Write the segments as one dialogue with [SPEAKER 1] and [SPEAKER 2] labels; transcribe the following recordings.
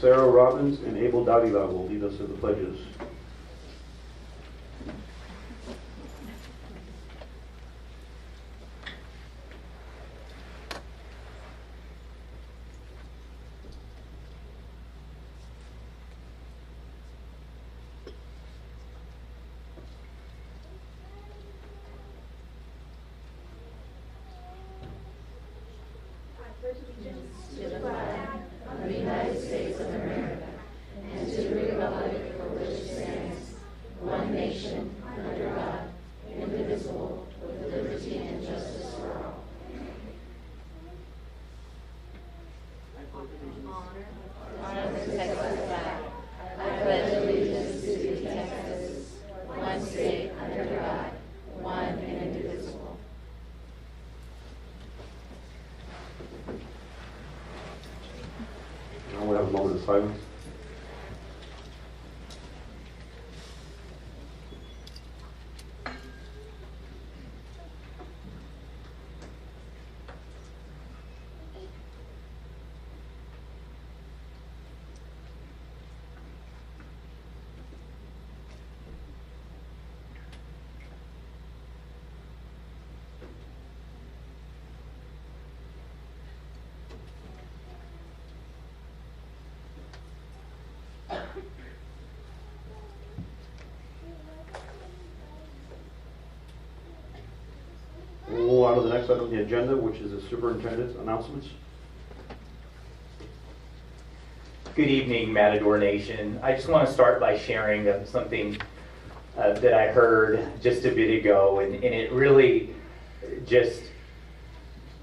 [SPEAKER 1] Sarah Robbins and Abel Davila will lead us in the pledges.
[SPEAKER 2] To the flag of the United States of America and to the republic for which it stands, one nation, under God, indivisible, with liberty and justice for all. Honor and protect the flag. I pledge allegiance to the Texas, one state, under God, one and indivisible.
[SPEAKER 1] Now we'll have a moment of silence. We'll move on to the next item on the agenda, which is the superintendent's announcements.
[SPEAKER 3] Good evening, Matador Nation. I just want to start by sharing something that I heard just a bit ago, and it really just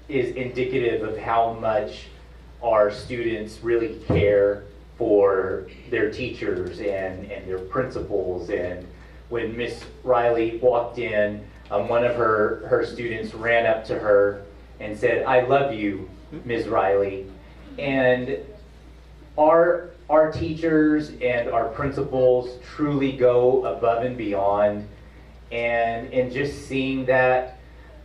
[SPEAKER 3] is indicative of how much our students really care for their teachers and their principals. And when Miss Riley walked in, one of her students ran up to her and said, "I love you, Ms. Riley." And our teachers and our principals truly go above and beyond, and just seeing that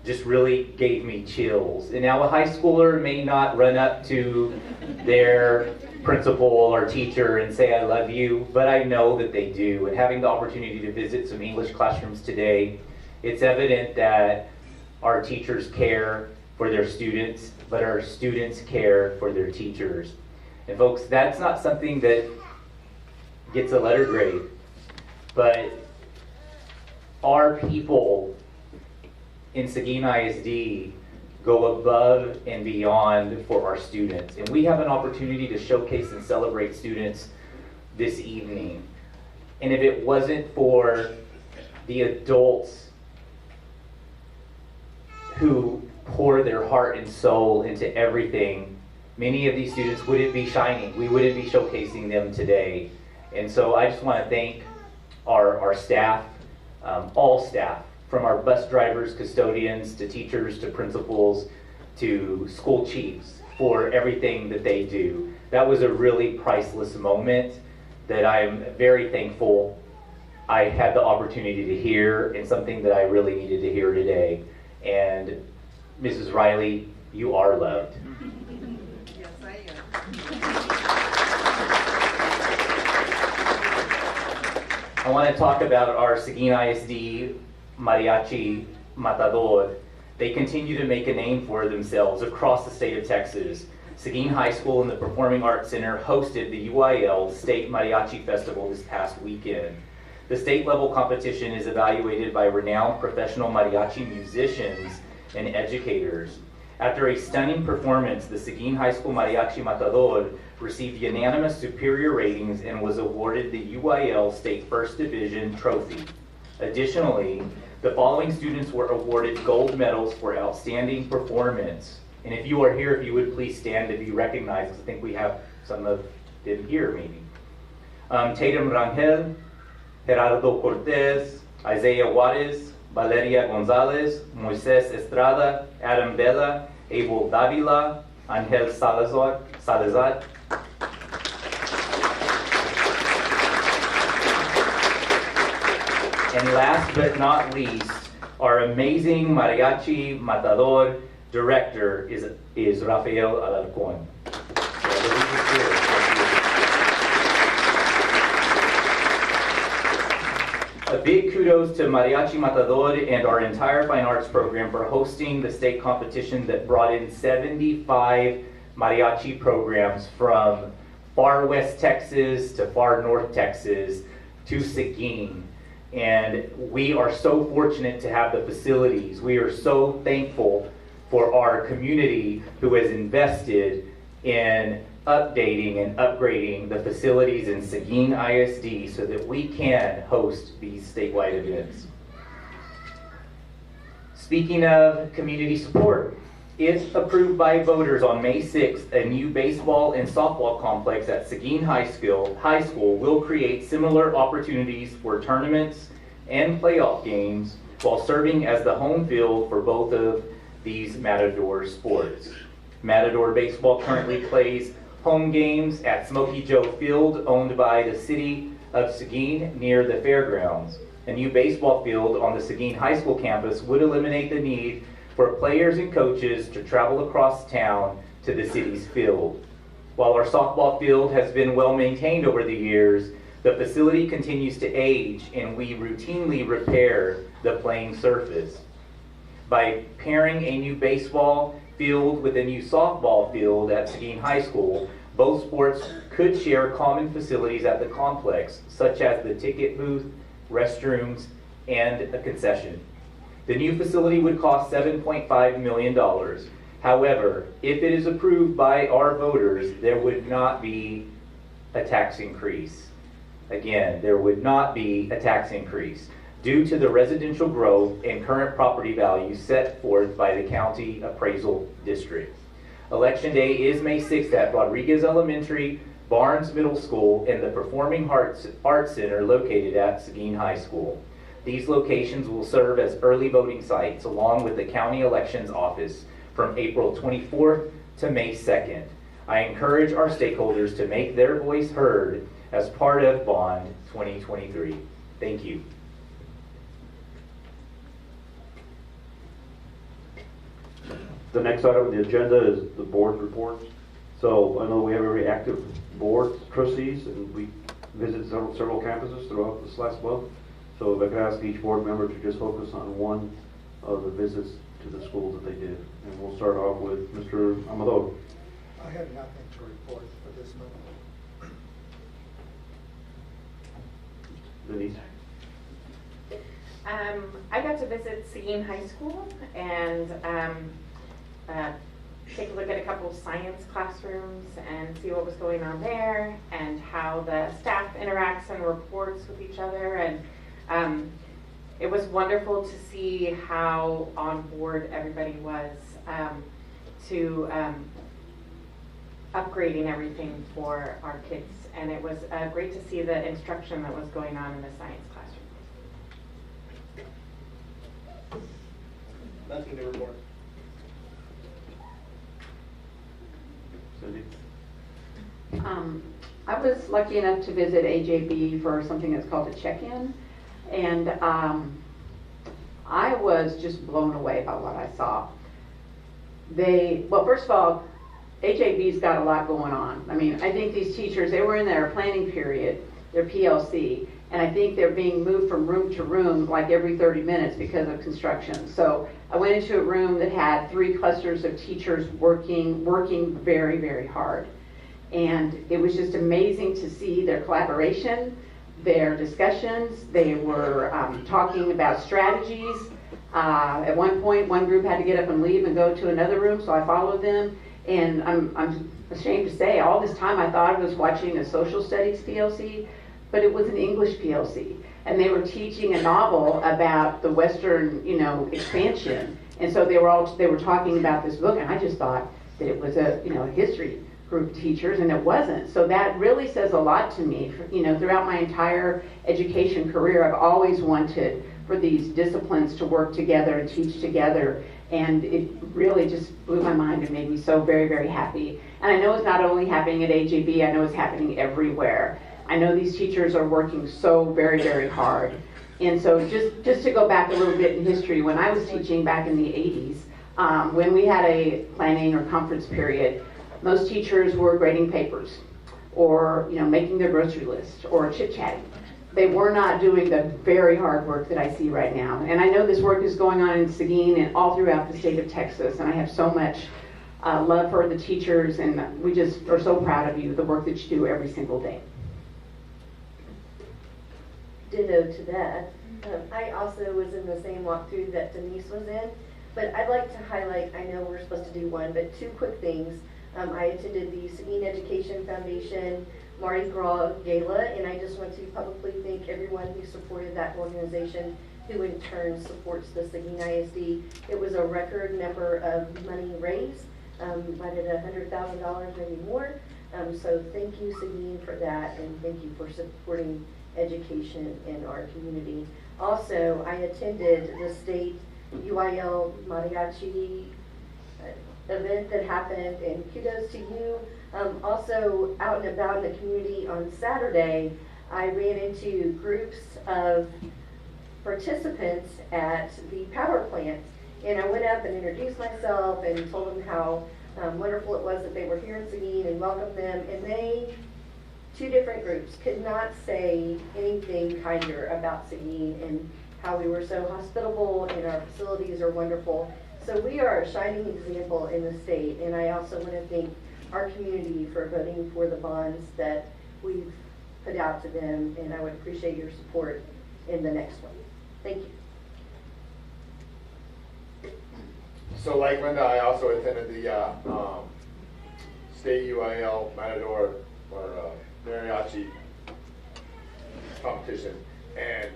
[SPEAKER 3] just really gave me chills. And now a high schooler may not run up to their principal or teacher and say, "I love you," but I know that they do. And having the opportunity to visit some English classrooms today, it's evident that our teachers care for their students, but our students care for their teachers. And folks, that's not something that gets a letter grade, but our people in Seguin ISD go above and beyond for our students. And we have an opportunity to showcase and celebrate students this evening. And if it wasn't for the adults who pour their heart and soul into everything, many of these students wouldn't be shining. We wouldn't be showcasing them today. And so I just want to thank our staff, all staff, from our bus drivers, custodians, to teachers, to principals, to school chiefs, for everything that they do. That was a really priceless moment that I'm very thankful I had the opportunity to hear, and something that I really needed to hear today. And Mrs. Riley, you are loved.
[SPEAKER 4] Yes, I am.
[SPEAKER 3] I want to talk about our Seguin ISD Mariachi Matador. They continue to make a name for themselves across the state of Texas. Seguin High School and the Performing Arts Center hosted the UIL State Mariachi Festival this past weekend. The state level competition is evaluated by renowned professional mariachi musicians and educators. After a stunning performance, the Seguin High School Mariachi Matador received unanimous superior ratings and was awarded the UIL State First Division trophy. Additionally, the following students were awarded gold medals for outstanding performance. And if you are here, if you would please stand to be recognized, because I think we have some of them here maybe. Tatum Rangel, Gerardo Cortez, Isaiah Juarez, Valeria Gonzalez, Moises Estrada, Adam Vela, Abel Davila, Angel Salazar. And last but not least, our amazing Mariachi Matador director is Rafael Alarcon. big kudos to Mariachi Matador and our entire fine arts program for hosting the state competition that brought in 75 mariachi programs from far west Texas to far north Texas to Seguin. And we are so fortunate to have the facilities. We are so thankful for our community who has invested in updating and upgrading the facilities in Seguin ISD so that we can host these statewide events. Speaking of community support, if approved by voters on May 6th, a new baseball and softball complex at Seguin High School will create similar opportunities for tournaments and playoff games while serving as the home field for both of these Matador sports. Matador baseball currently plays home games at Smoky Joe Field, owned by the city of Seguin near the fairgrounds. A new baseball field on the Seguin High School campus would eliminate the need for players and coaches to travel across town to the city's field. While our softball field has been well maintained over the years, the facility continues to age and we routinely repair the playing surface. By pairing a new baseball field with a new softball field at Seguin High School, both sports could share common facilities at the complex, such as the ticket booth, restrooms, and a concession. The new facility would cost $7.5 million. However, if it is approved by our voters, there would not be a tax increase. Again, there would not be a tax increase due to the residential growth and current property values set forth by the county appraisal district. Election day is May 6th at Rodriguez Elementary, Barnes Middle School, and the Performing Arts Center located at Seguin High School. These locations will serve as early voting sites along with the county elections office from April 24th to May 2nd. I encourage our stakeholders to make their voice heard as part of Bond 2023. Thank you.
[SPEAKER 1] The next item on the agenda is the board reports. So I know we have a very active board, trustees, and we visited several campuses throughout this last month. So if I could ask each board member to just focus on one of the visits to the schools that they did. And we'll start off with Mr. Amador.
[SPEAKER 5] I have nothing to report for this month.
[SPEAKER 1] Denise.
[SPEAKER 6] I got to visit Seguin High School and take a look at a couple of science classrooms and see what was going on there and how the staff interacts and reports with each other. And it was wonderful to see how on board everybody was to upgrading everything for our kids. And it was great to see the instruction that was going on in the science classroom.
[SPEAKER 5] Nothing to report.
[SPEAKER 1] Cindy.
[SPEAKER 7] I was lucky enough to visit AJB for something that's called a check-in, and I was just blown away by what I saw. Well, first of all, AJB's got a lot going on. I mean, I think these teachers, they were in their planning period, their PLC, and I think they're being moved from room to room like every 30 minutes because of construction. So I went into a room that had 3 clusters of teachers working very, very hard. And it was just amazing to see their collaboration, their discussions. They were talking about strategies. At one point, one group had to get up and leave and go to another room, so I followed them. And I'm ashamed to say, all this time I thought I was watching a social studies PLC, but it was an English PLC. And they were teaching a novel about the Western, expansion. And so they were talking about this book, and I just thought that it was a history group of teachers, and it wasn't. So that really says a lot to me. Throughout my entire education career, I've always wanted for these disciplines to work together and teach together. And it really just blew my mind and made me so very, very happy. And I know it's not only happening at AJB, I know it's happening everywhere. I know these teachers are working so very, very hard. And so just to go back a little bit in history, when I was teaching back in the 80s, when we had a planning or conference period, most teachers were grading papers or making their grocery list or chit-chatting. they were not doing the very hard work that I see right now. And I know this work is going on in Seguin and all throughout the state of Texas, and I have so much love for the teachers, and we just are so proud of you, the work that you do every single day.
[SPEAKER 2] Ditto to that. I also was in the same walkthrough that Denise was in, but I'd like to highlight, I know we're supposed to do one, but two quick things. I attended the Seguin Education Foundation Mardi Gras Gala, and I just want to publicly thank everyone who supported that organization, who in turn supports the Seguin ISD. It was a record number of money raised, right at $100,000, maybe more. So thank you, Seguin, for that, and thank you for supporting education in our community. Also, I attended the state UIL mariachi event that happened, and kudos to you. Also, out and about in the community on Saturday, I ran into groups of participants at the power plant, and I went up and introduced myself and told them how wonderful it was that they were here in Seguin and welcomed them, and they, two different groups, could not say anything kinder about Seguin and how we were so hospitable and our facilities are wonderful. So we are a shining example in the state, and I also want to thank our community for voting for the bonds that we've put out to them, and I would appreciate your support in the next one. Thank you.
[SPEAKER 8] So like Linda, I also attended the state UIL Matador or mariachi competition, and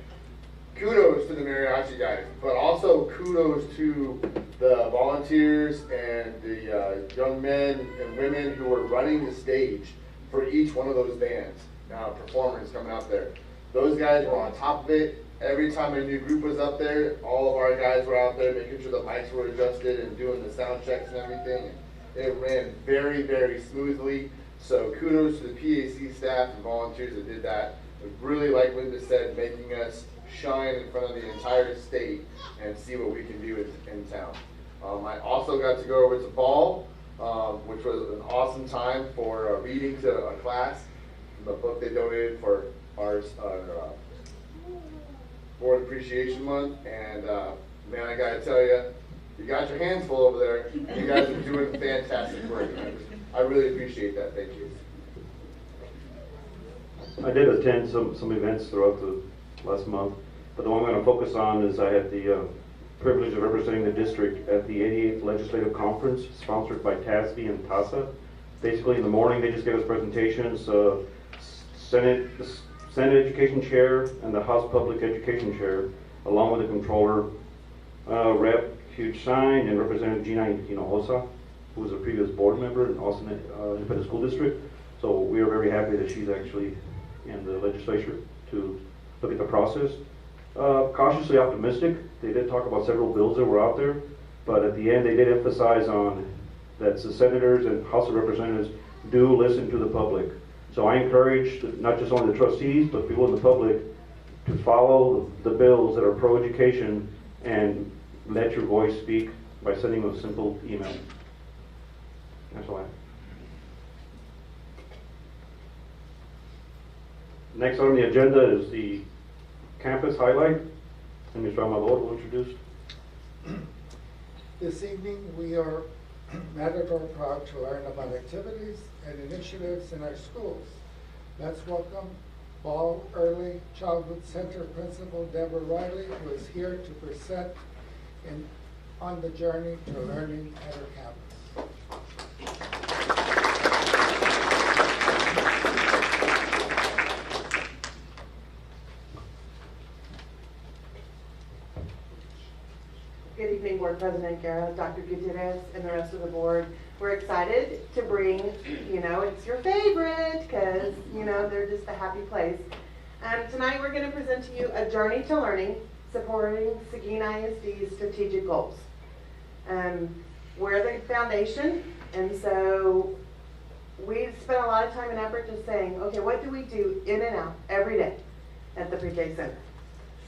[SPEAKER 8] kudos to the mariachi guys, but also kudos to the volunteers and the young men and women who were running the stage for each one of those bands, performers coming out there. Those guys were on top of it. Every time a new group was up there, all of our guys were out there making sure the mics were adjusted and doing the sound checks and everything. It ran very, very smoothly. So kudos to the PAC staff and volunteers that did that. Really, like Linda said, making us shine in front of the entire state and see what we can do in town. I also got to go over to Ball, which was an awesome time for reading to a class, the book they donated for our Board Appreciation Month, and man, I gotta tell you, you got your hands full over there. You guys are doing fantastic work. I really appreciate that. Thank you.
[SPEAKER 1] I did attend some events throughout the last month, but the one I'm going to focus on is I had the privilege of representing the district at the 88th Legislative Conference, sponsored by TASB and TASA. Basically, in the morning, they just gave us presentations. The Senate Education Chair and the House Public Education Chair, along with the Controller, Rep. Huge Sign, and Representative Gina Hinojosa, who was a previous board member in Austin Independent School District. So we are very happy that she's actually in the legislature to look at the process. Cautiously optimistic. They did talk about several bills that were out there, but at the end they did emphasize on that the senators and House of Representatives do listen to the public. So I encourage not just only the trustees, but people in the public to follow the bills that are pro-education and let your voice speak by sending a simple email. That's all I have. Next on the agenda is the campus highlight, and Mr. Amador will introduce.
[SPEAKER 5] This evening, we are Matador proud to learn about activities and initiatives in our schools. Let's welcome Ball Early Childhood Center Principal Deborah Riley, who is here to present on the journey to learning at her campus.
[SPEAKER 9] Good evening, Board President Guerra, Dr. Gutierrez, and the rest of the board. We're excited to bring, it's your favorite, because, they're just a happy place. Tonight we're going to present to you a journey to learning, supporting Seguin ISD's strategic goals. We're the foundation, and so we spent a lot of time and effort just saying, okay, what do we do in and out every day at the Pre-K Center?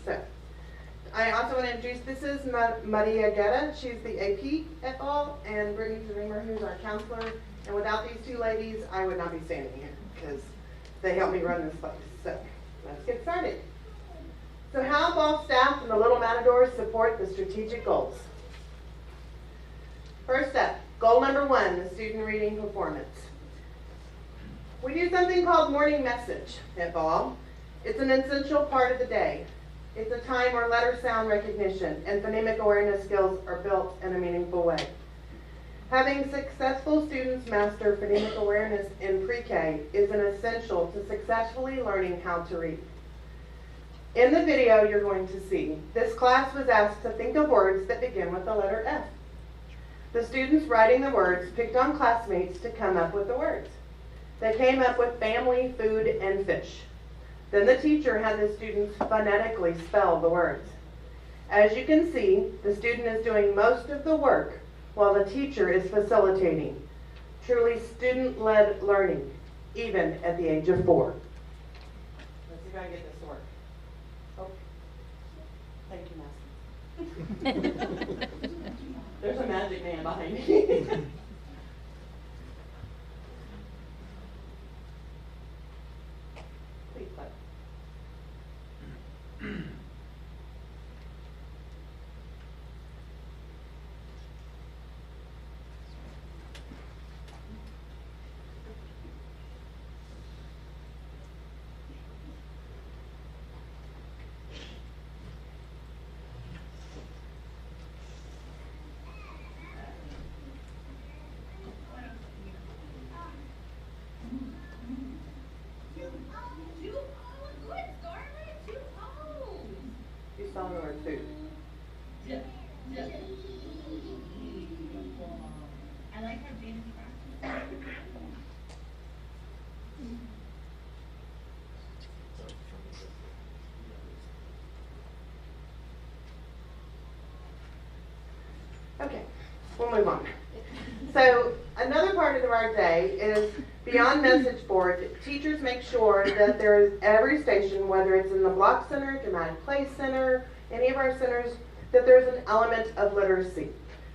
[SPEAKER 9] So, I also want to introduce, this is Maria Guerra. She's the AP at Ball, and Brittany Dreamer, who's our counselor. And without these two ladies, I would not be standing here because they help me run this place. So Let's get started. So how Ball staff and the Little Matadors support the strategic goals. First up, goal number 1, the student reading performance. We do something called morning message at Ball. It's an essential part of the day. It's a time where letter sound recognition and phonemic awareness skills are built in a meaningful way. Having successful students master phonemic awareness in pre-K is an essential to successfully learning how to read. In the video you're going to see, this class was asked to think of words that begin with the letter F. The students writing the words picked on classmates to come up with the words. They came up with family, food, and fish. Then the teacher had the students phonetically spell the words. As you can see, the student is doing most of the work while the teacher is facilitating. Truly student-led learning, even at the age of 4. Let's see if I can get this to work. Oh, thank you, Master. There's a magic man behind me. Please play. You saw the word food.
[SPEAKER 2] I like how James practiced.
[SPEAKER 9] Okay, we'll move on. So another part of our day is beyond message board. Teachers make sure that there is every station, whether it's in the Block Center, Dramatic Play Center, any of our centers, that there's an element of literacy.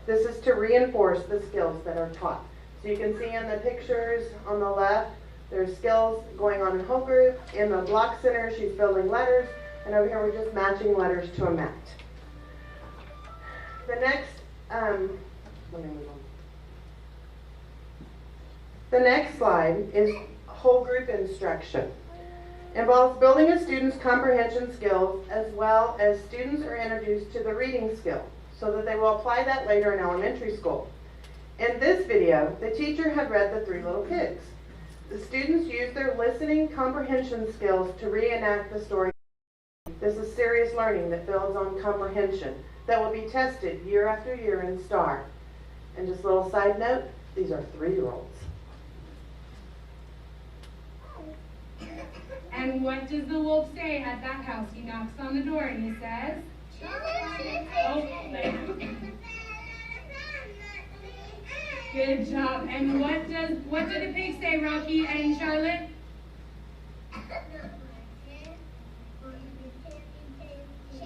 [SPEAKER 9] This is to reinforce the skills that are taught. So you can see in the pictures on the left, there's skills going on in whole group. In the Block Center, she's building letters, and over here we're just matching letters to a mat. The next, let me move on. The next slide is whole group instruction. Involves building a student's comprehension skills as well as students are introduced to the reading skill so that they will apply that later in elementary school. In this video, the teacher had read The Three Little Pigs. The students used their listening comprehension skills to reenact the story. This is serious learning that builds on comprehension that will be tested year after year in STAR. And just a little side note, these are 3-year-olds.
[SPEAKER 10] And what does the wolf say at that house? He knocks on the door and he says, oh, good job. And what do the pigs say, Rocky and Charlotte?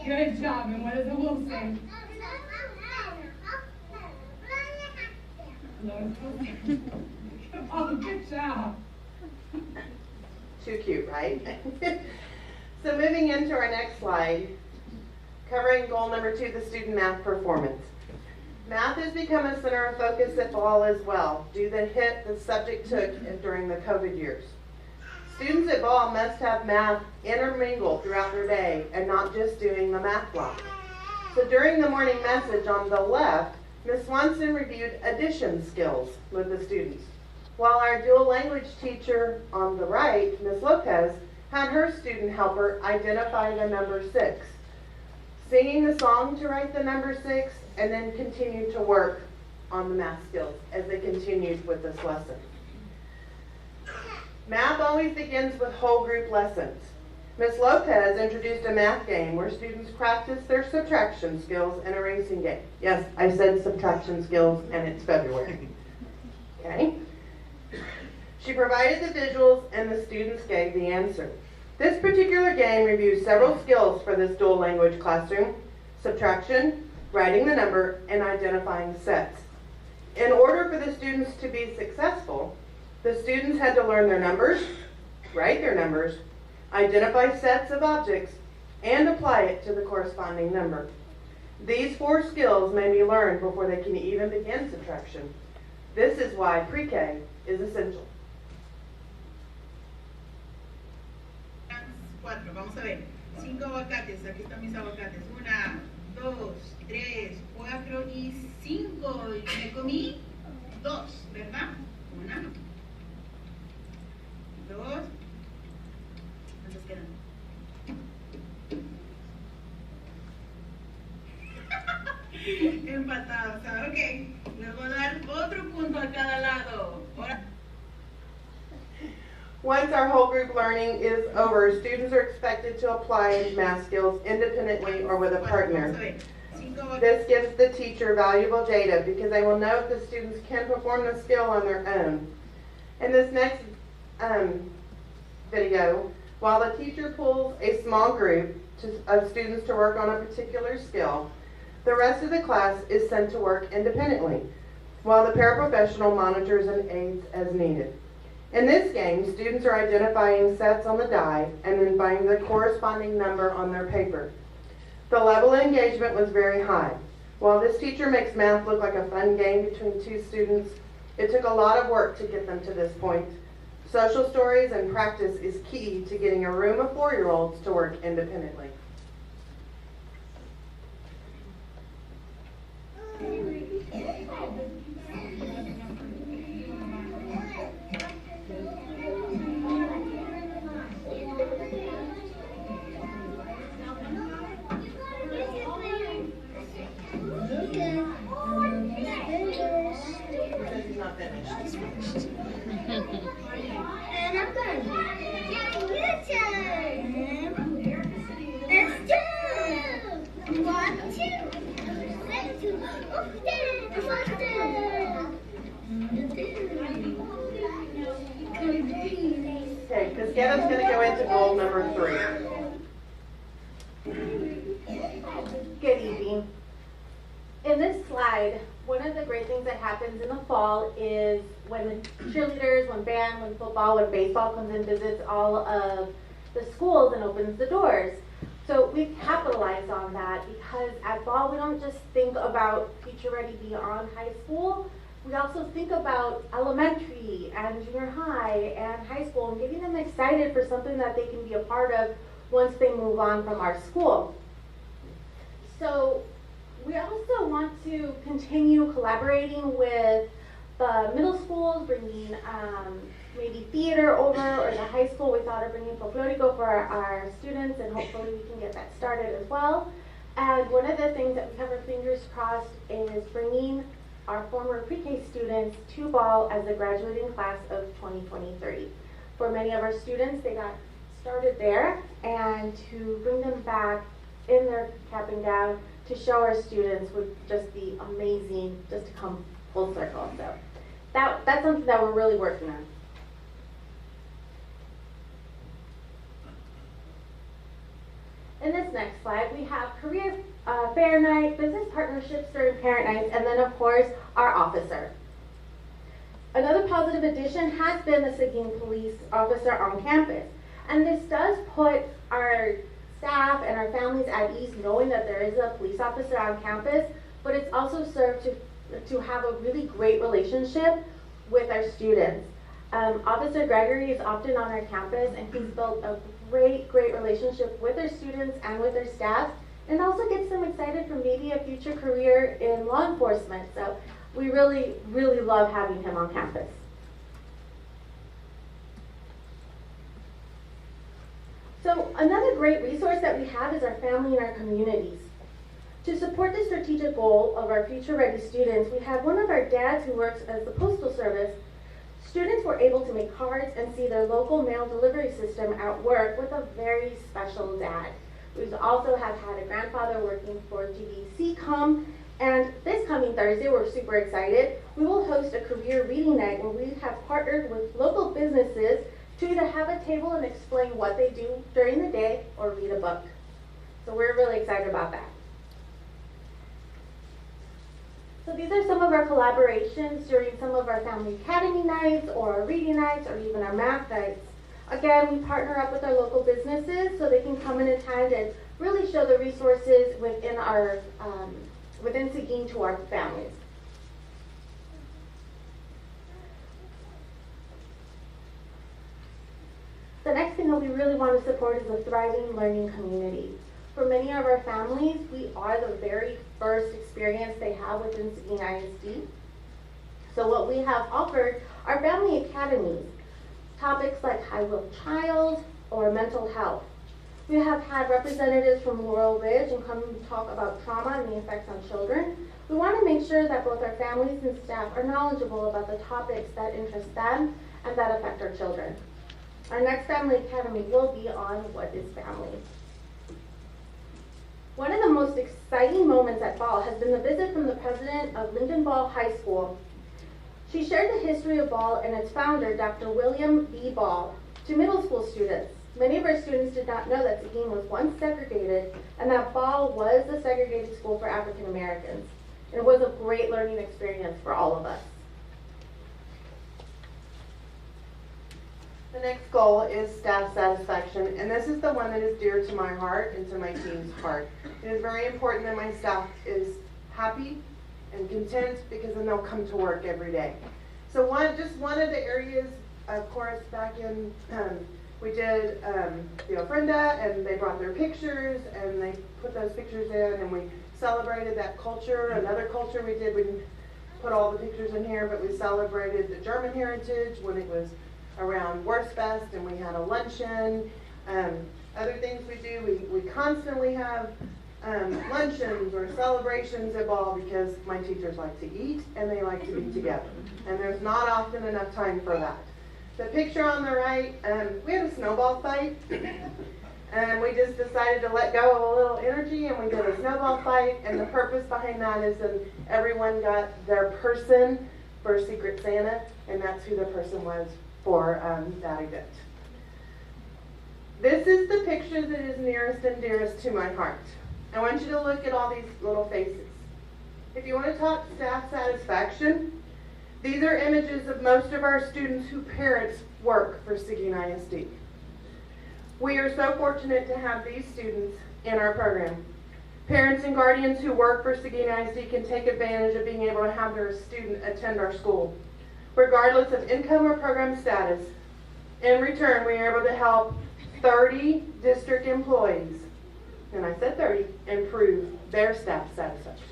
[SPEAKER 10] Good job. And what does the wolf say? Oh, good job.
[SPEAKER 9] Too cute, right? So moving into our next slide, covering goal number 2, the student math performance. Math has become a center of focus at Ball as well, due to the hit the subject took during the COVID years. Students at Ball must have math intermingled throughout their day and not just doing the math block. So during the morning message on the left, Ms. Swanson reviewed addition skills with the students, while our dual language teacher on the right, Ms. Lopez, had her student helper identify the number 6, singing the song to write the number 6, and then continue to work on the math skills as they continued with this lesson. Math always begins with whole group lessons. Ms. Lopez introduced a math game where students practice their subtraction skills in a racing game. Yes, I said subtraction skills, and it's February. Okay? She provided the visuals and the students gave the answer. This particular game reviews several skills for this dual language classroom: subtraction, writing the number, and identifying sets. In order for the students to be successful, the students had to learn their numbers, write their numbers, identify sets of objects, and apply it to the corresponding number. These 4 skills may be learned before they can even begin subtraction. This is why pre-K is essential.
[SPEAKER 4] 4, vamos a ver. 5 aguacates, aquí están mis aguacates. 1, 2, 3, 4 y 5. Me comí 2, ¿verdad? 1, 2. ¿Cuántos quedan? Empatados, ok. Les voy a dar otro punto a cada lado. Ahora.
[SPEAKER 9] Once our whole group learning is over, students are expected to apply math skills independently or with a partner. This gives the teacher valuable data because they will know if the students can perform the skill on their own. In this next video, while the teacher pulls a small group of students to work on a particular skill, the rest of the class is sent to work independently, while the paraprofessional monitors and aids as needed. In this game, students are identifying sets on the die and then finding the corresponding number on their paper. The level of engagement was very high. While this teacher makes math look like a fun game between 2 students, it took a lot of work to get them to this point. Social stories and practice is key to getting a room of 4-year-olds to work independently.
[SPEAKER 2] And I'm done. Your turn. Let's do. 1, 2, 3, 4, 5.
[SPEAKER 9] Okay, Cascada's going to go into goal number 3.
[SPEAKER 11] Good evening. In this slide, one of the great things that happens in the fall is when the cheerleaders, when band, when football, when baseball comes and visits all of the schools and opens the doors. So we capitalize on that because at fall we don't just think about future ready beyond high school. We also think about elementary and junior high and high school and getting them excited for something that they can be a part of once they move on from our school. So we also want to continue collaborating with the middle schools, bringing maybe theater over, or the high school. We thought of bringing folklorico for our students, and hopefully we can get that started as well. And one of the things that we have our fingers crossed is bringing our former pre-K students to ball as the graduating class of 2023. For many of our students, they got started there, and to bring them back in their cap and gown to show our students would just be amazing, just to come full circle. So that's something that we're really working on. In this next slide, we have career fair night, business partnerships during parent nights, and then of course our officer. Another positive addition has been the Seguin police officer on campus, and this does put our staff and our families at ease knowing that there is a police officer on campus, but it's also served to have a really great relationship with our students. Officer Gregory is often on our campus, and he's built a great relationship with our students and with our staff, and also gets them excited for maybe a future career in law enforcement. So we really love having him on campus. So another great resource that we have is our family and our communities. To support the strategic goal of our future-ready students, we have one of our dads who works as the Postal Service. Students were able to make cards and see their local mail delivery system at work with a very special dad. We also have had a grandfather working for GDC-Com, and this coming Thursday, we're super excited. We will host a career reading night where we have partnered with local businesses to either have a table and explain what they do during the day or read a book. So we're really excited about that. So these are some of our collaborations during some of our family academy nights or our reading nights or even our math nights. Again, we partner up with our local businesses so they can come and attend and really show the resources within our within Seguin to our families. The next thing that we really want to support is a thriving learning community. For many of our families, we are the very first experience they have within Seguin ISD. So what we have offered are family academies, topics like high-will child or mental health. We have had representatives from Laurel Ridge and come talk about trauma and the effects on children. We want to make sure that both our families and staff are knowledgeable about the topics that interest them and that affect our children. Our next Family Academy will be on what is family. One of the most exciting moments at Ball has been the visit from the president of Linden Ball High School. She shared the history of Ball and its founder, Dr. William B. Ball, to middle school students. Many of our students did not know that Seguin was once segregated and that Ball was a segregated school for African Americans. It was a great learning experience for all of us.
[SPEAKER 9] The next goal is staff satisfaction, and this is the one that is dear to my heart and to my team's heart. It is very important that my staff is happy and content, because then they'll come to work every day. So one of the areas, of course, back in, we did the ofrenda, and they brought their pictures, and they put those pictures in, and we celebrated that culture. Another culture we didn't put all the pictures in here, but we celebrated the German heritage when it was around Wurstfest, and we had a luncheon. Other things we do, we constantly have luncheons or celebrations at Ball, because my teachers like to eat and they like to be together. And there's not often enough time for that. The picture on the right, we had a snowball fight. And we just decided to let go of a little energy, and we did a snowball fight. And the purpose behind that is that everyone got their person for Secret Santa, and that's who the person was for that event. This is the picture that is nearest and dearest to my heart. I want you to look at all these little faces. If you want to talk staff satisfaction, these are images of most of our students whose parents work for Seguin ISD. We are so fortunate to have these students in our program. Parents and guardians who work for Seguin ISD can take advantage of being able to have their student attend our school, regardless of income or program status. In return, we are able to help 30 district employees, and I said 30, improve their staff satisfaction.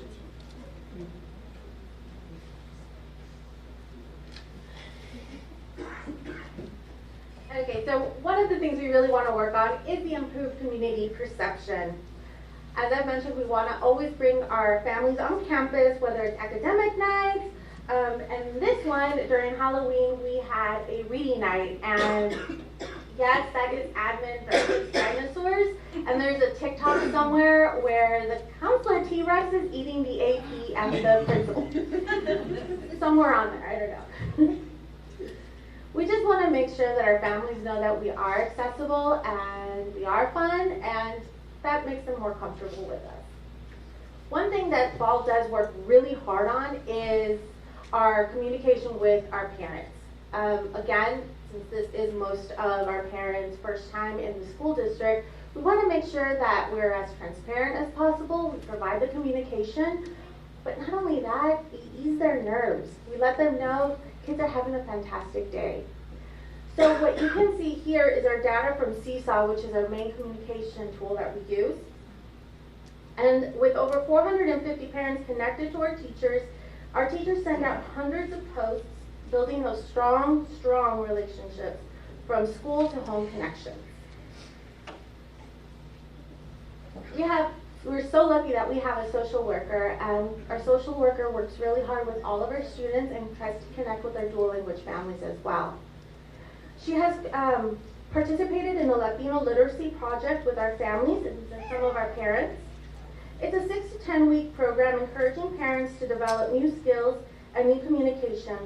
[SPEAKER 11] Okay, so one of the things we really want to work on is the improved community perception. As I mentioned, we want to always bring our families on campus, whether it's academic nights, and this one, during Halloween, we had a reading night, and yes, that is admin versus dinosaurs, and there's a TikTok somewhere where the counselor T-Rex is eating the AP and the principal. Somewhere on there, I don't know. We just want to make sure that our families know that we are accessible and we are fun, and that makes them more comfortable with us. One thing that Ball does work really hard on is our communication with our parents. Again, since this is most of our parents' first time in the school district, we want to make sure that we're as transparent as possible. We provide the communication, but not only that, we ease their nerves. We let them know kids are having a fantastic day. So what you can see here is our data from Seesaw, which is our main communication tool that we use. And with over 450 parents connected to our teachers send out hundreds of posts building those strong, strong relationships from school to home connections. We're so lucky that we have a social worker, and our social worker works really hard with all of our students and tries to connect with our dual language families as well. She has participated in the Latino literacy project with our families and some of our parents. It's a 6 to 10 week program encouraging parents to develop new skills and new communication.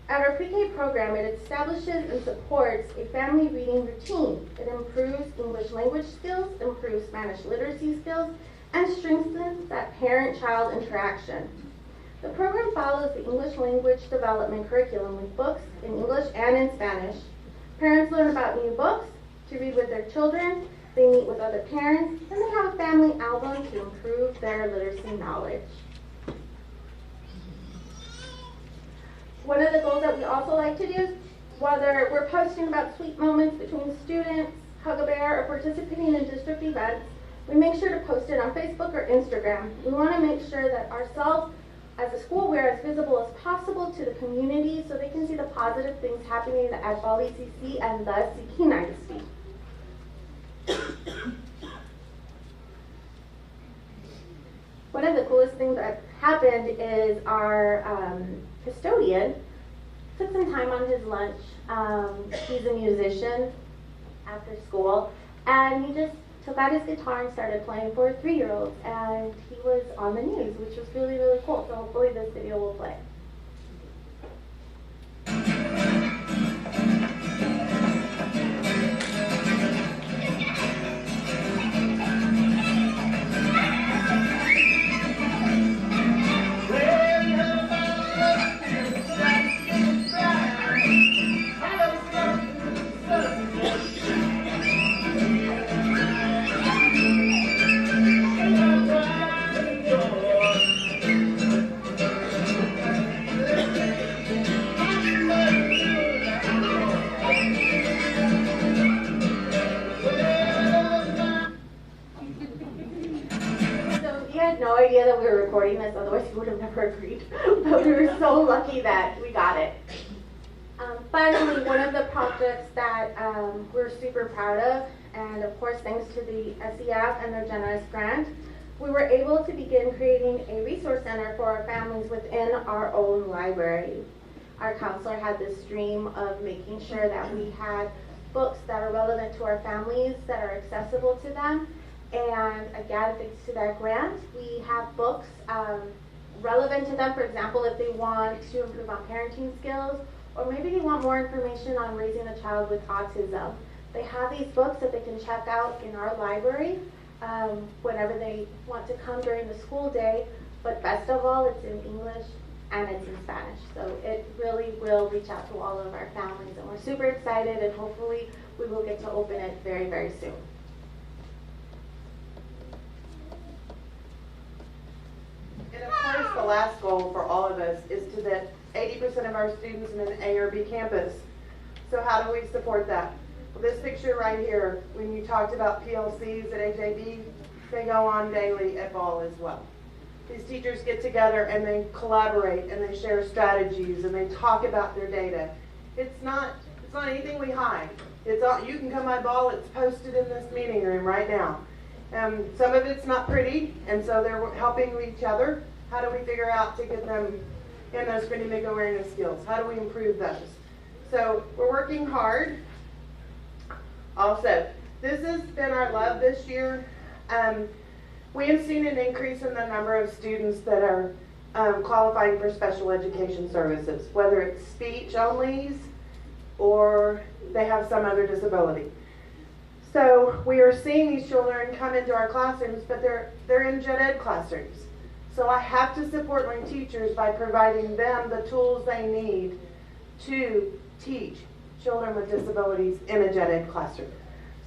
[SPEAKER 11] At our pre-K program, it establishes and supports a family reading routine. It improves English language skills, improves Spanish literacy skills, and strengthens that parent-child interaction. The program follows the English language development curriculum with books in English and in Spanish. Parents learn about new books to read with their children, they meet with other parents, and they have a family album to improve their literacy knowledge. One of the goals that we also like to do is, whether we're posting about sweet moments between students, Hug-A-Bear, or participating in district events, we make sure to post it on Facebook or Instagram. We want to make sure that ourselves as a school, we're as visible as possible to the community so they can see the positive things happening at Ball ECC and the Seguin ISD. One of the coolest things that happened is our custodian took some time on his lunch. He's a musician after school, and he just took out his guitar and started playing for 3-year-olds, and he was on the news, which was really, really cool. So hopefully this video will play. No idea that we were recording this, otherwise we would have never agreed. But we were so lucky that we got it. Finally, one of the projects that we're super proud of, and of course thanks to the SEF and their generous grant, we were able to begin creating a resource center for our families within our own library. Our counselor had this dream of making sure that we had books that are relevant to our families, that are accessible to them. And again, thanks to that grant, we have books relevant to them. For example, if they want to improve on parenting skills, or maybe they want more information on raising a child with autism. They have these books that they can check out in our library whenever they want to come during the school day. But best of all, it's in English and it's in Spanish. So it really will reach out to all of our families. And we're super excited, and hopefully we will get to open it very, very soon.
[SPEAKER 9] And of course, the last goal for all of us is to that 80% of our students in an A or B campus. So how do we support that? Well, this picture right here, when you talked about PLCs at AJB, they go on daily at Ball as well. These teachers get together and they collaborate and they share strategies and they talk about their data. It's not anything we hide. It's all, you can come by Ball, it's posted in this meeting room right now. Some of it's not pretty, and so they're helping each other. How do we figure out to get them in those pretty big awareness skills? How do we improve those? So we're working hard. Also, this has been our love this year. We have seen an increase in the number of students that are qualifying for special education services, whether it's speech onlys or they have some other disability. So we are seeing these children come into our classrooms, but they're in gen ed classrooms. So I have to support my teachers by providing them the tools they need to teach children with disabilities in a gen ed classroom.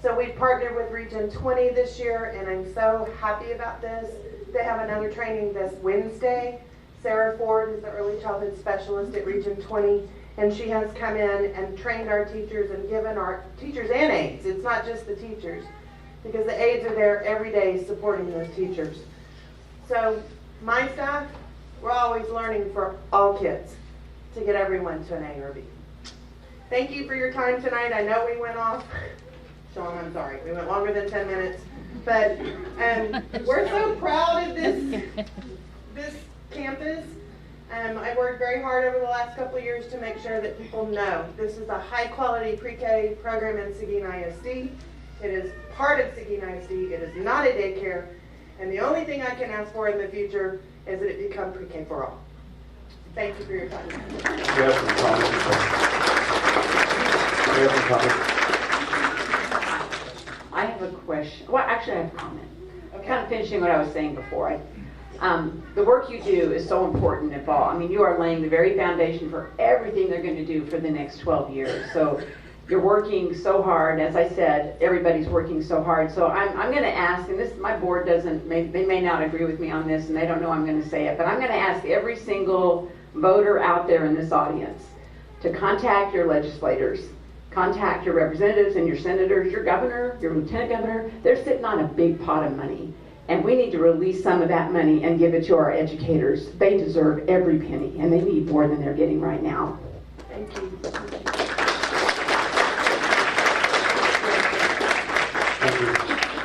[SPEAKER 9] So we partnered with Region 20 this year, and I'm so happy about this. They have another training this Wednesday. Sarah Ford is the early childhood specialist at Region 20. And she has come in and trained our teachers and given our teachers and aides. It's not just the teachers, because the aides are there every day supporting those teachers. So my staff, we're always learning for all kids to get everyone to an A or B. Thank you for your time tonight. I know we went off. Sean, I'm sorry. We went longer than 10 minutes. But we're so proud of this campus. I worked very hard over the last couple of years to make sure that people know this is a high-quality pre-K program in Seguin ISD. It is part of Seguin ISD. It is not a daycare. And the only thing I can ask for in the future is that it become pre-K for all. Thank you for your time.
[SPEAKER 1] We have some comments.
[SPEAKER 7] I have a question. Well, actually, I have a comment.
[SPEAKER 9] Okay.
[SPEAKER 7] Kind of finishing what I was saying before. The work you do is so important at Ball. I mean, you are laying the very foundation for everything they're going to do for the next 12 years. So You're working so hard. As I said, everybody's working so hard. So I'm going to ask, and this, my board doesn't, they may not agree with me on this, and they don't know I'm going to say it, but I'm going to ask every single voter out there in this audience to contact your legislators, contact your representatives and your senators, your governor, your lieutenant governor. They're sitting on a big pot of money, and we need to release some of that money and give it to our educators. They deserve every penny, and they need more than they're getting right now.
[SPEAKER 9] Thank you.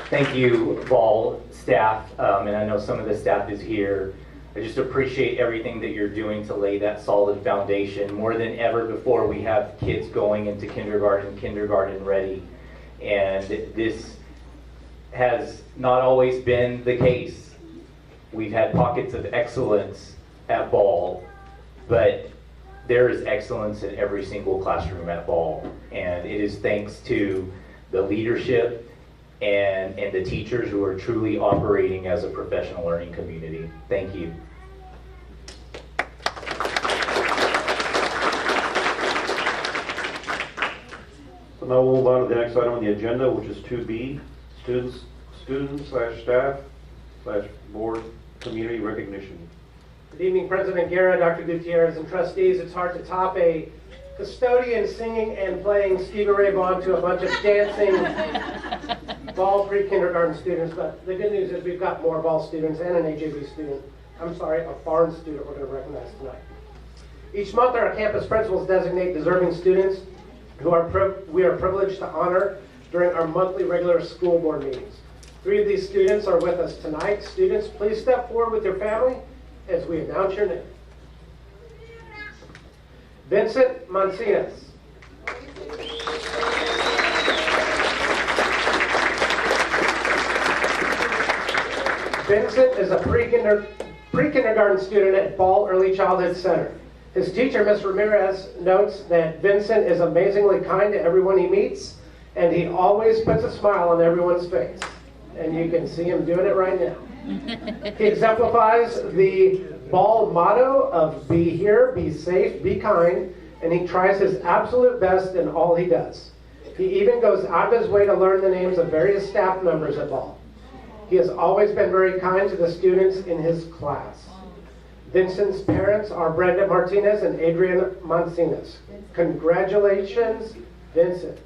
[SPEAKER 3] Thank you, Vol staff, and I know some of the staff is here. I just appreciate everything that you're doing to lay that solid foundation. More than ever before, we have kids going into kindergarten ready, and this has not always been the case. We've had pockets of excellence at Ball, but there is excellence in every single classroom at Ball, and it is thanks to the leadership and the teachers who are truly operating as a professional learning community. Thank you.
[SPEAKER 1] So now we'll move on to the next item on the agenda, which is 2B, student/staff/board community recognition.
[SPEAKER 12] Good evening, President Guerra, Dr. Gutierrez, and trustees. It's hard to top a custodian singing and playing Stevie Ray Vaughan to a bunch of dancing Ball pre-kindergarten students, but the good news is we've got more Ball students and an AJB student. I'm sorry, a foreign student we're going to recognize tonight. Each month, our campus principals designate deserving students who we are privileged to honor during our monthly regular school board meetings. 3 of these students are with us tonight. Students, please step forward with your family as we announce your name. Vincent Mancinas. Vincent is a pre-kindergarten student at Ball Early Childhood Center. His teacher, Ms. Ramirez, notes that Vincent is amazingly kind to everyone he meets, and he always puts a smile on everyone's face. And you can see him doing it right now. He exemplifies the Ball motto of be here, be safe, be kind, and he tries his absolute best in all he does. He even goes out of his way to learn the names of various staff members at Ball. He has always been very kind to the students in his class. Vincent's parents are Brenda Martinez and Adrian Mancinas. Congratulations, Vincent.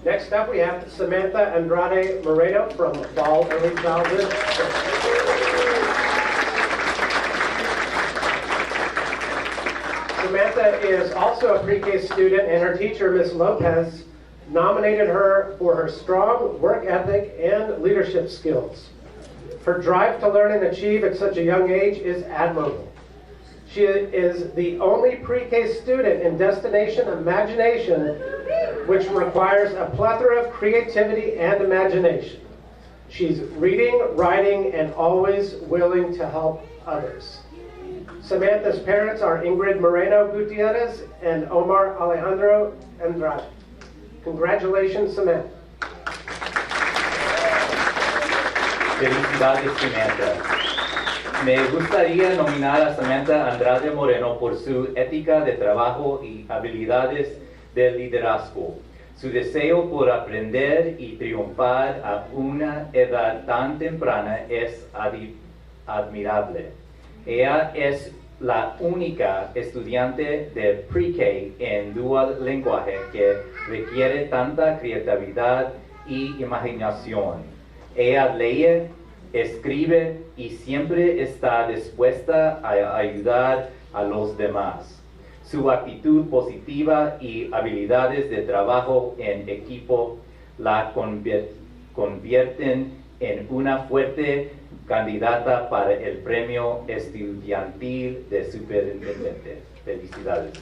[SPEAKER 12] Next up, we have Samantha Andrade Moreno from Ball Early Childhood. Samantha is also a pre-K student, and her teacher, Ms. Lopez, nominated her for her strong work ethic and leadership skills. Her drive to learn and achieve at such a young age is admirable. She is the only pre-K student in Destination Imagination, which requires a plethora of creativity and imagination. She's reading, writing, and always willing to help others. Samantha's parents are Ingrid Moreno Gutierrez and Omar Alejandro Andrade. Congratulations, Samantha.
[SPEAKER 3] Felicidades, Samantha. Me gustaría nominar a Samantha Andrade Moreno por su ética de trabajo y habilidades de liderazgo. Su deseo por aprender y triunfar a una edad tan temprana es admirable. Ella es la única estudiante de pre-K en dual lenguaje que requiere tanta creatividad y imaginación. Ella lee, escribe y siempre está dispuesta a ayudar a los demás. Su actitud positiva y habilidades de trabajo en equipo la convierten en una fuerte candidata para el premio estudiantil de superintendente. Felicidades.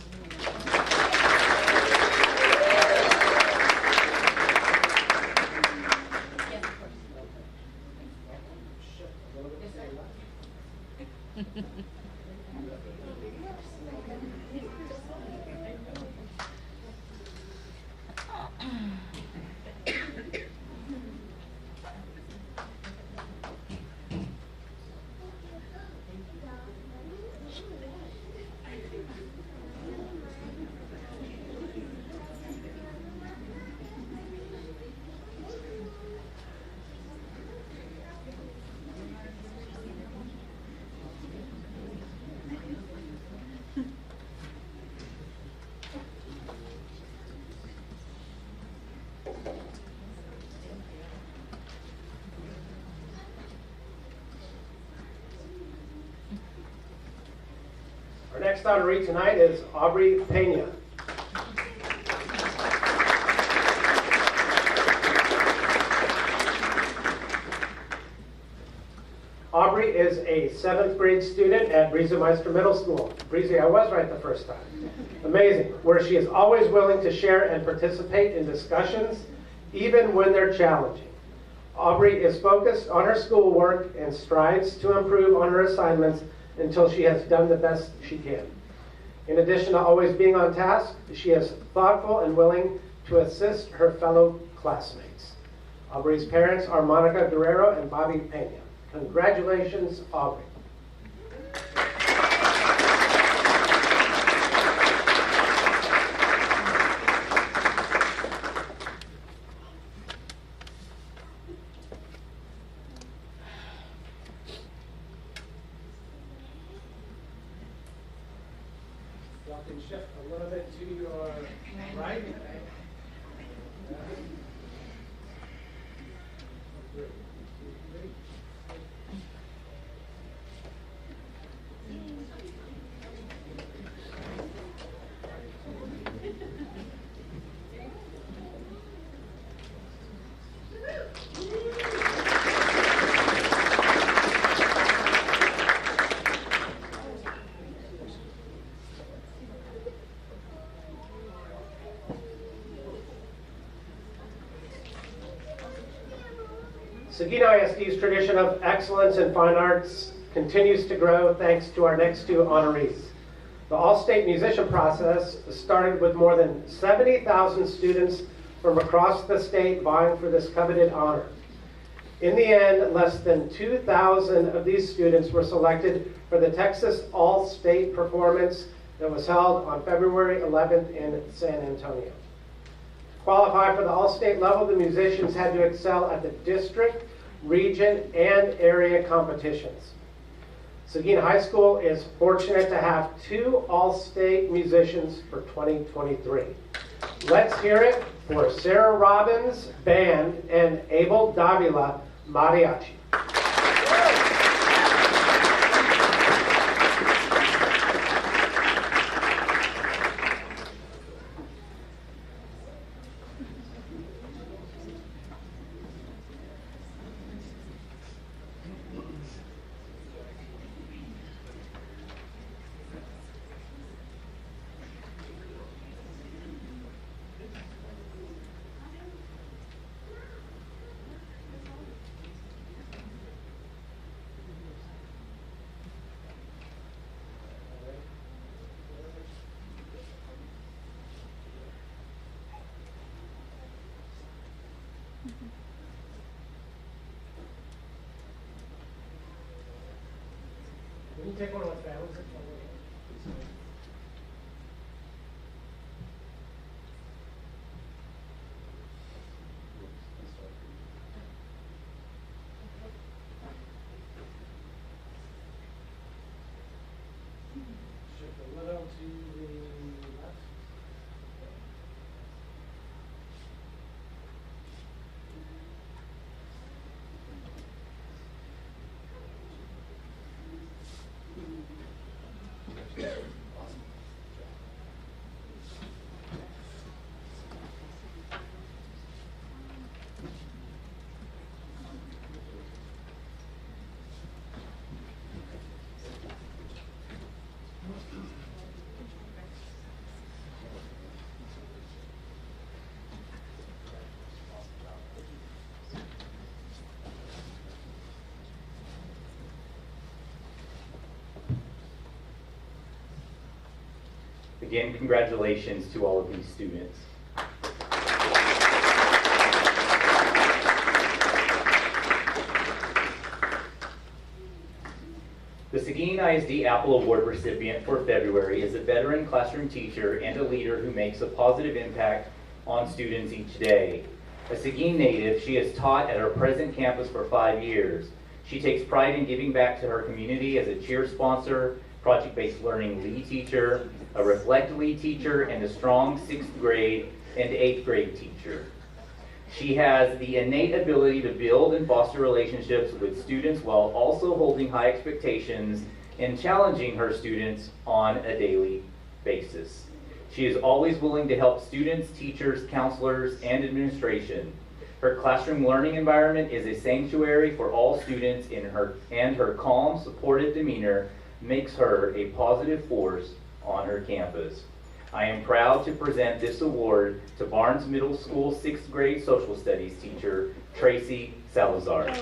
[SPEAKER 12] Our next honoree tonight is Aubrey Pena. Aubrey is a 7th grade student at Breezy Meister Middle School. Breezy, I was right the first time. Amazing, where she is always willing to share and participate in discussions, even when they're challenging. Aubrey is focused on her schoolwork and strives to improve on her assignments until she has done the best she can. In addition to always being on task, she is thoughtful and willing to assist her fellow classmates. Aubrey's parents are Monica Guerrero and Bobby Pena. Congratulations, Aubrey. Y'all can shift a little bit to your right. Seguin ISD's tradition of excellence in fine arts continues to grow thanks to our next two honorees. The All-State Musician process started with more than 70,000 students from across the state vying for this coveted honor. In the end, less than 2,000 of these students were selected for the Texas All-State performance that was held on February 11th in San Antonio. To qualify for the All-State level, the musicians had to excel at the district, region, and area competitions. Seguin High School is fortunate to have two All-State musicians for 2023. Let's hear it for Sarah Robbins Band and Abel Davila Mariachi. Can you take one of the families? Shift a little to the left.
[SPEAKER 3] Again, congratulations to all of these students. The Seguin ISD Apple Award recipient for February is a veteran classroom teacher and a leader who makes a positive impact on students each day. A Seguin native, she has taught at her present campus for 5 years. She takes pride in giving back to her community as a cheer sponsor, project-based learning lead teacher, a Reflect lead teacher, and a strong 6th grade and 8th grade teacher. She has the innate ability to build and foster relationships with students while also holding high expectations and challenging her students on a daily basis. She is always willing to help students, teachers, counselors, and administration. Her classroom learning environment is a sanctuary for all students, and her calm, supportive demeanor makes her a positive force on her campus. I am proud to present this award to Barnes Middle School 6th grade social studies teacher, Tracy Salazar.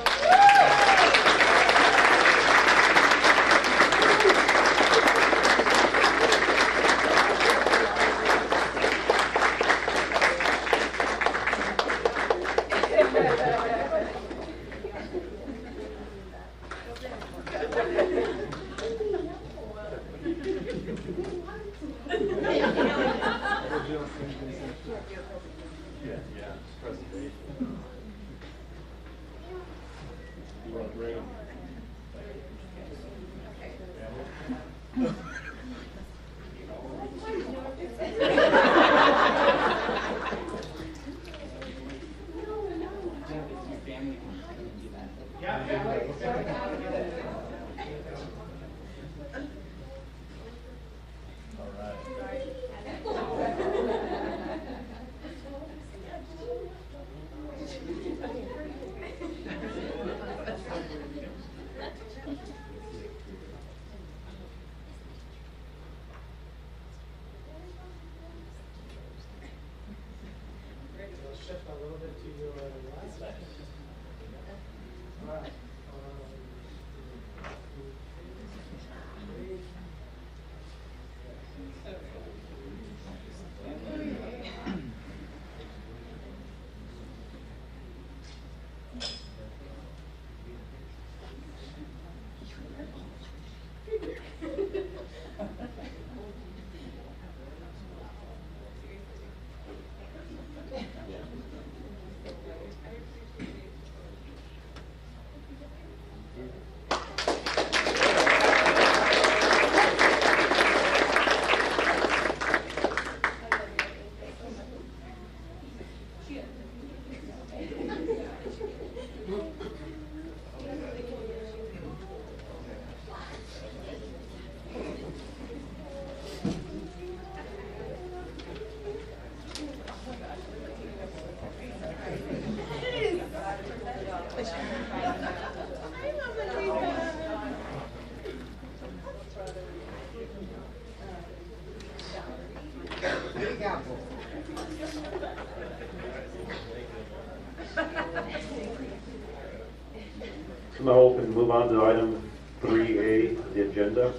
[SPEAKER 1] So now we can move on to item 3A of the agenda,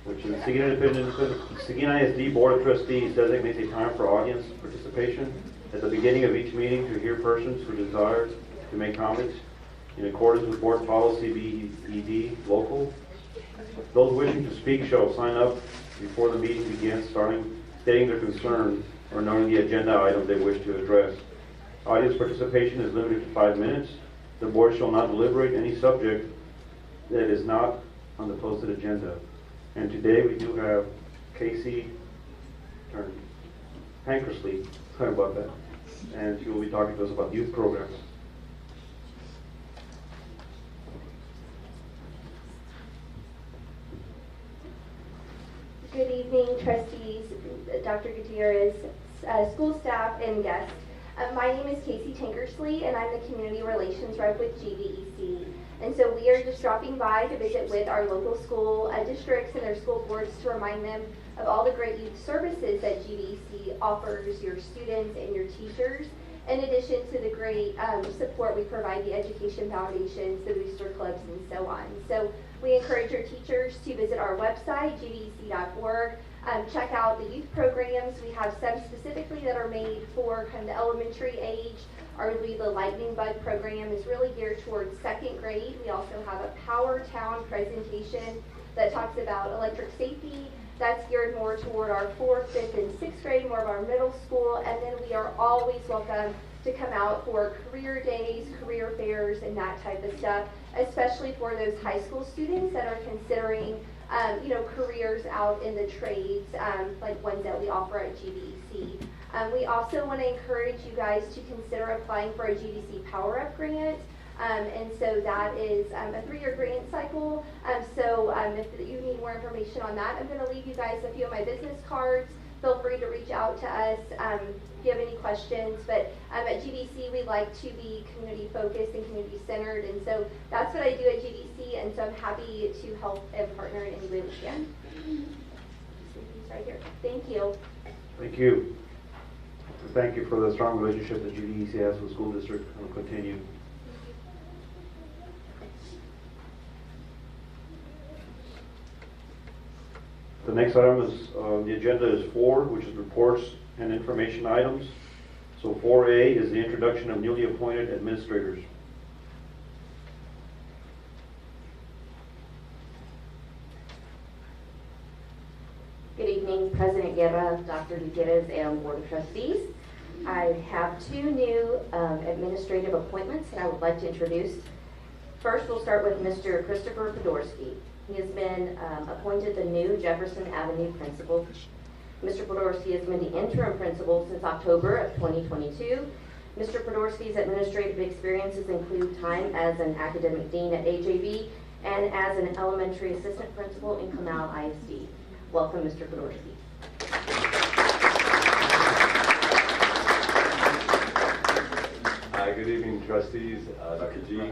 [SPEAKER 1] which is Seguin ISD Board of Trustees designates a time for audience participation at the beginning of each meeting to hear persons who desire to make comments in accordance with Board Policy BED Local. Those wishing to speak shall sign up before the meeting begins, stating their concern or knowing the agenda item they wish to address. Audience participation is limited to 5 minutes. The board shall not deliberate any subject that is not on the posted agenda. And today we do have Casey Hankersley, sorry about that, and she will be talking to us about youth programs.
[SPEAKER 13] Good evening, trustees, Dr. Gutierrez, school staff, and guests. My name is Casey Tankersley, and I'm the Community Relations Rep with GVEC. And so we are just dropping by to visit with our local school districts and their school boards to remind them of all the great youth services that GVEC offers your students and your teachers, in addition to the great support we provide the education foundations, the booster clubs, and so on. So we encourage your teachers to visit our website, gvec.org, check out the youth programs. We have some specifically that are made for kind of the elementary age. Arguably the Lightning Bug program is really geared towards second grade. We also have a Power Town presentation that talks about electric safety. That's geared more toward our 4th, 5th, and 6th grade, more of our middle school. And then we are always welcome to come out for career days, career fairs, and that type of stuff, especially for those high school students that are considering careers out in the trades, like ones that we offer at GVEC. We also want to encourage you guys to consider applying for a GVC Power Up grant. And so that is a 3-year grant cycle. If you need more information on that, I'm going to leave you guys a few of my business cards. Feel free to reach out to us if you have any questions. But at GVC, we like to be community focused and community centered. And so that's what I do at GVC. And so I'm happy to help and partner in any way we can. Right here. Thank you.
[SPEAKER 1] Thank you. Thank you for the strong relationship that GDEC has with the school district. Will continue. The next item is on the agenda is 4, which is reports and information items. So 4A is the introduction of newly appointed administrators.
[SPEAKER 14] Good evening, President Guerra, Dr. Gutierrez, and Board of Trustees. I have 2 new administrative appointments that I would like to introduce. First, we'll start with Mr. Christopher Podorsky. He has been appointed the new Jefferson Avenue principal. Mr. Podorsky has been the interim principal since October of 2022. Mr. Podorsky's administrative experiences include time as an academic dean at HAB and as an elementary assistant principal in Canal ISD. Welcome, Mr. Podorsky.
[SPEAKER 15] Hi, good evening, trustees, Dr. G,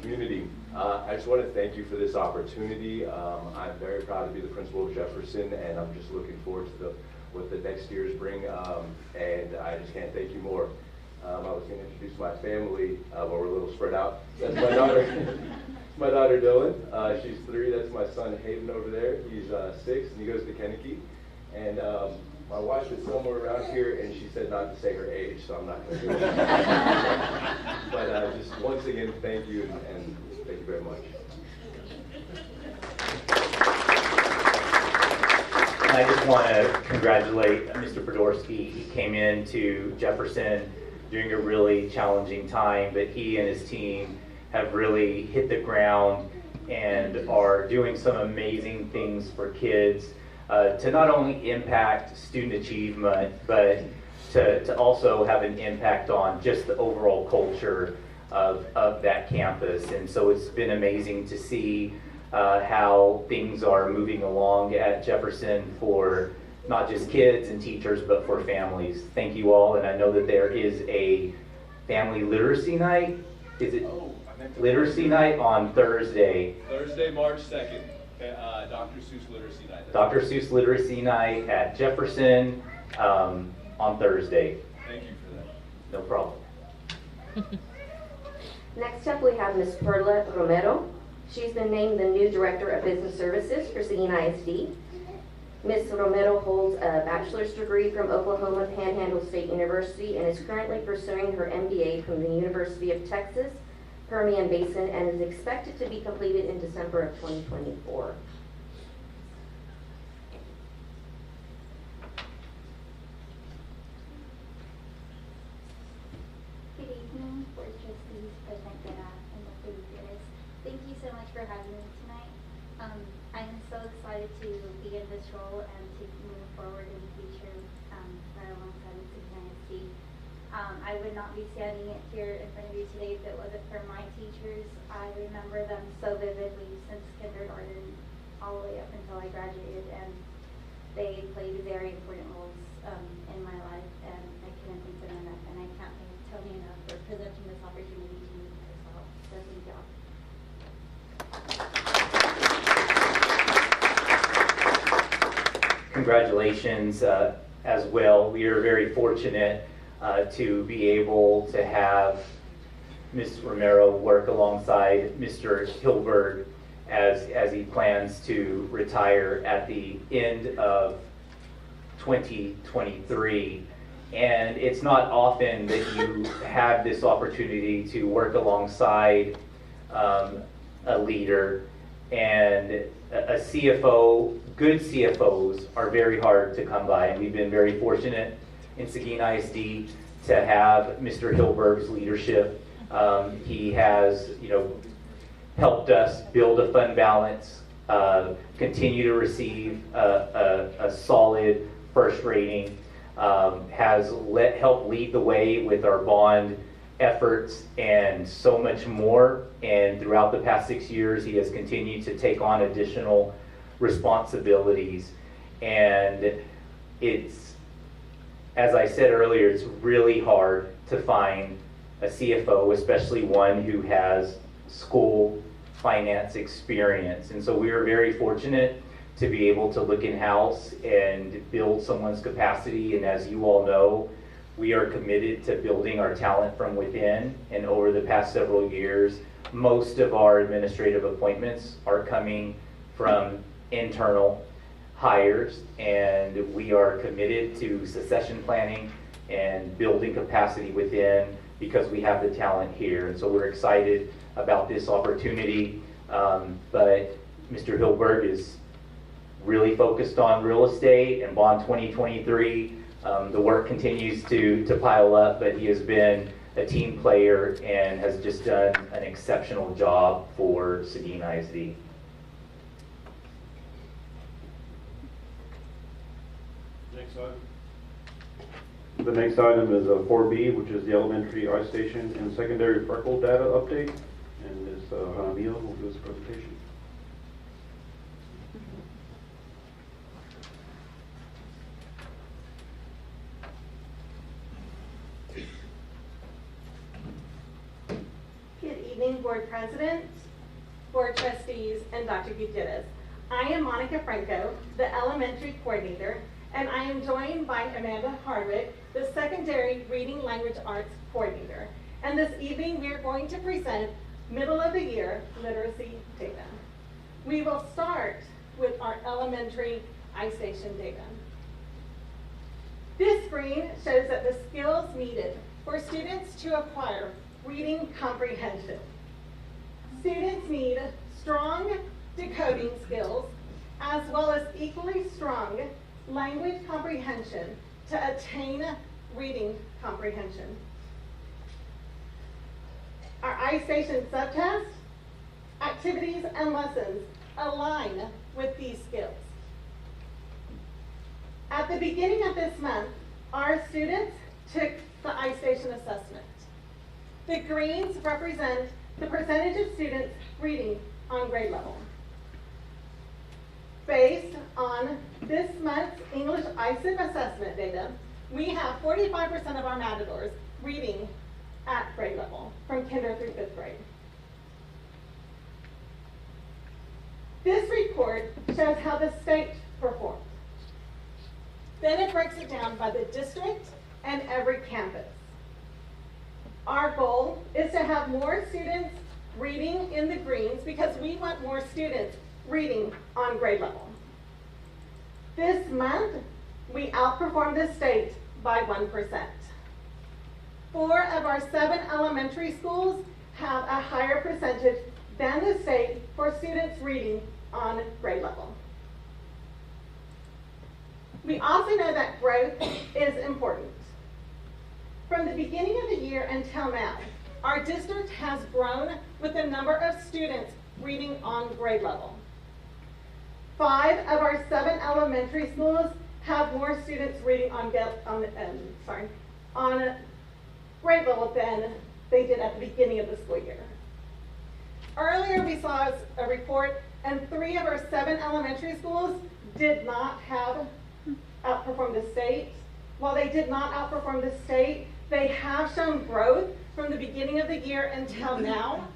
[SPEAKER 15] community. I just want to thank you for this opportunity. I'm very proud to be the principal of Jefferson, and I'm just looking forward to what the next years bring, and I just can't thank you more. I was going to introduce my family, but we're a little spread out. That's my daughter. My daughter Dylan, she's 3. That's my son Hayden over there. He's 6 and he goes to Kennedy. And my wife is somewhere around here, and she said not to say her age, so I'm not going to do it. But just once again, thank you, and thank you very much.
[SPEAKER 3] I just want to congratulate Mr. Podorsky. He came into Jefferson during a really challenging time, but he and his team have really hit the ground and are doing some amazing things for kids to not only impact student achievement, but to also have an impact on just the overall culture of that campus. And so it's been amazing to see how things are moving along at Jefferson for not just kids and teachers, but for families. Thank you all, and I know that there is a family literacy night. Is it literacy night on Thursday?
[SPEAKER 16] Thursday, March 2nd, Dr. Seuss Literacy Night.
[SPEAKER 3] Dr. Seuss Literacy Night at Jefferson on Thursday.
[SPEAKER 16] Thank you for that.
[SPEAKER 3] No problem.
[SPEAKER 14] Next up, we have Ms. Perla Romero. She's been named the new Director of Business Services for Seguin ISD. Ms. Romero holds a bachelor's degree from Oklahoma Panhandle State University and is currently pursuing her MBA from the University of Texas, Permian Basin, and is expected to be completed in December of 2024.
[SPEAKER 17] Good evening, Board of Trustees, President Guerra, and Dr. Gutierrez. Thank you so much for having me tonight. I am so excited to be in this role and to move forward in the future right alongside with Seguin ISD. I would not be standing here in front of you today if it wasn't for my teachers. I remember them so vividly since kindergarten all the way up until I graduated, and they played very important roles in my life, and I couldn't thank them enough, and I can't thank Tony enough for presenting this opportunity to me as well. So thank y'all.
[SPEAKER 3] Congratulations as well. We are very fortunate to be able to have Ms. Romero work alongside Mr. Hilberg as he plans to retire at the end of 2023. And it's not often that you have this opportunity to work alongside a leader, and a CFO. Good CFOs are very hard to come by, and we've been very fortunate in Seguin ISD to have Mr. Hilberg's leadership. He has, helped us build a fund balance, continue to receive a solid first rating, has helped lead the way with our bond efforts and so much more. And throughout the past 6 years, he has continued to take on additional responsibilities. And it's, as I said earlier, it's really hard to find a CFO, especially one who has school finance experience. And so we were very fortunate to be able to look in-house and build someone's capacity. And as you all know, we are committed to building our talent from within. And over the past several years, most of our administrative appointments are coming from internal hires, and we are committed to succession planning and building capacity within because we have the talent here. And so we're excited about this opportunity. But Mr. Hilberg is really focused on real estate and Bond 2023. The work continues to pile up, but he has been a team player and has just done an exceptional job for Seguin ISD.
[SPEAKER 16] Next item.
[SPEAKER 1] The next item is 4B, which is the elementary ice station and secondary freckle data update. And Ms. Jaramillo will do this presentation.
[SPEAKER 11] Good evening, Board President, Board Trustees, and Dr. Gutierrez. I am Monica Franco, the Elementary Coordinator, and I am joined by Amanda Hardwick, the Secondary Reading Language Arts Coordinator. And this evening, we are going to present middle of the year literacy data. We will start with our elementary iStation data. This screen shows that the skills needed for students to acquire reading comprehension. Students need strong decoding skills as well as equally strong language comprehension to attain reading comprehension. Our iStation subtest, activities, and lessons align with these skills. At the beginning of this month, our students took the iStation assessment. The greens represent the percentage of students reading on grade level. Based on this month's English ISIP assessment data, we have 45% of our matadors reading at grade level, from kinder through 5th grade. This report shows how the state performed. Then it breaks it down by the district and every campus. Our goal is to have more students reading in the greens because we want more students reading on grade level. This month, we outperformed the state by 1%. 4 of our 7 elementary schools have a higher percentage than the state for students reading on grade level. We also know that growth is important. From the beginning of the year until now, our district has grown with the number of students reading on grade level. 5 of our 7 elementary schools have more students reading on grade level than they did at the beginning of the school year. Earlier we saw a report, and 3 of our 7 elementary schools did not have outperformed the state. While they did not outperform the state, they have shown growth from the beginning of the year until now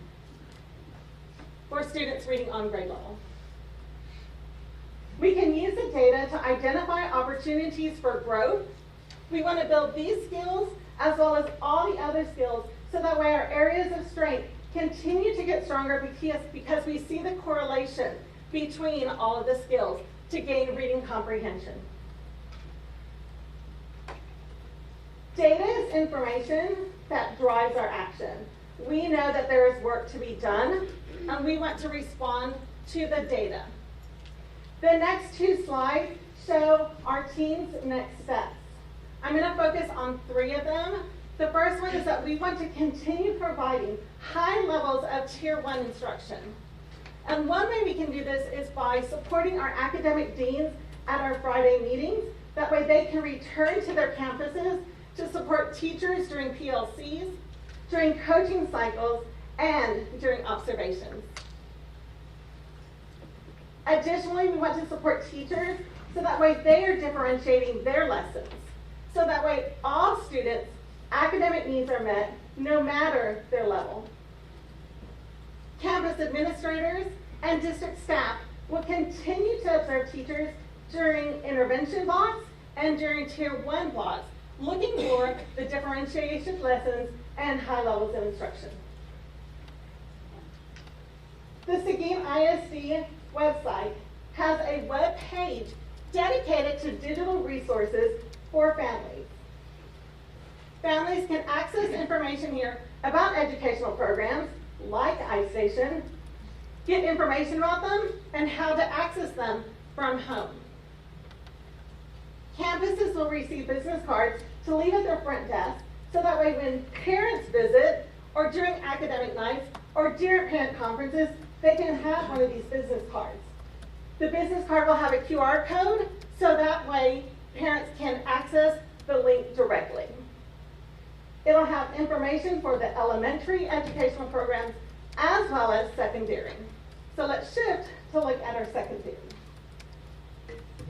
[SPEAKER 11] for students reading on grade level. We can use the data to identify opportunities for growth. We want to build these skills as well as all the other skills so that way our areas of strength continue to get stronger because we see the correlation between all of the skills to gain reading comprehension. Data is information that drives our action. We know that there is work to be done, and we want to respond to the data. The next two slides show our team's next steps. I'm going to focus on 3 of them. The first one is that we want to continue providing high levels of Tier 1 instruction. And one way we can do this is by supporting our academic deans at our Friday meetings. That way they can return to their campuses to support teachers during PLCs, during coaching cycles, and during observations. Additionally, we want to support teachers so that way they are differentiating their lessons. So that way all students' academic needs are met no matter their level. Campus administrators and district staff will continue to observe teachers during intervention blocks and during Tier 1 blocks, looking for the differentiation lessons and high levels of instruction. The Seguin ISD website has a web page dedicated to digital resources for families. Families can access information here about educational programs like iStation, get information about them, and how to access them from home. Campuses will receive business cards to leave at their front desk, so that way when parents visit, or during academic nights, or during parent conferences, they can have one of these business cards. The business card will have a QR code, so that way parents can access the link directly. It'll have information for the elementary educational programs as well as secondary. So let's shift to look at our secondary.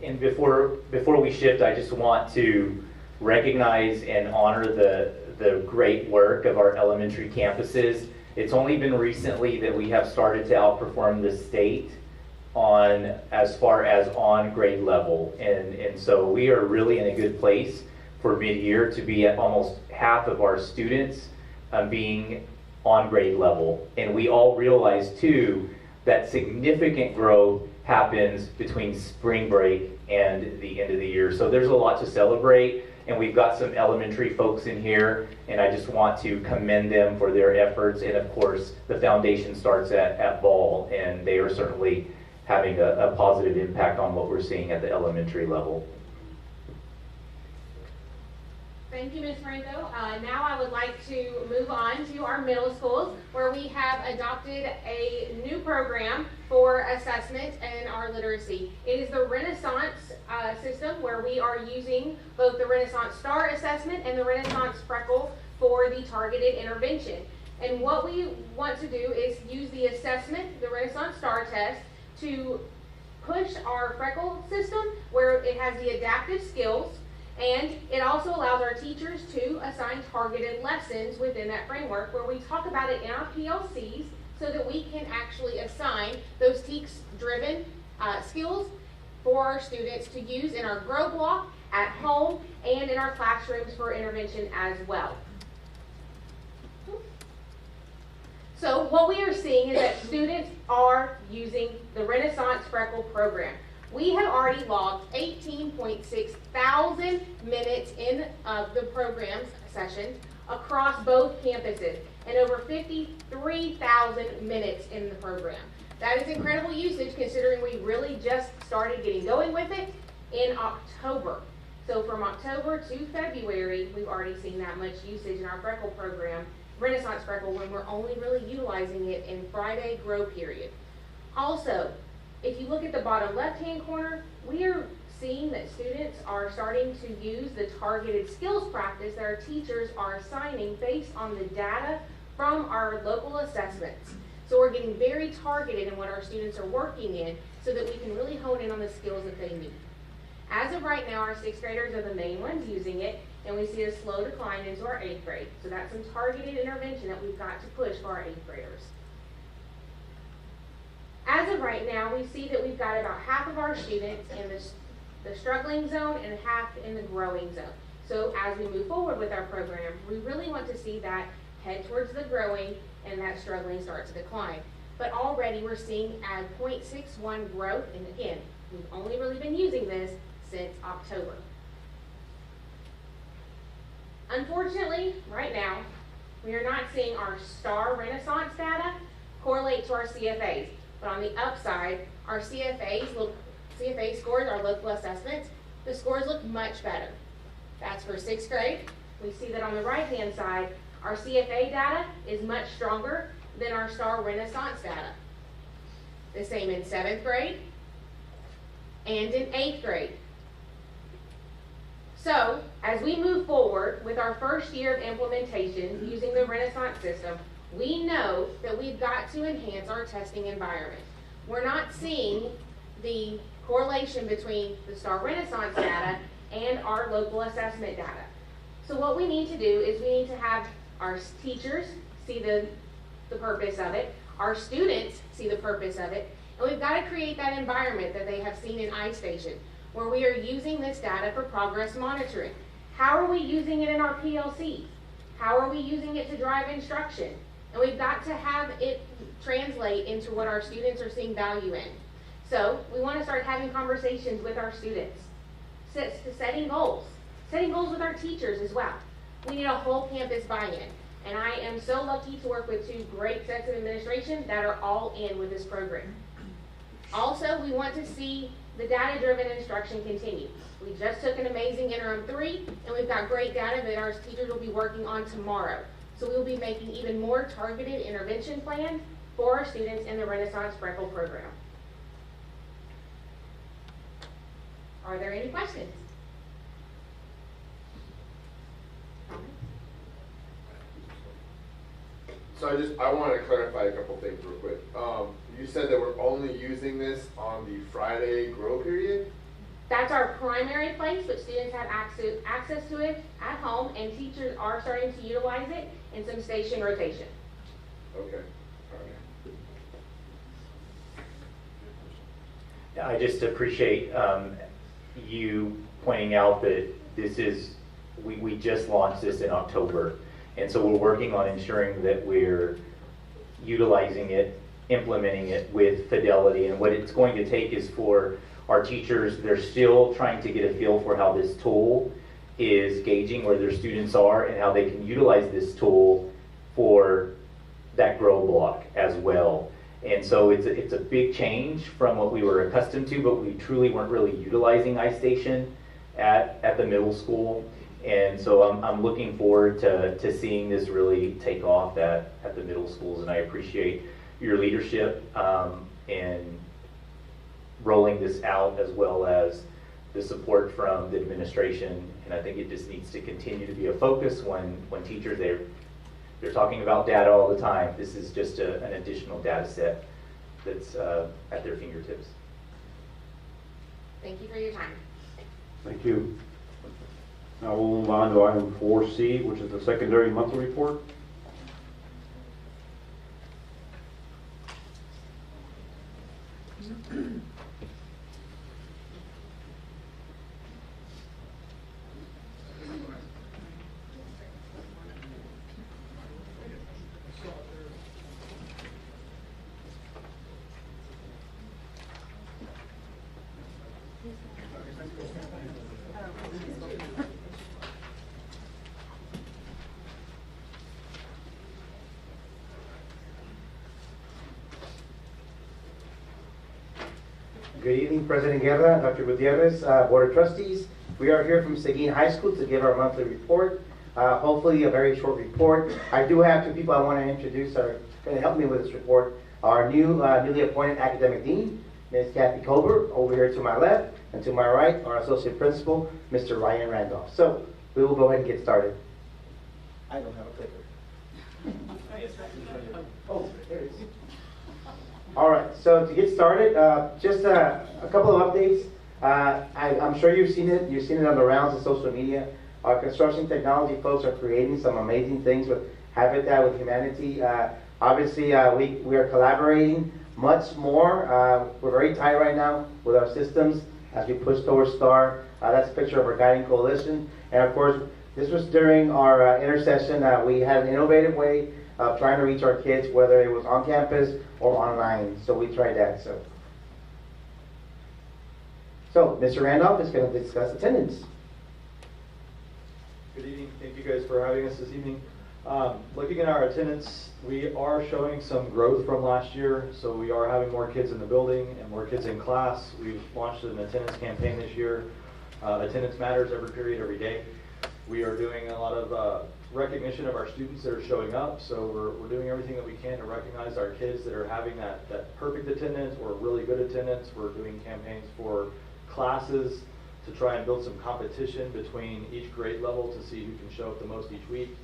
[SPEAKER 3] And before we shift, I just want to recognize and honor the great work of our elementary campuses. It's only been recently that we have started to outperform the state on as far as on grade level. And so we are really in a good place for mid-year to be at almost half of our students being on grade level. And we all realize too that significant growth happens between spring break and the end of the year. So there's a lot to celebrate, and we've got some elementary folks in here, and I just want to commend them for their efforts. And of course, the foundation starts at Ball, and they are certainly having a positive impact on what we're seeing at the elementary level.
[SPEAKER 6] Thank you, Ms. Franco. Now I would like to move on to our middle schools, where we have adopted a new program for assessment and our literacy. It is the Renaissance system, where we are using both the Renaissance Star assessment and the Renaissance Freckle for the targeted intervention. And what we want to do is use the assessment, the Renaissance Star test, to push our Freckle system, where it has the adaptive skills. And it also allows our teachers to assign targeted lessons within that framework, where we talk about it in our PLCs so that we can actually assign those TEKS-driven skills for our students to use in our grow block, at home, and in our classrooms for intervention as well. So what we are seeing is that students are using the Renaissance Freckle program. We have already logged 18.6 thousand minutes in the program's sessions across both campuses, and over 53,000 minutes in the program. That is incredible usage, considering we really just started getting going with it in October. So from October to February, we've already seen that much usage in our Freckle program, Renaissance Freckle, when we're only really utilizing it in Friday grow period. Also, if you look at the bottom left-hand corner, we are seeing that students are starting to use the targeted skills practice that our teachers are assigning based on the data from our local assessments. So we're getting very targeted in what our students are working in so that we can really hone in on the skills that they need. As of right now, our 6th graders are the main ones using it, and we see a slow decline into our 8th grade. So that's some targeted intervention that we've got to push for our 8th graders. As of right now, we see that we've got about half of our students in the struggling zone and half in the growing zone. So as we move forward with our program, we really want to see that
[SPEAKER 18] head towards the growing, and that struggling starts to decline. But already we're seeing a 0.61 growth, and again, we've only really been using this since October. Unfortunately, right now, we are not seeing our STAR Renaissance data correlate to our CFAs. But on the upside, our CFA scores, our local assessments, the scores look much better. That's for 6th grade. We see that on the right-hand side, our CFA data is much stronger than our STAR Renaissance data. The same in 7th grade and in 8th grade. So, as we move forward with our first year of implementation using the Renaissance system, we know that we've got to enhance our testing environment. We're not seeing the correlation between the STAR Renaissance data and our local assessment data. So what we need to do is we need to have our teachers see the purpose of it, our students see the purpose of it, and we've got to create that environment that they have seen in iStation, where we are using this data for progress monitoring. How are we using it in our PLCs? How are we using it to drive instruction? And we've got to have it translate into what our students are seeing value in. So we want to start having conversations with our students, setting goals with our teachers as well. We need a whole campus buy-in. And I am so lucky to work with 2 great sets of administration that are all in with this program. Also, we want to see the data-driven instruction continue. We just took an amazing interim 3, and we've got great data that our teachers will be working on tomorrow. So we will be making even more targeted intervention plans for our students in the Renaissance Freckle program. Are there any questions?
[SPEAKER 8] So I wanted to clarify a couple things real quick. You said that we're only using this on the Friday grow period?
[SPEAKER 18] That's our primary place, but students have access to it at home, and teachers are starting to utilize it in some station rotation.
[SPEAKER 8] Okay.
[SPEAKER 3] I just appreciate you pointing out that we just launched this in October. And so we're working on ensuring that we're utilizing it, implementing it with fidelity. And what it's going to take is for our teachers, they're still trying to get a feel for how this tool is gauging where their students are and how they can utilize this tool for that grow block as well. And so it's a big change from what we were accustomed to, but we truly weren't really utilizing iStation at the middle school. And so I'm looking forward to seeing this really take off at the middle schools, and I appreciate your leadership in rolling this out, as well as the support from the administration. And I think it just needs to continue to be a focus when teachers, they're talking about data all the time. This is just an additional data set that's at their fingertips.
[SPEAKER 18] Thank you for your time.
[SPEAKER 1] Thank you. Now we'll move on to item 4C, which is the secondary monthly report.
[SPEAKER 19] Good evening, President Guerra, Dr. Gutierrez, Board of Trustees. We are here from Seguin High School to give our monthly report. Hopefully a very short report. I do have 2 people I want to introduce that are going to help me with this report. Our newly appointed academic dean, Ms. Kathy Kober, over here to my left, and to my right, our associate principal, Mr. Ryan Randolph. So we will go ahead and get started. I don't have a clicker. Oh, there it is. All right, so to get started, just a couple of updates. I'm sure you've seen it. You've seen it on the rounds of social media. Our construction technology folks are creating some amazing things with Habitat with Humanity. Obviously, we are collaborating much more. We're very tight right now with our systems as we push towards STAR. That's a picture of our guiding coalition. And of course, This was during our intercession. We had an innovative way of trying to reach our kids, whether it was on campus or online. So we tried that. So Mr. Randolph is going to discuss attendance.
[SPEAKER 20] Good evening. Thank you guys for having us this evening. Looking at our attendance, we are showing some growth from last year. So we are having more kids in the building and more kids in class. We've launched an attendance campaign this year. Attendance matters every period, every day. We are doing a lot of recognition of our students that are showing up. So we're doing everything that we can to recognize our kids that are having that perfect attendance or really good attendance. We're doing campaigns for classes to try and build some competition between each grade level to see who can show up the most each week.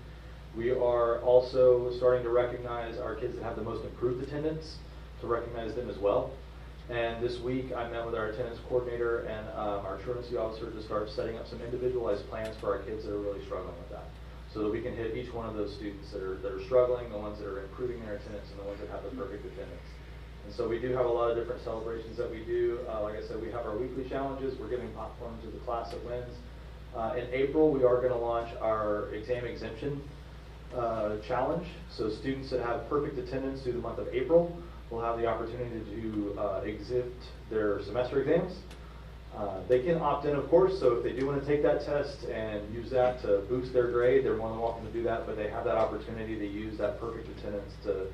[SPEAKER 20] We are also starting to recognize our kids that have the most improved attendance, to recognize them as well. And this week I met with our attendance coordinator and our truancy officer to start setting up some individualized plans for our kids that are really struggling with that, so that we can hit each one of those students that are struggling, the ones that are improving their attendance, and the ones that have the perfect attendance. And so we do have a lot of different celebrations that we do. Like I said, we have our weekly challenges. We're giving popcorn to the class that wins. In April, we are going to launch our exam exemption challenge. So students that have perfect attendance through the month of April will have the opportunity to exempt their semester exams. They can opt in, of course, so if they do want to take that test and use that to boost their grade, they're more than welcome to do that, but they have that opportunity to use that perfect attendance to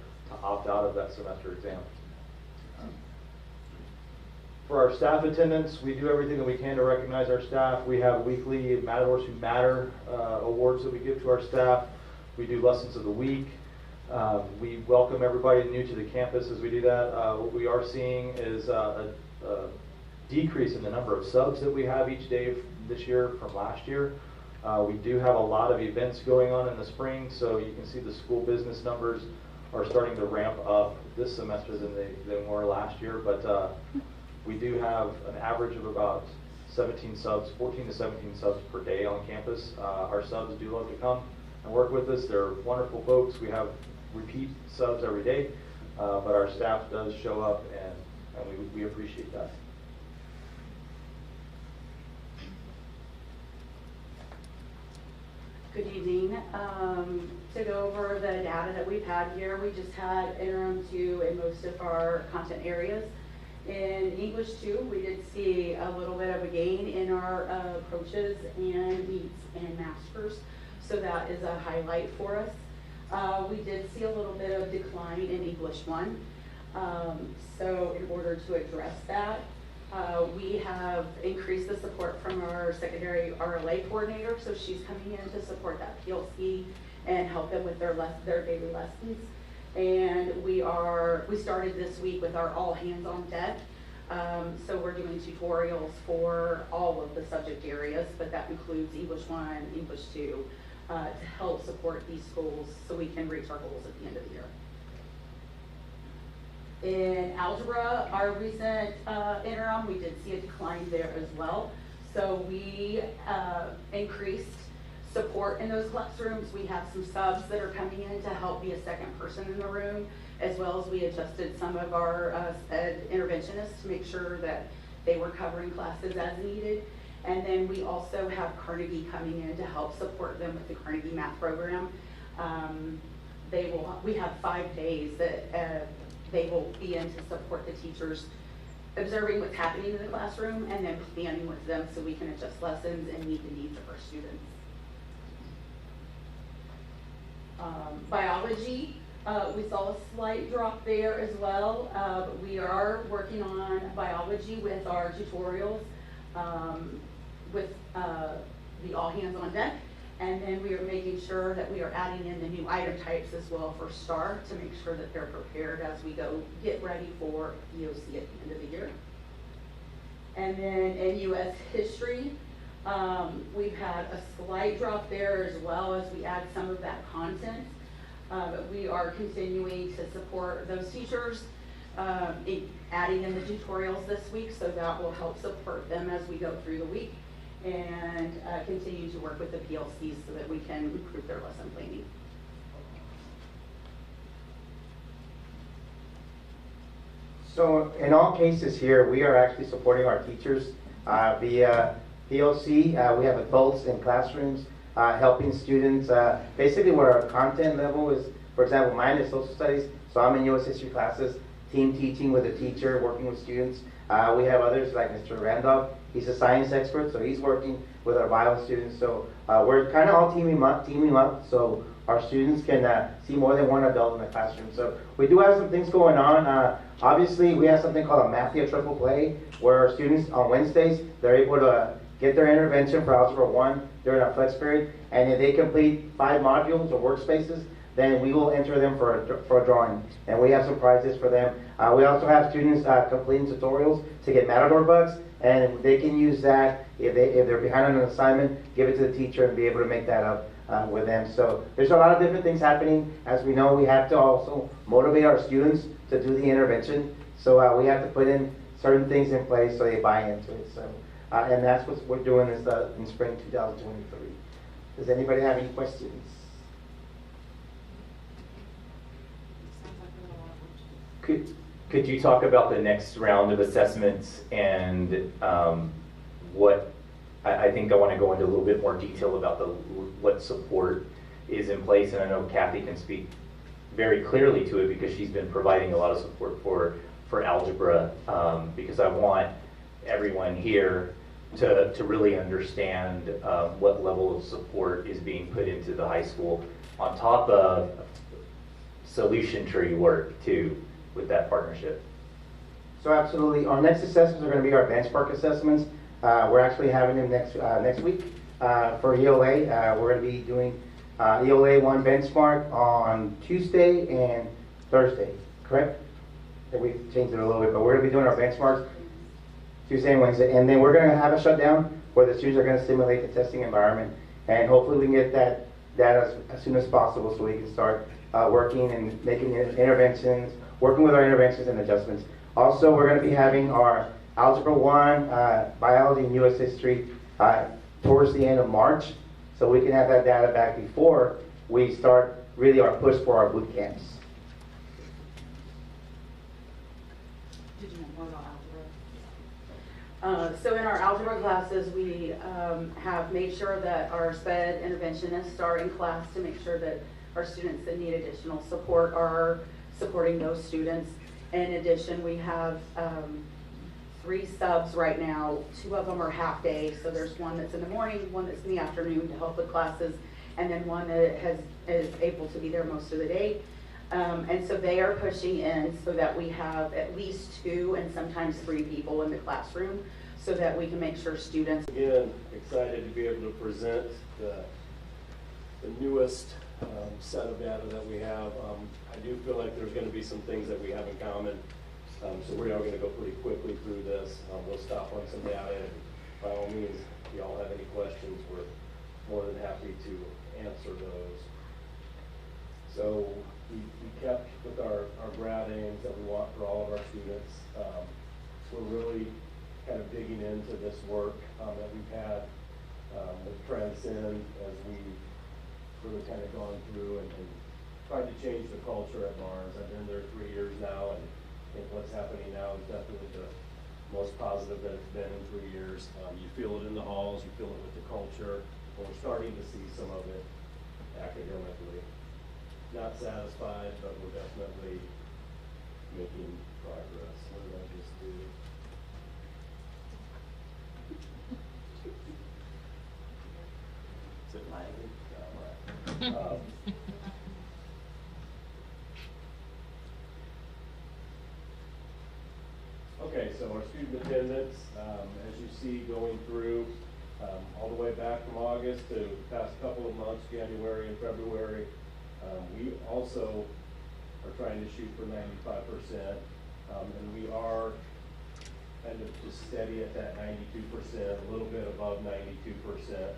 [SPEAKER 20] opt out of that semester exam. For our staff attendance, we do everything that we can to recognize our staff. We have weekly Matadors Who Matter awards that we give to our staff. We do lessons of the week. We welcome everybody new to the campus as we do that. What we are seeing is a decrease in the number of subs that we have each day this year from last year. We do have a lot of events going on in the spring, so you can see the school business numbers are starting to ramp up this semester than they were last year. But we do have an average of about 17 subs, 14 to 17 subs per day on campus. Our subs do love to come and work with us. They're wonderful folks. We have repeat subs every day, but our staff does show up, and we appreciate that.
[SPEAKER 7] Good evening. To go over the data that we've had here, we just had interim 2 in most of our content areas. In English 2, we did see a little bit of a gain in our approaches and meets and masters, so that is a highlight for us. We did see a little bit of decline in English 1, so in order to address that, we have increased the support from our secondary RLA coordinator, so she's coming in to support that PLC and help them with their daily lessons. And we started this week with our all hands on deck. So we're doing tutorials for all of the subject areas, but that includes English 1, English 2, to help support these schools so we can reach our goals at the end of the year. In algebra, our recent interim, we did see a decline there as well. So we increased support in those classrooms. We have some subs that are coming in to help be a second person in the room, as well as we adjusted some of our interventionists to make sure that they were covering classes as needed. And then we also have Carnegie coming in to help support them with the Carnegie math program. We have 5 days that they will be in to support the teachers, observing what's happening in the classroom and then planning with them so we can adjust lessons and meet the needs of our students. Biology, we saw a slight drop there as well. We are working on biology with our tutorials, with the all hands on deck. And then we are making sure that we are adding in the new item types as well for STAR to make sure that they're prepared as we go get ready for EOC at the end of the year. And then in U.S. history, we've had a slight drop there as well as we add some of that content. But we are continuing to support those teachers, adding in the tutorials this week, so that will help support them as we go through the week, and continue to work with the PLCs so that we can improve their lesson planning.
[SPEAKER 19] So in all cases here, we are actually supporting our teachers via PLC. We have adults in classrooms helping students. Basically, what our content level is, for example, mine is social studies, so I'm in U.S. history classes, team teaching with a teacher, working with students. We have others like Mr. Randolph. He's a science expert, so he's working with our bio students. So we're kind of all teaming up, so our students can see more than one adult in the classroom. So we do have some things going on. Obviously, we have something called a Mathia Triple Play, where our students on Wednesdays, they're able to get their intervention for Algebra 1 during our flex period, and if they complete 5 modules or workspaces, then we will enter them for a drawing, and we have some prizes for them. We also have students completing tutorials to get Matador bugs, and they can use that if they're behind on an assignment, give it to the teacher and be able to make that up with them. So there's a lot of different things happening. As we know, we have to also motivate our students to do the intervention. So we have to put in certain things in place so they buy into it. So and that's what we're doing is in spring 2023. Does anybody have any questions?
[SPEAKER 3] Could you talk about the next round of assessments and what I think I want to go into a little bit more detail about what support is in place, and I know Kathy can speak very clearly to it because she's been providing a lot of support for algebra, because I want everyone here to really understand what level of support is being put into the high school on top of solution tree work too with that partnership.
[SPEAKER 19] So absolutely, our next assessments are going to be our benchmark assessments. We're actually having them next week for ELA. We're going to be doing ELA 1 benchmark on Tuesday and Thursday, correct? We've changed it a little bit, but we're going to be doing our benchmarks Tuesday and Wednesday, and then we're going to have a shutdown where the students are going to simulate the testing environment, and hopefully we can get that data as soon as possible so we can start working and making interventions, working with our interventions and adjustments. Also, we're going to be having our Algebra 1, Biology, and U.S. History towards the end of March, so we can have that data back before we start really our push for our boot camps.
[SPEAKER 7] Did you know more about algebra? So in our algebra classes, we have made sure that our SPED interventionists are in class to make sure that our students that need additional support are supporting those students. In addition, we have 3 subs right now. 2 of them are half day, so there's one that's in the morning, one that's in the afternoon to help with classes, and then one that is able to be there most of the day. And so they are pushing in so that we have at least 2 and sometimes 3 people in the classroom so that we can make sure students.
[SPEAKER 21] Again, excited to be able to present the newest set of data that we have. I do feel like there's going to be some things that we have in common, so we are going to go pretty quickly through this. We'll stop on some data, and by all means, if you all have any questions, we're more than happy to answer those. So we kept with our grad aims that we want for all of our students. We're really kind of digging into this work that we've had with Transcend as we've really kind of gone through and tried to change the culture at Barnes. I've been there 3 years now, and I think what's happening now is definitely the most positive that it's been in 3 years. You feel it in the halls, you feel it with the culture, and we're starting to see some of it academically. Not satisfied, but we're definitely making progress. What did I just do? Is it lagging? No, all right. Okay, so our student attendance, as you see going through all the way back from August to the past couple of months, January and February, we also are trying to shoot for 95%, and we are kind of just steady at that 92%, a little bit above 92%.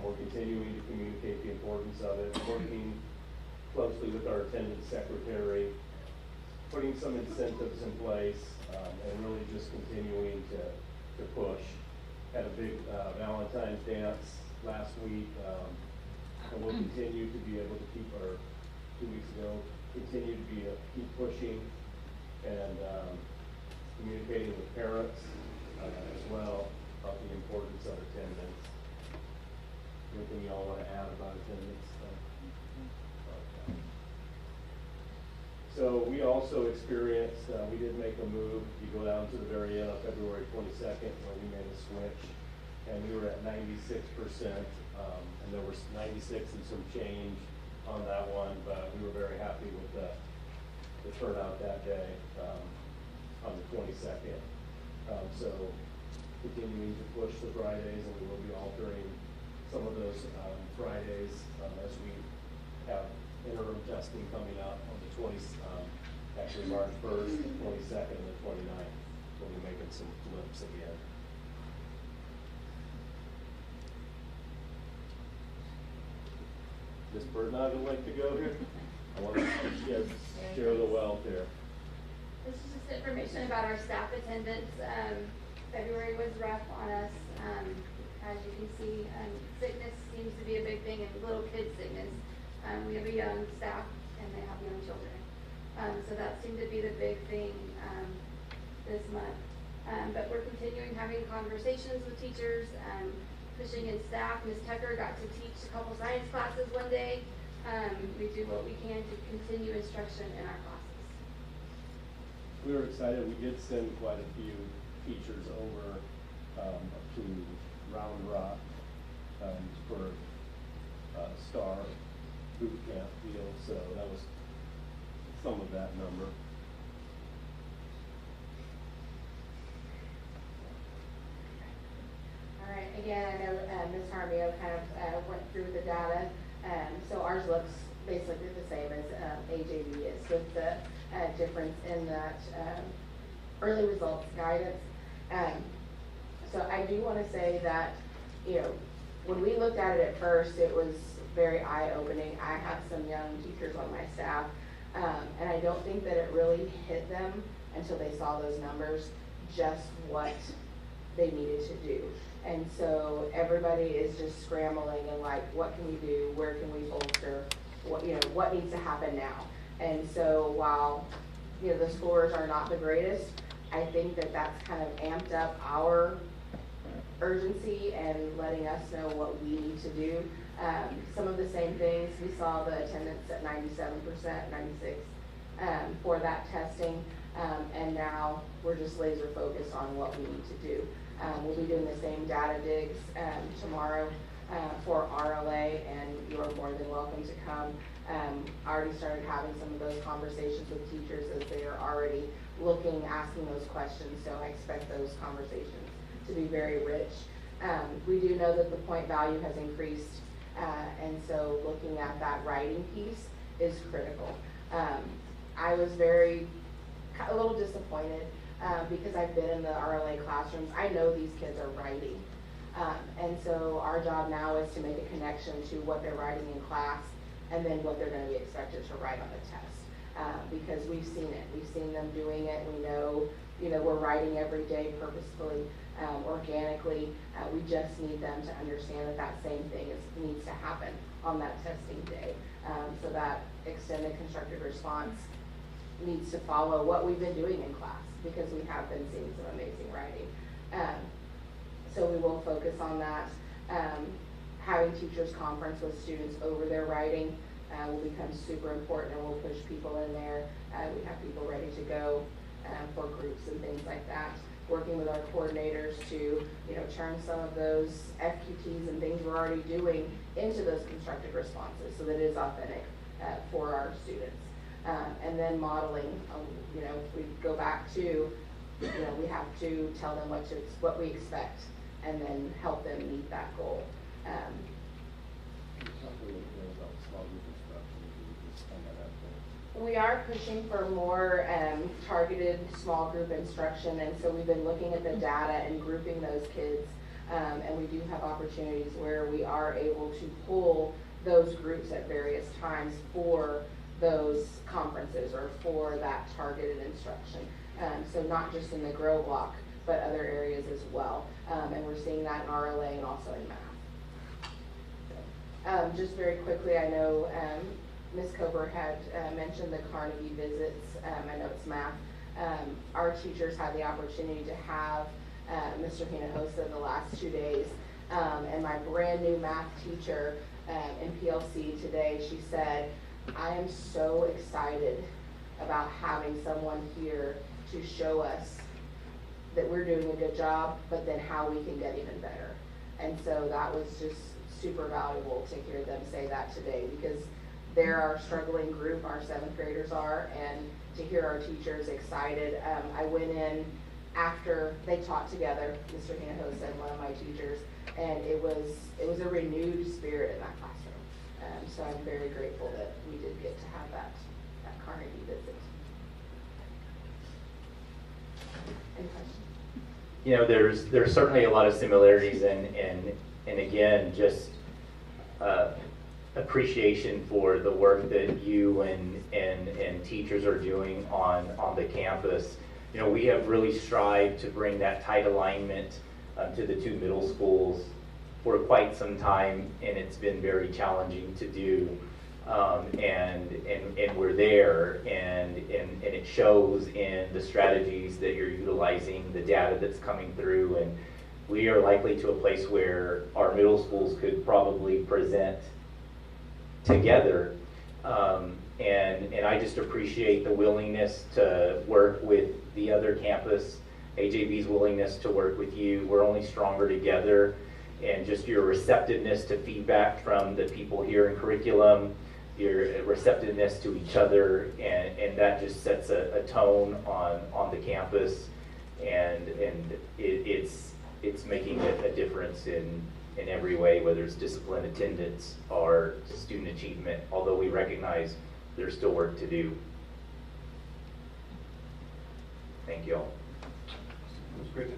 [SPEAKER 21] We're continuing to communicate the importance of it, working closely with our attendance secretary, putting some incentives in place, and really just continuing to push. Had a big Valentine's dance last week, and we'll continue to be able to keep our, 2 weeks ago, continue to keep pushing and communicating with parents as well about the importance of attendance. Anything y'all want to attendance. So we also experienced, we did make a move. You go down to the very end on February 22nd where we made a switch, and we were at 96%, and there was 96 and some change on that one, but we were very happy with the turnout that day on the 22nd. So continuing to push the Fridays, and we will be altering some of those Fridays as we have interim testing coming up on the 20th, actually March 1st, the 22nd, and the 29th. We'll be making some flips again. Ms. Bernard would like to go here. I want to share the wealth here.
[SPEAKER 13] This is just information about our staff attendance. February was rough on us. As you can see, sickness seems to be a big thing, and little kid sickness. We have a young staff, and they have young children. So that seemed to be the big thing this month. But we're continuing having conversations with teachers, pushing in staff. Ms. Tucker got to teach a couple science classes one day. We do what we can to continue instruction in our classes.
[SPEAKER 21] We were excited. We did send quite a few teachers over to Round Rock for STAR boot camp deal, so that was some of that number.
[SPEAKER 18] All right, again, I know Ms. Harmio kind of went through the data. So ours looks basically the same as AJB is, with the difference in that early results guidance. So I do want to say that, when we looked at it at first, it was very eye-opening. I have some young teachers on my staff, and I don't think that it really hit them until they saw those numbers, just what they needed to do. And so everybody is just scrambling and like, what can we do? Where can we bolster? What needs to happen now? And so while, the scores are not the greatest, I think that that's kind of amped up our urgency and letting us know what we need to do. Some of the same things, we saw the attendance at 97%, 96 for that testing, and now we're just laser focused on what we need to do. We'll be doing the same data digs tomorrow for RLA, and you're more than welcome to come. I already started having some of those conversations with teachers as they are already looking, asking those questions, so I expect those conversations to be very rich. We do know that the point value has increased, and so looking at that writing piece is critical. I was a little disappointed because I've been in the RLA classrooms. I know these kids are writing, and so our job now is to make a connection to what they're writing in class and then what they're going to be expected to write on the test, because we've seen it. We've seen them doing it. We know, we're writing every day purposefully, organically. We just need them to understand that that same thing needs to happen on that testing day. So that extended constructive response needs to follow what we've been doing in class, because we have been seeing some amazing writing. So we will focus on that. Having teachers conference with students over their writing will become super important, and we'll push people in there. We have people ready to go for groups and things like that. Working with our coordinators to, turn some of those FQTs and things we're already doing into those constructive responses so that it is authentic for our students. And then modeling, if we go back to, we have to tell them what we expect and then help them meet that goal. We are pushing for more targeted small group instruction, and so we've been looking at the data and grouping those kids, and we do have opportunities where we are able to pull those groups at various times for those conferences or for that targeted instruction. So not just in the GROW block, but other areas as well. And we're seeing that in RLA and also in math. Just very quickly, I know Ms. Kober had mentioned the Carnegie visits. I know it's math. Our teachers had the opportunity to have Mr. Hinojosa the last 2 days, and my brand new math teacher
[SPEAKER 5] in PLC today. She said, I am so excited about having someone here to show us that we're doing a good job, but then how we can get even better. And so that was just super valuable to hear them say that today, because they're our struggling group, our 7th graders are, and to hear our teachers excited. I went in after they taught together, Mr. Hinojosa and one of my teachers, and it was a renewed spirit in that classroom. So I'm very grateful that we did get to have that Carnegie visit. Any questions?
[SPEAKER 3] You know, there's certainly a lot of similarities, and again, just appreciation for the work that you and teachers are doing on the campus. You know, we have really strived to bring that tight alignment to the 2 middle schools for quite some time, and it's been very challenging to do. And we're there, and it shows in the strategies that you're utilizing, the data that's coming through, and we are likely to a place where our middle schools could probably present together. And I just appreciate the willingness to work with the other campus, AJB's willingness to work with you. We're only stronger together, and just your receptiveness to feedback from the people here in curriculum, your receptiveness to each other, and that just sets a tone on the campus, and it's making a difference in every way, whether it's discipline, attendance, or student achievement, although we recognize there's still work to do. Thank you all.
[SPEAKER 1] That's great.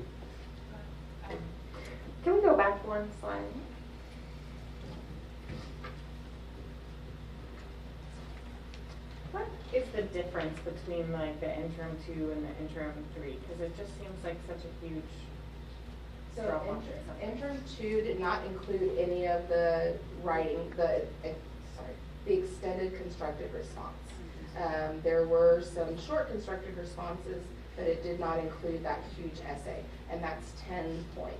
[SPEAKER 6] Can we go back one slide? What is the difference between like the interim 2 and the interim 3? Because it just seems like such a huge
[SPEAKER 5] So
[SPEAKER 6] drop off.
[SPEAKER 5] interim 2 did not include any of the writing, the extended constructive response. There were some short constructive responses, but it did not include that huge essay, and that's 10 points.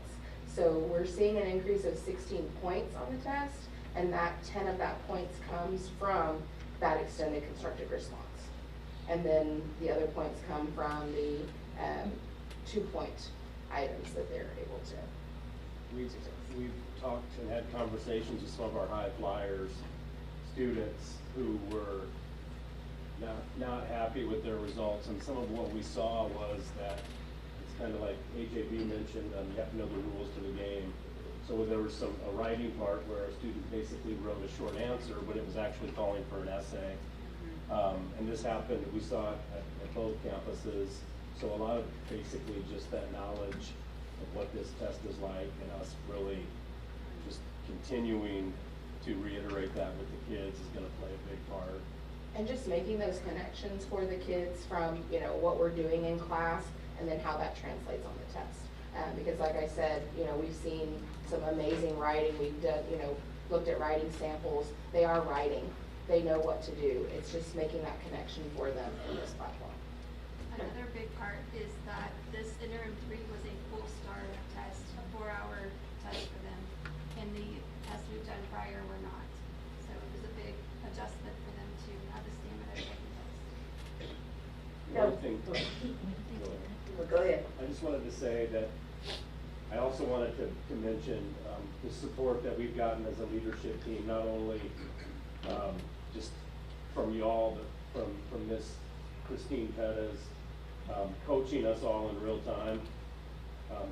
[SPEAKER 5] So we're seeing an increase of 16 points on the test, and that 10 of that points comes from that extended constructive response. And then the other points come from the 2-point items that they're able to.
[SPEAKER 21] We've talked and had conversations with some of our high flyers students who were not happy with their results, and some of what we saw was that it's kind of like AJB mentioned, you have to know the rules to the game. So there was a writing part where a student basically wrote a short answer, but it was actually calling for an essay. And this happened, we saw it at both campuses. So a lot of basically just that knowledge of what this test is like, and us really just continuing to reiterate that with the kids is going to play a big part.
[SPEAKER 5] And just making those connections for the kids from, you know, what we're doing in class and then how that translates on the test. Because like I said, you know, we've seen some amazing writing. We've done, you know, looked at writing samples. They are writing. They know what to do. It's just making that connection for them in this platform.
[SPEAKER 22] Another big part is that this interim 3 was a full STAR test, a 4-hour test for them, and the tests we've done prior were not. So it was a big adjustment for them to have the stamina to take the test.
[SPEAKER 21] One thing,
[SPEAKER 5] Go ahead.
[SPEAKER 21] I just wanted to say that I also wanted to mention the support that we've gotten as a leadership team, not only just from y'all, but from Miss Christine Pettis, coaching us all in real time,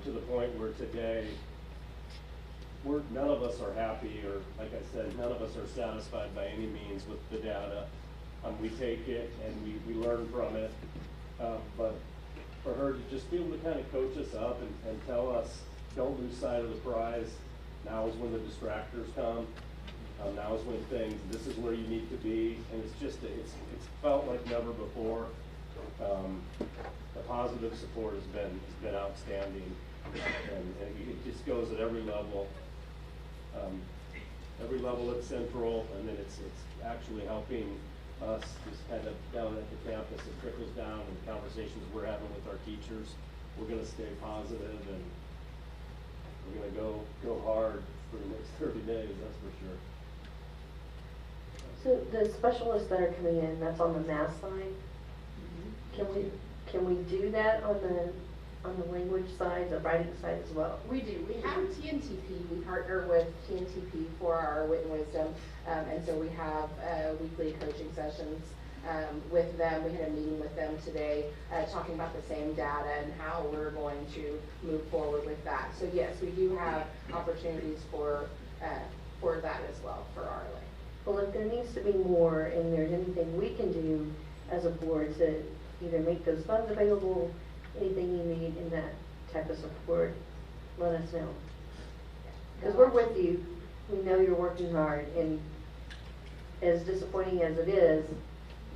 [SPEAKER 21] to the point where today none of us are happy, or like I said, none of us are satisfied by any means with the data. We take it and we learn from it, but for her to just be able to kind of coach us up and tell us, don't lose sight of the prize. Now is when the distractors come. Now is when this is where you need to be. And it's just, it's felt like never before. The positive support has been outstanding. And it just goes at every level. Every level at Central, and then it's actually helping us just kind of down at the campus. It trickles down in the conversations we're having with our teachers. We're going to stay positive, and we're going to go hard for the next 30 days, that's for sure.
[SPEAKER 4] So the specialists that are coming in, that's on the math side? Can we do that on the language side, the writing side as well?
[SPEAKER 5] We do. We have TNTP. We partner with TNTP for our Wit and Wisdom, and so we have weekly coaching sessions with them. We had a meeting with them today talking about the same data and how we're going to move forward with that. So yes, we do have opportunities for that as well for RLA.
[SPEAKER 4] Well, if there needs to be more and there's anything we can do as a board to either make those funds available, anything you need in that type of support, let us know. Because we're with you. We know you're working hard, and as disappointing as it is,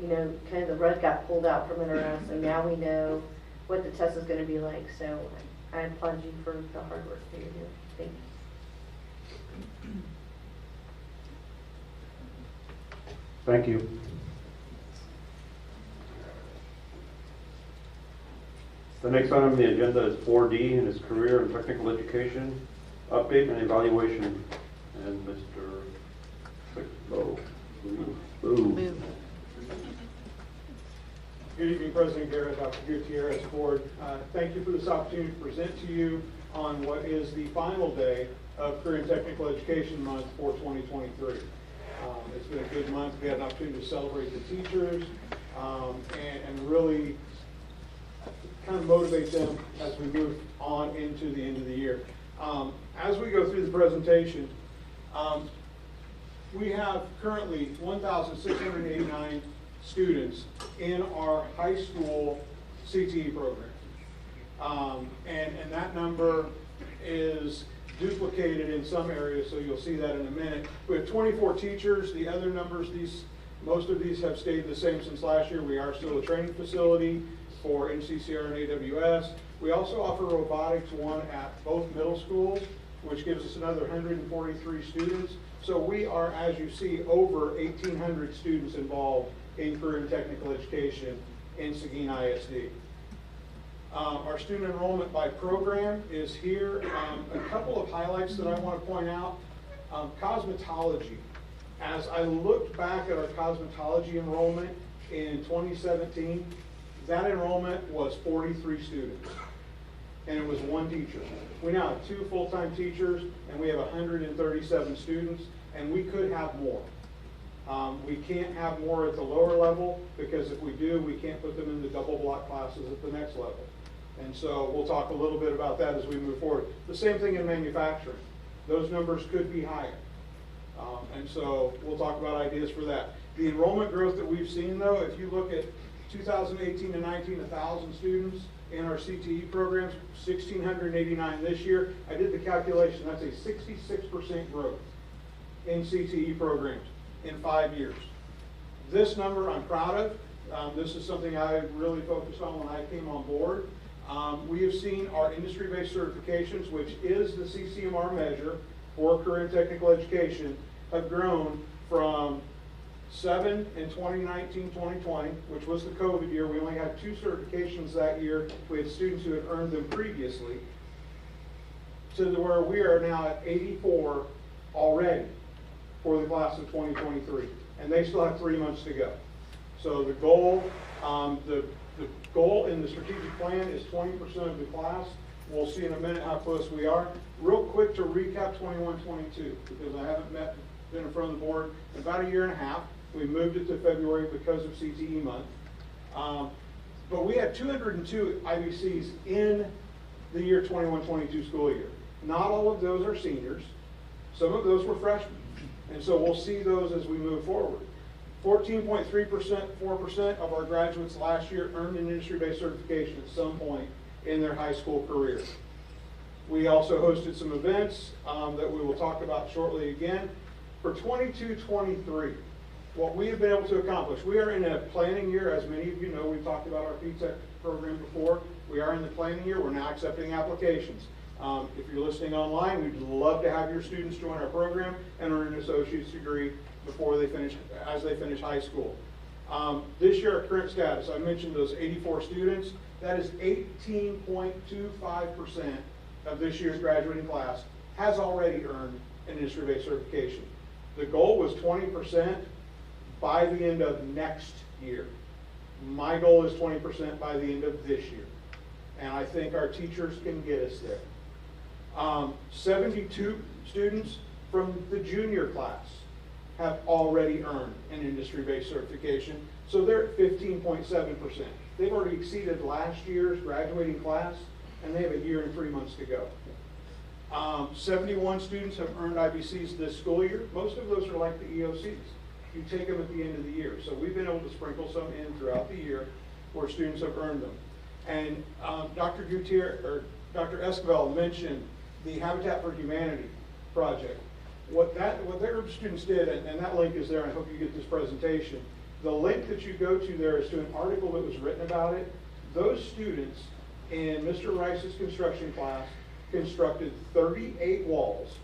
[SPEAKER 4] you know, kind of the rug got pulled out from under us, and now we know what the test is going to be like. So I applaud you for the hard work that you're doing. Thank you.
[SPEAKER 1] Thank you. The next item on the agenda is 4D, and it's career and technical education update and evaluation. And Mr. Bo.
[SPEAKER 10] Good evening, President Guerra, Dr. Gutierrez, Board. Thank you for this opportunity to present to you on what is the final day of Career and Technical Education Month for 2023. It's been a good month. We had an opportunity to celebrate the teachers and really kind of motivate them as we move on into the end of the year. As we go through the presentation, we have currently 1,689 students in our high school CTE program. And that number is duplicated in some areas, so you'll see that in a minute. We have 24 teachers. The other numbers, most of these have stayed the same since last year. We are still a training facility for NCCR and AWS. We also offer robotics, one at both middle schools, which gives us another 143 students. So we are, as you see, over 1,800 students involved in career and technical education in Seguin ISD. Our student enrollment by program is here. A couple of highlights that I want to point out. Cosmetology. As I looked back at our cosmetology enrollment in 2017, that enrollment was 43 students, and it was one teacher. We now have 2 full-time teachers, and we have 137 students, and we could have more. We can't have more at the lower level, because if we do, we can't put them in the double block classes at the next level. And so we'll talk a little bit about that as we move forward. The same thing in manufacturing. Those numbers could be higher. And so we'll talk about ideas for that. The enrollment growth that we've seen, though, if you look at 2018 to 19, 1,000 students in our CTE programs, 1,689 this year. I did the calculation. That's a 66% growth in CTE programs in 5 years. This number I'm proud of. This is something I really focused on when I came on board. We have seen our industry-based certifications, which is the CCMR measure for career and technical education, have grown from 7 in 2019-2020, which was the COVID year. We only had 2 certifications that year. We had students who had earned them previously, to where we are now at 84 already for the class of 2023, and they still have 3 months to go. So the goal, the goal in the strategic plan is 20% of the class. We'll see in a minute how close we are. Real quick to recap 21-22, because I haven't been in front of the board in about 1.5 years. We moved it to February because of CTE month. But we had 202 IBCs in the year 21-22 school year. Not all of those are seniors. Some of those were freshmen. And so we'll see those as we move forward. 14.3%, 4% of our graduates last year earned an industry-based certification at some point in their high school career. We also hosted some events that we will talk about shortly again. For 22-23, what we have been able to accomplish, we are in a planning year. As many of you know, we've talked about our PTech program before. We are in the planning year. We're now accepting applications. If you're listening online, we'd love to have your students join our program and earn an associate's degree before they finish, as they finish high school. This year, our current status, I mentioned those 84 students. That is 18.25% of this year's graduating class has already earned an industry-based certification. The goal was 20%. by the end of next year. My goal is 20% by the end of this year. And I think our teachers can get us there. 72 students from the junior class have already earned an industry-based certification, so they're at 15.7%. They've already exceeded last year's graduating class, and they have a year and 3 months to go. 71 students have earned IBCs this school year. Most of those are like the EOCs. You take them at the end of the year. So we've been able to sprinkle some in throughout the year where students have earned them. And Dr. Esquivel mentioned the Habitat for Humanity project. What their group of students did, and that link is there, and I hope you get this presentation. The link that you go to there is to an article that was written about it. Those students in Mr. Rice's construction class constructed 38 walls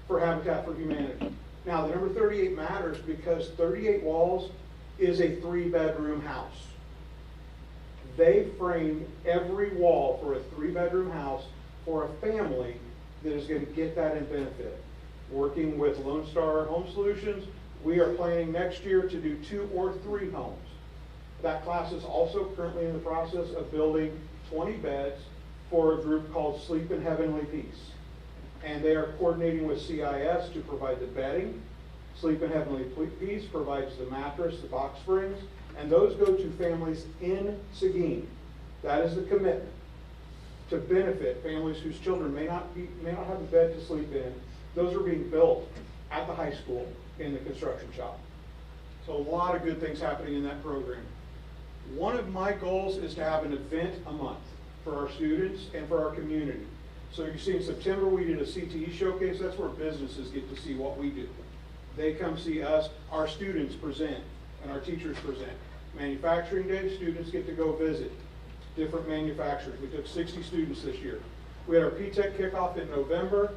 [SPEAKER 10] for Habitat for Humanity. Now, the number 38 matters because 38 walls is a 3-bedroom house. They framed every wall for a 3-bedroom house for a family that is going to get that in benefit. Working with Lone Star Home Solutions, we are planning next year to do 2 or 3 homes. That class is also currently in the process of building 20 beds for a group called Sleep in Heavenly Peace. And they are coordinating with CIS to provide the bedding. Sleep in Heavenly Peace provides the mattress, the box springs, and those go to families in Seguin. That is the commitment, to benefit families whose children may not have a bed to sleep in. Those are being built at the high school in the construction shop. So a lot of good things happening in that program. One of my goals is to have an event a month for our students and for our community. So you see in September we did a CTE showcase. That's where businesses get to see what we do. They come see us, our students present, and our teachers present. Manufacturing Day, students get to go visit different manufacturers. We took 60 students this year. We had our P-Tech kickoff in November.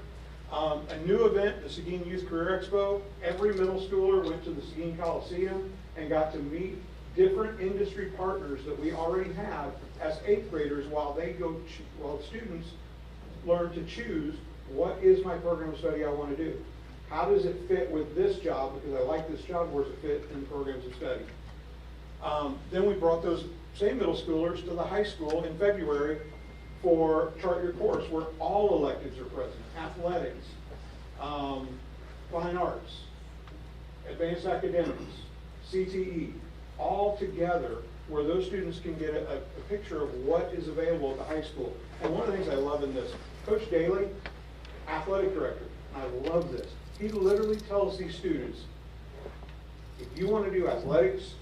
[SPEAKER 10] A new event, the Seguin Youth Career Expo. Every middle schooler went to the Seguin Coliseum and got to meet different industry partners that we already have as 8th graders while students learn to choose what is my program of study I want to do. How does it fit with this job? Because I like this job, where does it fit in the programs of study? Then we brought those same middle schoolers to the high school in February for Chart Your Course, where all electives are present. Athletics, fine arts, advanced academics, CTE, all together where those students can get a picture of what is available at the high school. And one of the things I love in this, Coach Daly, athletic director, and I love this. He literally tells these students, if you want to do athletics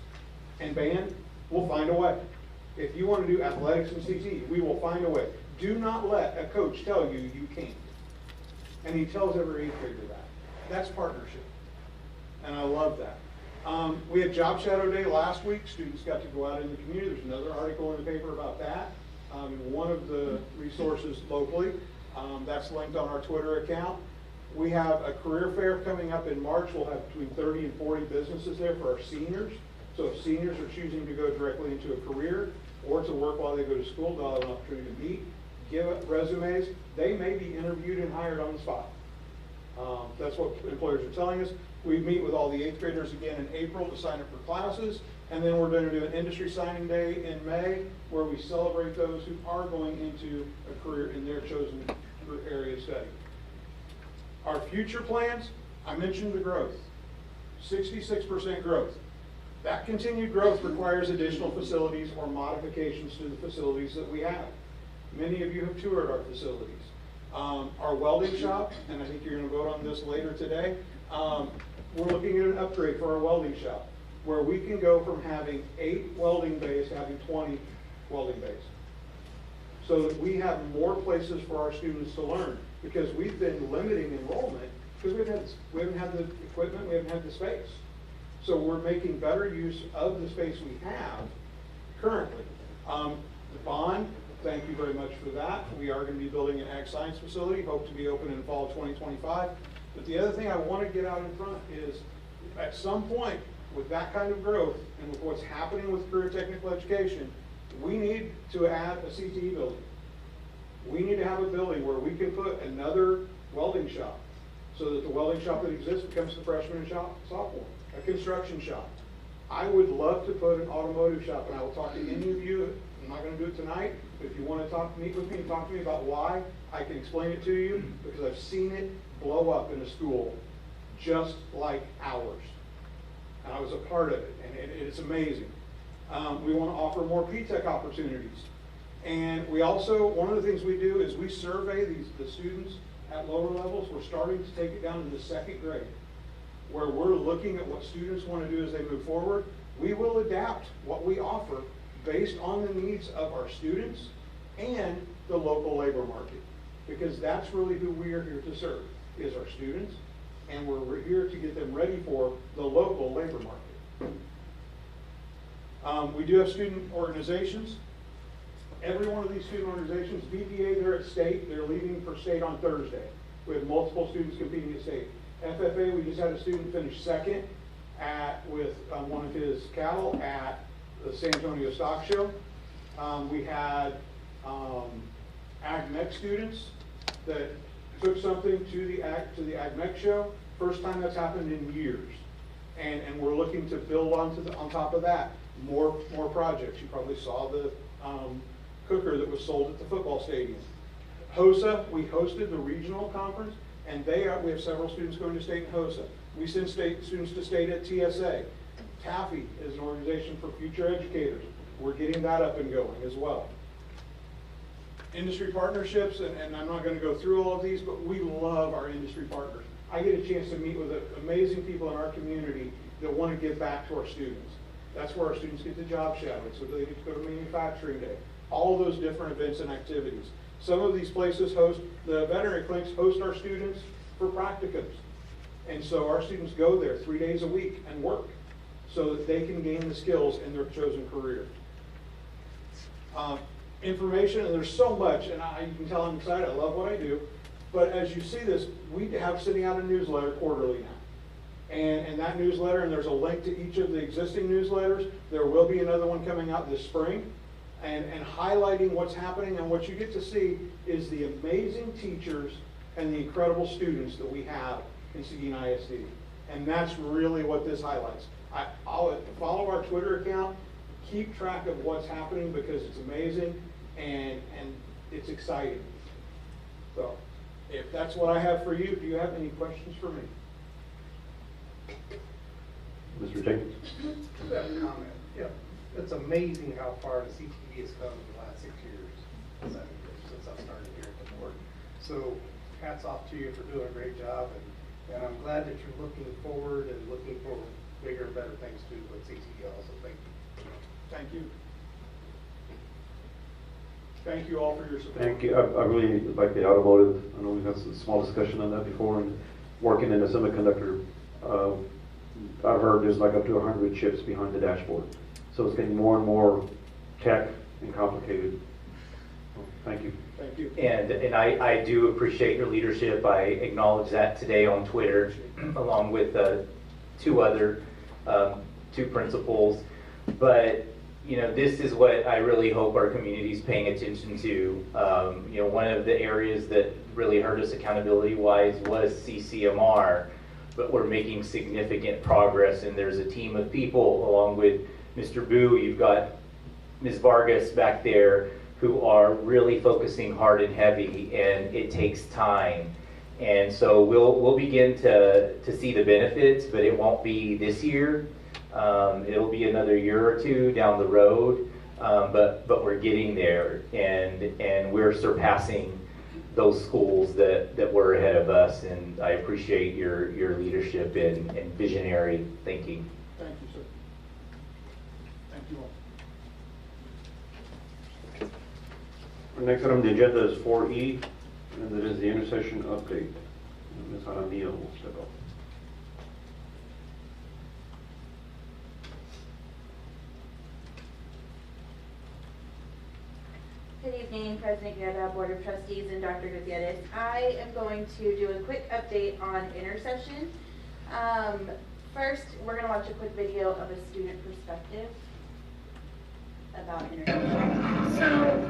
[SPEAKER 10] and band, we'll find a way. If you want to do athletics and CTE, we will find a way. Do not let a coach tell you you can't. And he tells every 8th grader that. That's partnership. And I love that. We had Job Shadow Day last week. Students got to go out in the community. There's another article in the paper about that. One of the resources locally. That's linked on our Twitter account. We have a career fair coming up in March. We'll have between 30 and 40 businesses there for our seniors. So if seniors are choosing to go directly into a career or to work while they go to school, they'll have an opportunity to meet, give resumes. They may be interviewed and hired on the spot. That's what employers are telling us. We meet with all the 8th graders again in April to sign up for classes. And then we're going to do an industry signing day in May where we celebrate those who are going into a career in their chosen area of study. Our future plans, I mentioned the growth, 66% growth. That continued growth requires additional facilities or modifications to the facilities that we have. Many of you have toured our facilities. Our welding shop, and I think you're going to vote on this later today, we're looking at an upgrade for our welding shop where we can go from having 8 welding bays to having 20 welding bays, so that we have more places for our students to learn, because we've been limiting enrollment because we haven't had the equipment, we haven't had the space. So we're making better use of the space we have currently. The bond, thank you very much for that. We are going to be building an ag science facility, hope to be open in fall 2025. But the other thing I want to get out in front is, at some point, with that kind of growth and with what's happening with career technical education, we need to add a CTE building. We need to have a building where we can put another welding shop so that the welding shop that exists becomes the freshman and sophomore. A construction shop. I would love to put an automotive shop, and I will talk to any of you. I'm not going to do it tonight, but if you want to meet with me and talk to me about why, I can explain it to you, because I've seen it blow up in a school just like ours. And I was a part of it, and it's amazing. We want to offer more P-Tech opportunities. And we also, one of the things we do is we survey the students at lower levels. We're starting to take it down to the second grade, where we're looking at what students want to do as they move forward. We will adapt what we offer based on the needs of our students and the local labor market, because that's really who we are here to serve, is our students, and we're here to get them ready for the local labor market. We do have student organizations. Every one of these student organizations, VPA, they're at state. They're leaving for state on Thursday. We have multiple students competing at state. FFA, we just had a student finish second with one of his cattle at the San Antonio Stock Show. We had AgMech students that took something to the AgMech show. First time that's happened in years. And we're looking to build on top of that more projects. You probably saw the cooker that was sold at the football stadium. HOSA, we hosted the regional conference, and we have several students going to state in HOSA. We send students to state at TSA. TAFE is an organization for future educators. We're getting that up and going as well. Industry partnerships, and I'm not going to go through all of these, but we love our industry partners. I get a chance to meet with amazing people in our community that want to give back to our students. That's where our students get the job shadowing, so they get to go to manufacturing day. All those different events and activities. Some of these places the veterinary clinics host our students for practicums. And so our students go there 3 days a week and work so that they can gain the skills in their chosen career. Information, and there's so much, and you can tell I'm excited, I love what I do. But as you see this, we have sending out a newsletter quarterly now. And that newsletter, and there's a link to each of the existing newsletters. There will be another one coming out this spring. And highlighting what's happening, and what you get to see is the amazing teachers and the incredible students that we have in Seguin ISD. And that's really what this highlights. I'll follow our Twitter account, keep track of what's happening, because it's amazing and it's exciting. So if that's what I have for you, do you have any questions for me?
[SPEAKER 1] Mr. Jenkins?
[SPEAKER 2] Just have a comment. Yeah, it's amazing how far the CTV has come in the last 6 years, 7 years since I started here at the board. So hats off to you for doing a great job, and I'm glad that you're looking forward and looking for bigger and better things to do with CTV also. Thank you.
[SPEAKER 10] Thank you. Thank you all for your support.
[SPEAKER 1] Thank you. I really like the automotive. I know we've had some small discussion on that before, and working in a semiconductor, I've heard there's like up to 100 chips behind the dashboard. So it's getting more and more tech and complicated. Thank you.
[SPEAKER 10] Thank you.
[SPEAKER 3] And I do appreciate your leadership. I acknowledge that today on Twitter, along with two principals. But you know, this is what I really hope our community is paying attention to. You know, one of the areas that really hurt us accountability-wise was CCMR, but we're making significant progress, and there's a team of people along with Mr. Boo. You've got Ms. Vargas back there who are really focusing hard and heavy, and it takes time. And so we'll begin to see the benefits, but it won't be this year. It'll be another year or two down the road, but we're getting there, and we're surpassing those schools that were ahead of us, and I appreciate your leadership and visionary thinking.
[SPEAKER 10] Thank you, sir. Thank you all.
[SPEAKER 1] Our next item on the agenda is 4E, and it is the intersection update. Ms. Jaramillo will step up.
[SPEAKER 9] Good evening, President Guerra, Board of Trustees, and Dr. Gutierrez. I am going to do a quick update on intercession. First, we're going to watch a quick video of a student perspective about intercession.
[SPEAKER 23] So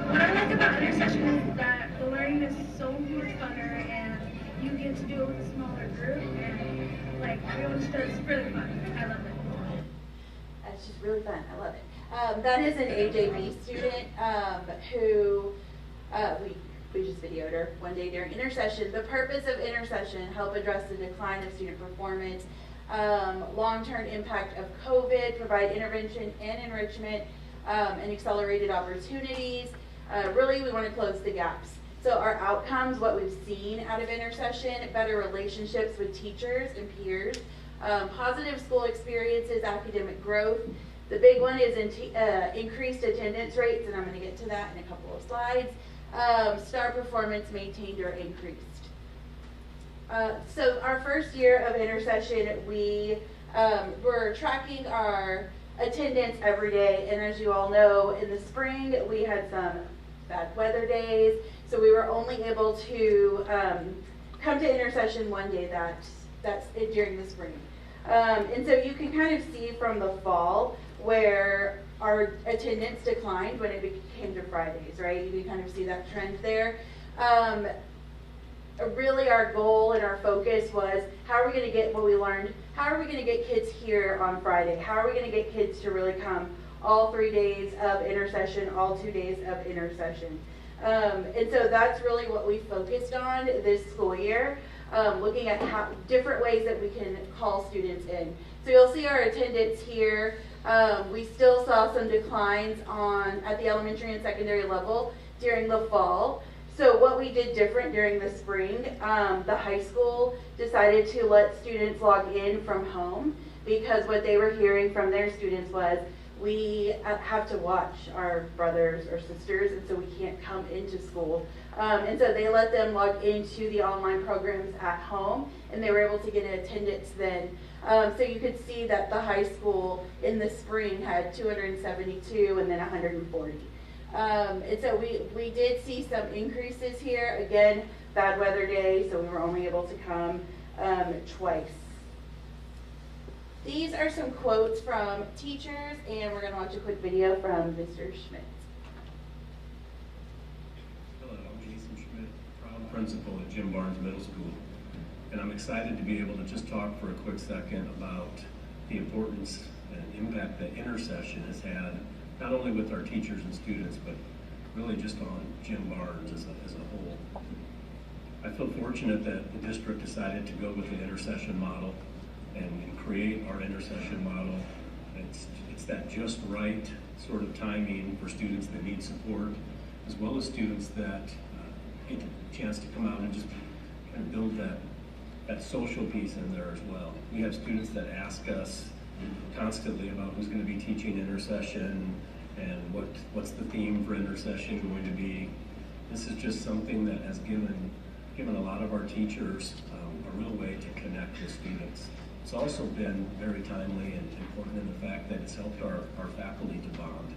[SPEAKER 23] what I like about intercession is that the learning is so much funner, and
[SPEAKER 12] you get to do it with a smaller group, and like everyone's just it's really fun. I love it.
[SPEAKER 9] It's just really fun. I love it. That is an AJB student who we just videoed her one day during intercession. The purpose of intercession: help address the decline of student performance, long-term impact of COVID, provide intervention and enrichment, and accelerated opportunities. Really, we want to close the gaps. So our outcomes, what we've seen out of intercession: better relationships with teachers and peers, positive school experiences, academic growth. The big one is increased attendance rates, and I'm going to get to that in a couple of slides. Star performance maintained or increased. So our first year of intercession, we were tracking our attendance every day, and as you all know, in the spring we had some bad weather days, so we were only able to come to intercession one day. That's it during the spring. And so you can kind of see from the fall where our attendance declined when it came to Fridays, right? You can kind of see that trend there. Really our goal and our focus was, how are we going to get what we learned? How are we going to get kids here on Friday? How are we going to get kids to really come all 3 days of intercession, all 2 days of intercession? And so that's really what we focused on this school year, looking at different ways that we can call students in. So you'll see our attendance here. We still saw some declines at the elementary and secondary level during the fall. So what we did different during the spring, the high school decided to let students log in from home, because what they were hearing from their students was, we have to watch our brothers or sisters, and so we can't come into school. And so they let them log into the online programs at home, and they were able to get an attendance then. So you could see that the high school in the spring had 272 and then 140. And so we did see some increases here. Again, bad weather day, so we were only able to come twice. These are some quotes from teachers, and we're going to watch a quick video from Mr. Schmidt.
[SPEAKER 15] Hello, I'm Jason Schmidt, proud principal at Jim Barnes Middle School. And I'm excited to be able to just talk for a quick second about the importance and impact that intercession has had, not only with our teachers and students, but really just on Jim Barnes as a whole. I feel fortunate that the district decided to go with the intercession model and create our intercession model. It's that just right sort of timing for students that need support, as well as students that get the chance to come out and just kind of build that social piece in there as well. We have students that ask us constantly about who's going to be teaching intercession and what's the theme for intercession going to be. This is just something that has given a lot of our teachers a real way to connect with students. It's also been very timely and important in the fact that it's helped our faculty to bond.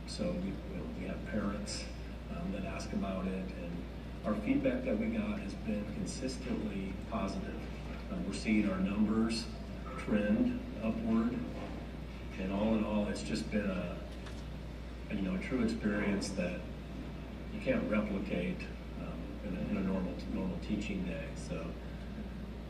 [SPEAKER 15] So we have parents that ask about it, and our feedback that we got has been consistently positive. We're seeing our numbers trend upward, and all in all, it's just been a true experience that you can't replicate in a normal teaching day. So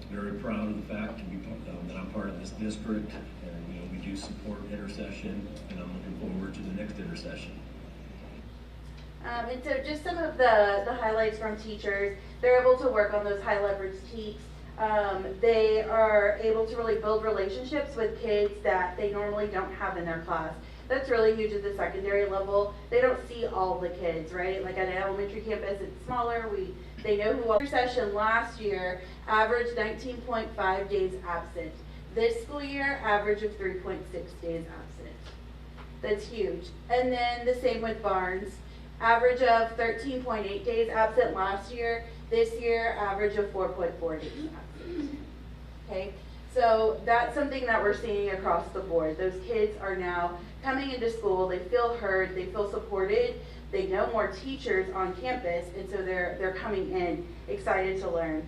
[SPEAKER 15] very proud of the fact that I'm part of this district, and we do support intercession, and I'm looking forward to the next intercession.
[SPEAKER 9] And so just some of the highlights from teachers: they're able to work on those high leverage teaks. They are able to really build relationships with kids that they normally don't have in their class. That's really huge at the secondary level. They don't see all the kids, right? Like at an elementary campus, it's smaller. They know who all. Intercession last year averaged 19.5 days absent. This school year, average of 3.6 days absent. That's huge. And then the same with Barnes. Average of 13.8 days absent last year. This year, average of 4.4 days absent. Okay, so that's something that we're seeing across the board. Those kids are now coming into school. They feel heard. They feel supported. They know more teachers on campus, and so they're coming in excited to learn.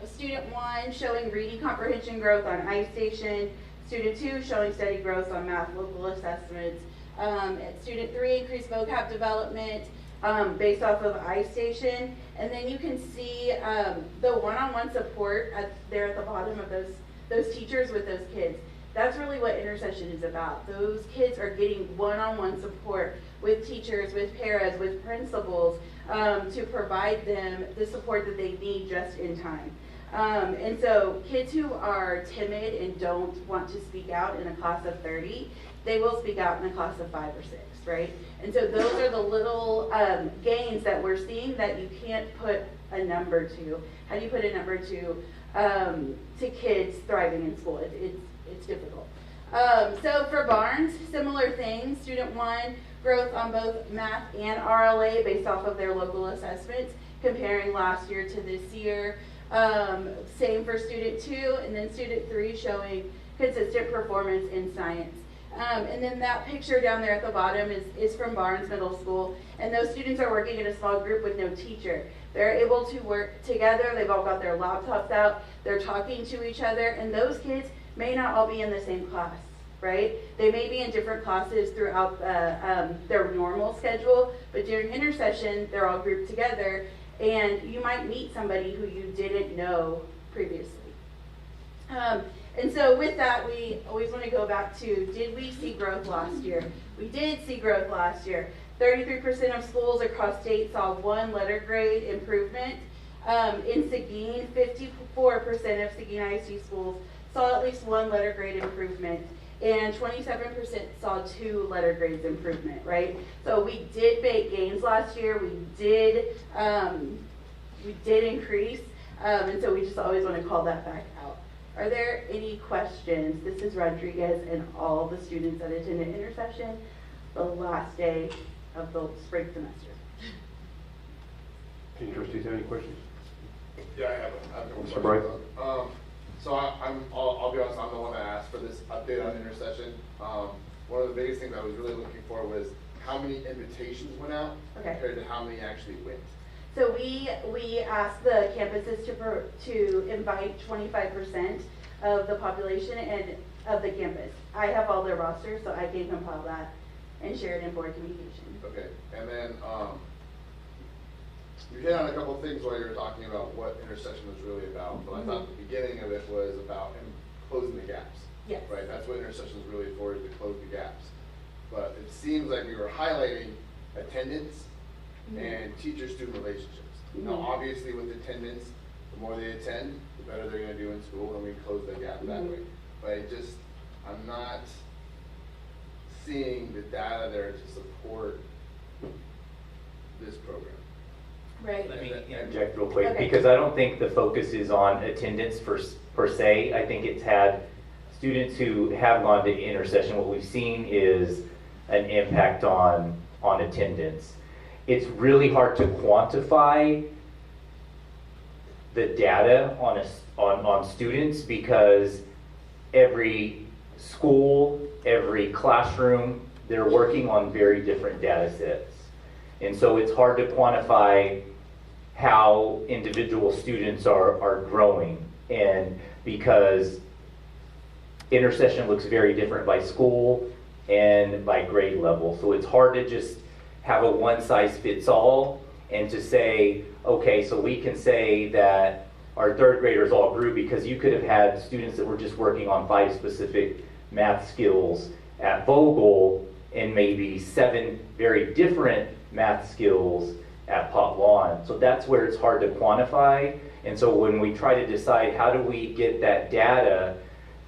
[SPEAKER 9] Student 1 showing reading comprehension growth on iStation. Student 2 showing steady growth on math local assessments. Student 3 increased vocab development. based off of iStation. And then you can see the one-on-one support there at the bottom of those teachers with those kids. That's really what intercession is about. Those kids are getting one-on-one support with teachers, with paras, with principals, to provide them the support that they need just in time. And so kids who are timid and don't want to speak out in a class of 30, they will speak out in a class of 5 or 6, right? And so those are the little gains that we're seeing that you can't put a number to. How do you put a number to kids thriving in school? It's difficult. So for Barnes, similar things. Student 1, growth on both math and RLA based off of their local assessments, comparing last year to this year. Same for student 2, and then student 3 showing consistent performance in science. And then that picture down there at the bottom is from Barnes Middle School, and those students are working in a small group with no teacher. They're able to work together, they've all got their laptops out, they're talking to each other, and those kids may not all be in the same class, right? They may be in different classes throughout their normal schedule, but during intercession, they're all grouped together, and you might meet somebody who you didn't know previously. And so with that, we always want to go back to, did we see growth last year? We did see growth last year. 33% of schools across state saw 1 letter grade improvement. In Seguin, 54% of Seguin ISD schools saw at least 1 letter grade improvement, and 27% saw 2 letter grades improvement, right? So we did make gains last year. We did increase, and so we just always want to call that back out. Are there any questions? This is Rodriguez and all the students that attended intercession the last day of the spring semester.
[SPEAKER 1] Any trustees have any questions?
[SPEAKER 8] Yeah, I have a couple
[SPEAKER 1] Mr. Bright?
[SPEAKER 8] questions. So I'll be honest, I'm the one that asked for this update on intercession. One of the biggest things I was really looking for was how many invitations went out compared to how many actually went.
[SPEAKER 9] So we asked the campuses to invite 25% of the population and of the campus. I have all their rosters, so I can compile that and share it in board communication.
[SPEAKER 8] Okay, and then you hit on a couple of things while you were talking about what intercession was really about, but I thought the beginning of it was about closing the gaps.
[SPEAKER 9] Yes.
[SPEAKER 8] Right, that's what intercession is really for, is to close the gaps. But it seems like we were highlighting attendance and teacher-student relationships. Now, obviously with attendance, the more they attend, the better they're going to do in school, and we close the gap that way. But I'm not seeing the data there to support this program.
[SPEAKER 9] Right.
[SPEAKER 3] Let me interject real quick, because I don't think the focus is on attendance per se. I think it's had students who have gone to intercession, what we've seen is an impact on attendance. It's really hard to quantify the data on students, because every school, every classroom, they're working on very different data sets. And so it's hard to quantify how individual students are growing, and because intercession looks very different by school and by grade level. So it's hard to just have a one-size-fits-all and to say, okay, so we can say that our 3rd graders all grew, because you could have had students that were just working on 5 specific math skills at Vogel and maybe 7 very different math skills at Pot Lawn. So that's where it's hard to quantify. And so when we try to decide how do we get that data,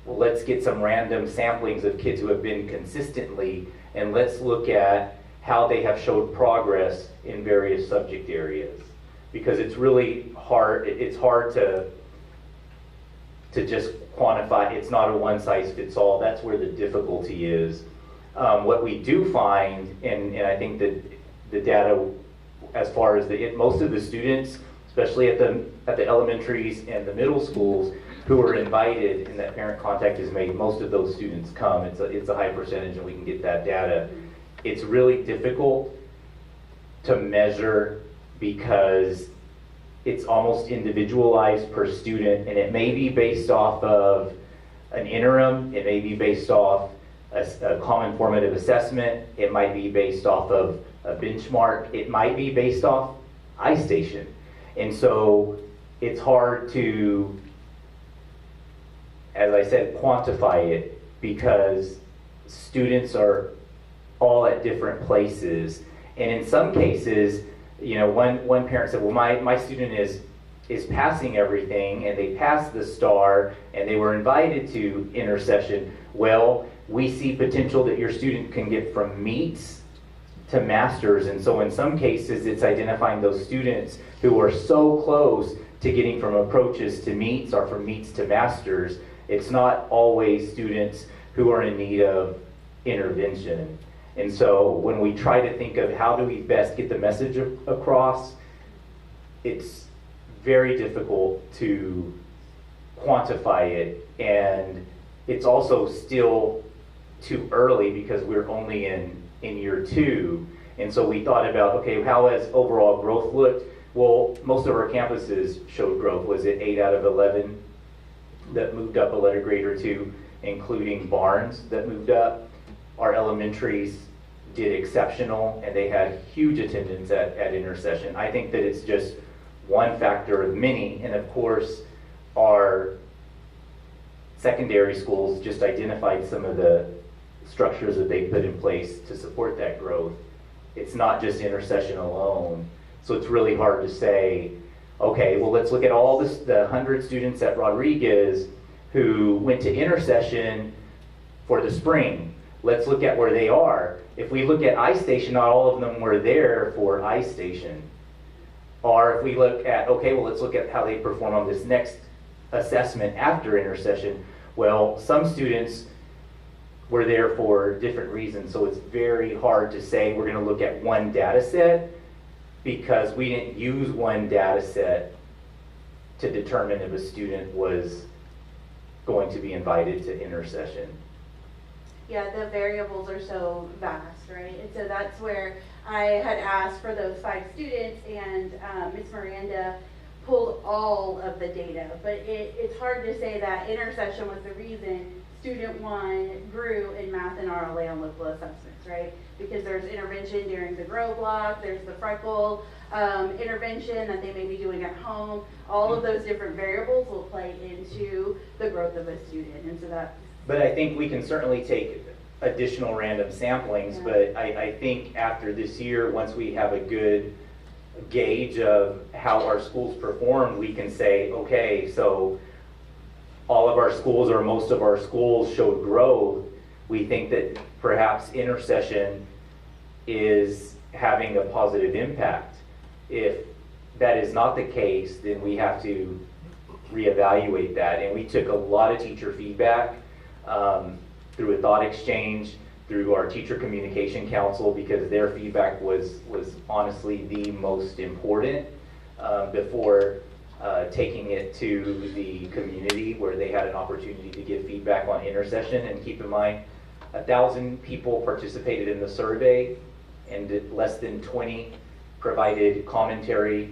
[SPEAKER 3] well, let's get some random samplings of kids who have been consistently, and let's look at how they have showed progress in various subject areas. Because it's really hard, it's hard to just quantify. It's not a one-size-fits-all. That's where the difficulty is. What we do find, and I think that the data, as far as most of the students, especially at the elementaries and the middle schools, who are invited and that parent contact is made, most of those students come. It's a high percentage, and we can get that data. It's really difficult to measure because it's almost individualized per student, and it may be based off of an interim, it may be based off a common formative assessment. It might be based off of a benchmark. It might be based off iStation. And so it's hard to, as I said, quantify it because students are all at different places. And in some cases, one parent said, well, my student is passing everything, and they passed the STAR, and they were invited to intercession. Well, we see potential that your student can get from meets to masters, and so in some cases, it's identifying those students who are so close to getting from approaches to meets or from meets to masters. It's not always students who are in need of intervention. And so when we try to think of how do we best get the message across, it's very difficult to quantify it, and it's also still too early because we're only in year 2. And so we thought about, okay, how has overall growth looked? Well, most of our campuses showed growth. Was it 8 out of 11 that moved up a letter grade or 2, including Barnes that moved up? Our elementaries did exceptional, and they had huge attendance at intercession. I think that it's just one factor of many, and of course, our secondary schools just identified some of the structures that they put in place to support that growth. It's not just intercession alone, so it's really hard to say, okay, well, let's look at all the 100 students at Rodriguez who went to intercession for the spring. Let's look at where they are. If we look at iStation, not all of them were there for iStation. Or if we look at, okay, well, let's look at how they perform on this next assessment after intercession. Well, some students were there for different reasons, so it's very hard to say we're going to look at one data set because we didn't use one data set to determine if a student was going to be invited to intercession.
[SPEAKER 11] Yeah, the variables are so vast, right? And so that's where I had asked for those 5 students, and Ms. Miranda pulled all of the data. But it's hard to say that intercession was the reason student 1 grew in math and RLA on local assessments, right? Because there's intervention during the grow block, there's the freckle intervention that they may be doing at home. All of those different variables will play into the growth of a student, and so that.
[SPEAKER 3] But I think we can certainly take additional random samplings, but I think after this year, once we have a good gauge of how our schools perform, we can say, okay, so all of our schools or most of our schools showed growth. We think that perhaps intercession is having a positive impact. If that is not the case, then we have to reevaluate that. And we took a lot of teacher feedback through a thought exchange, through our teacher communication council, because their feedback was honestly the most important before taking it to the community where they had an opportunity to give feedback on intercession. And keep in mind, 1,000 people participated in the survey, and less than 20 provided commentary,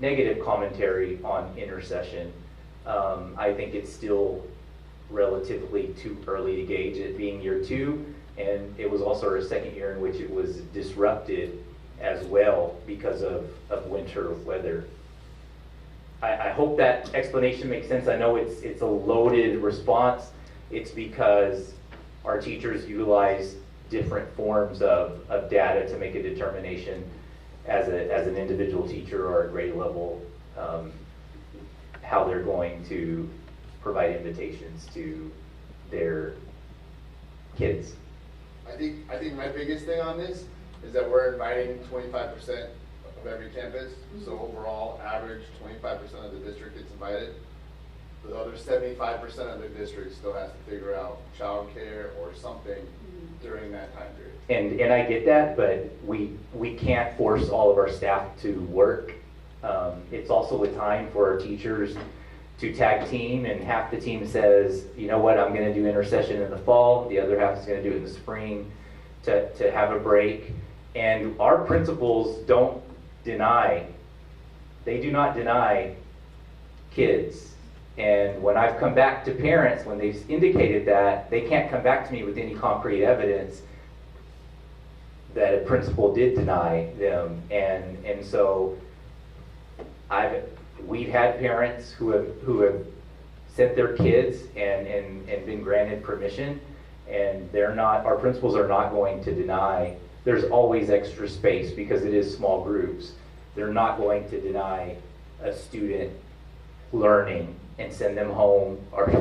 [SPEAKER 3] negative commentary on intercession. I think it's still relatively too early to gauge, it being year 2, and it was also our second year in which it was disrupted as well because of winter weather. I hope that explanation makes sense. I know it's a loaded response. It's because our teachers utilize different forms of data to make a determination as an individual teacher or a grade level, how they're going to provide invitations to their kids.
[SPEAKER 8] I think my biggest thing on this is that we're inviting 25% of every campus. So overall, average 25% of the district gets invited. The other 75% of the district still has to figure out childcare or something during that time period.
[SPEAKER 3] And I get that, but we can't force all of our staff to work. It's also a time for our teachers to tag team, and half the team says, you know what, I'm going to do intercession in the fall, the other half is going to do it in the spring to have a break. And our principals don't deny, they do not deny kids And when I've come back to parents, when they've indicated that, they can't come back to me with any concrete evidence that a principal did deny them. And so we've had parents who have sent their kids and been granted permission, and our principals are not going to deny. There's always extra space because it is small groups. They're not going to deny a student learning and send them home or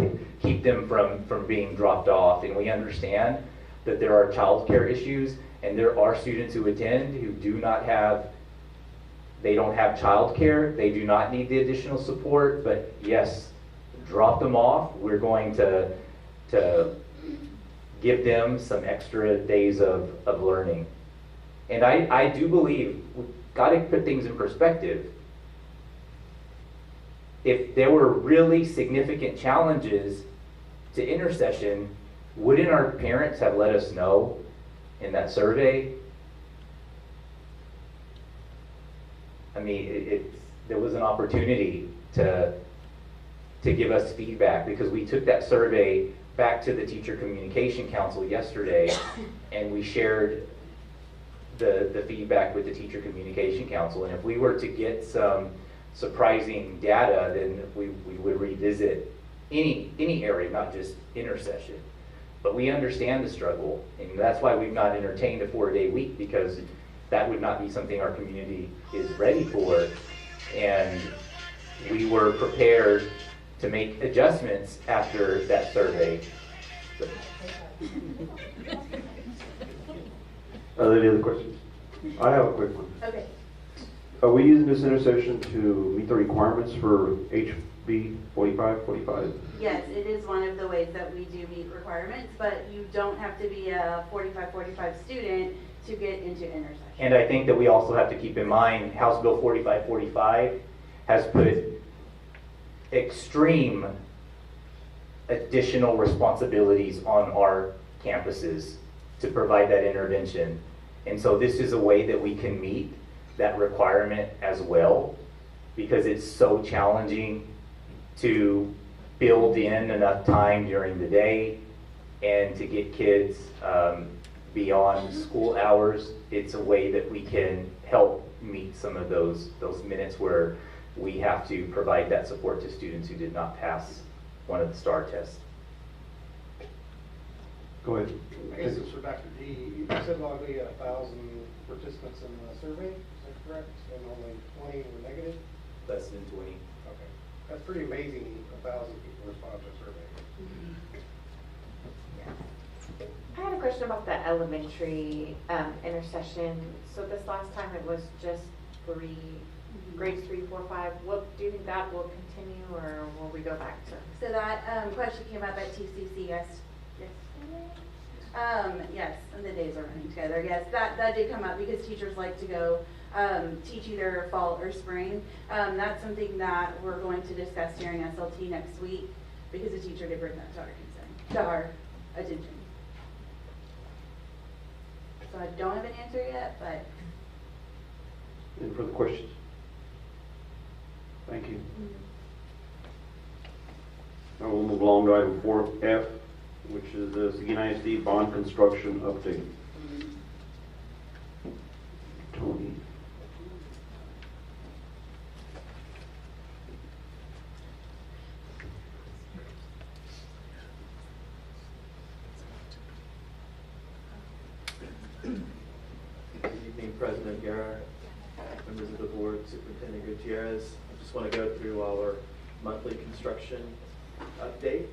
[SPEAKER 3] keep them from being dropped off. And we understand that there are childcare issues, and there are students who attend who they don't have childcare, they do not need the additional support, but yes, drop them off. We're going to give them some extra days of learning. And I do believe we've got to put things in perspective. If there were really significant challenges to intercession, wouldn't our parents have let us know in that survey? I mean, there was an opportunity to give us feedback, because we took that survey back to the Teacher Communication Council yesterday, and we shared the feedback with the Teacher Communication Council. And if we were to get some surprising data, then we would revisit any area, not just intercession. But we understand the struggle, and that's why we've not entertained a 4-day week, because that would not be something our community is ready for. And we were prepared to make adjustments after that survey.
[SPEAKER 1] Are there any other questions? I have a quick one.
[SPEAKER 9] Okay.
[SPEAKER 1] Are we using this intercession to meet the requirements for HB 4545?
[SPEAKER 9] Yes, it is one of the ways that we do meet requirements, but you don't have to be a 4545 student to get into intersection.
[SPEAKER 3] And I think that we also have to keep in mind House Bill 4545 has put extreme additional responsibilities on our campuses to provide that intervention. And so this is a way that we can meet that requirement as well, because it's so challenging to build in enough time during the day and to get kids beyond school hours. It's a way that we can help meet some of those minutes where we have to provide that support to students who did not pass one of the STAR tests.
[SPEAKER 1] Go ahead.
[SPEAKER 2] I guess it's for Dr. D. You said logically you had 1,000 participants in the survey, is that correct? And only 20 were negative?
[SPEAKER 3] Less than 20.
[SPEAKER 2] Okay. That's pretty amazing, 1,000 people respond to a survey.
[SPEAKER 6] I had a question about the elementary intercession. So this last time it was just grades 3, 4, 5. What do you think that will continue, or will we go back to?
[SPEAKER 9] So that question came up at TCC yesterday. Yes, and the days are running together. Yes, that did come up because teachers like to go teach either fall or spring. That's something that we're going to discuss during SLT next week, because the teacher did bring that to our attention. So I don't have an answer yet, but.
[SPEAKER 1] Any further questions? Thank you. Now we'll move along to item 4F, which is the Seguin ISD bond construction update. Tony.
[SPEAKER 14] Good evening, President Guerra, members of the board, Superintendent Gutierrez. I just want to go through our monthly construction update.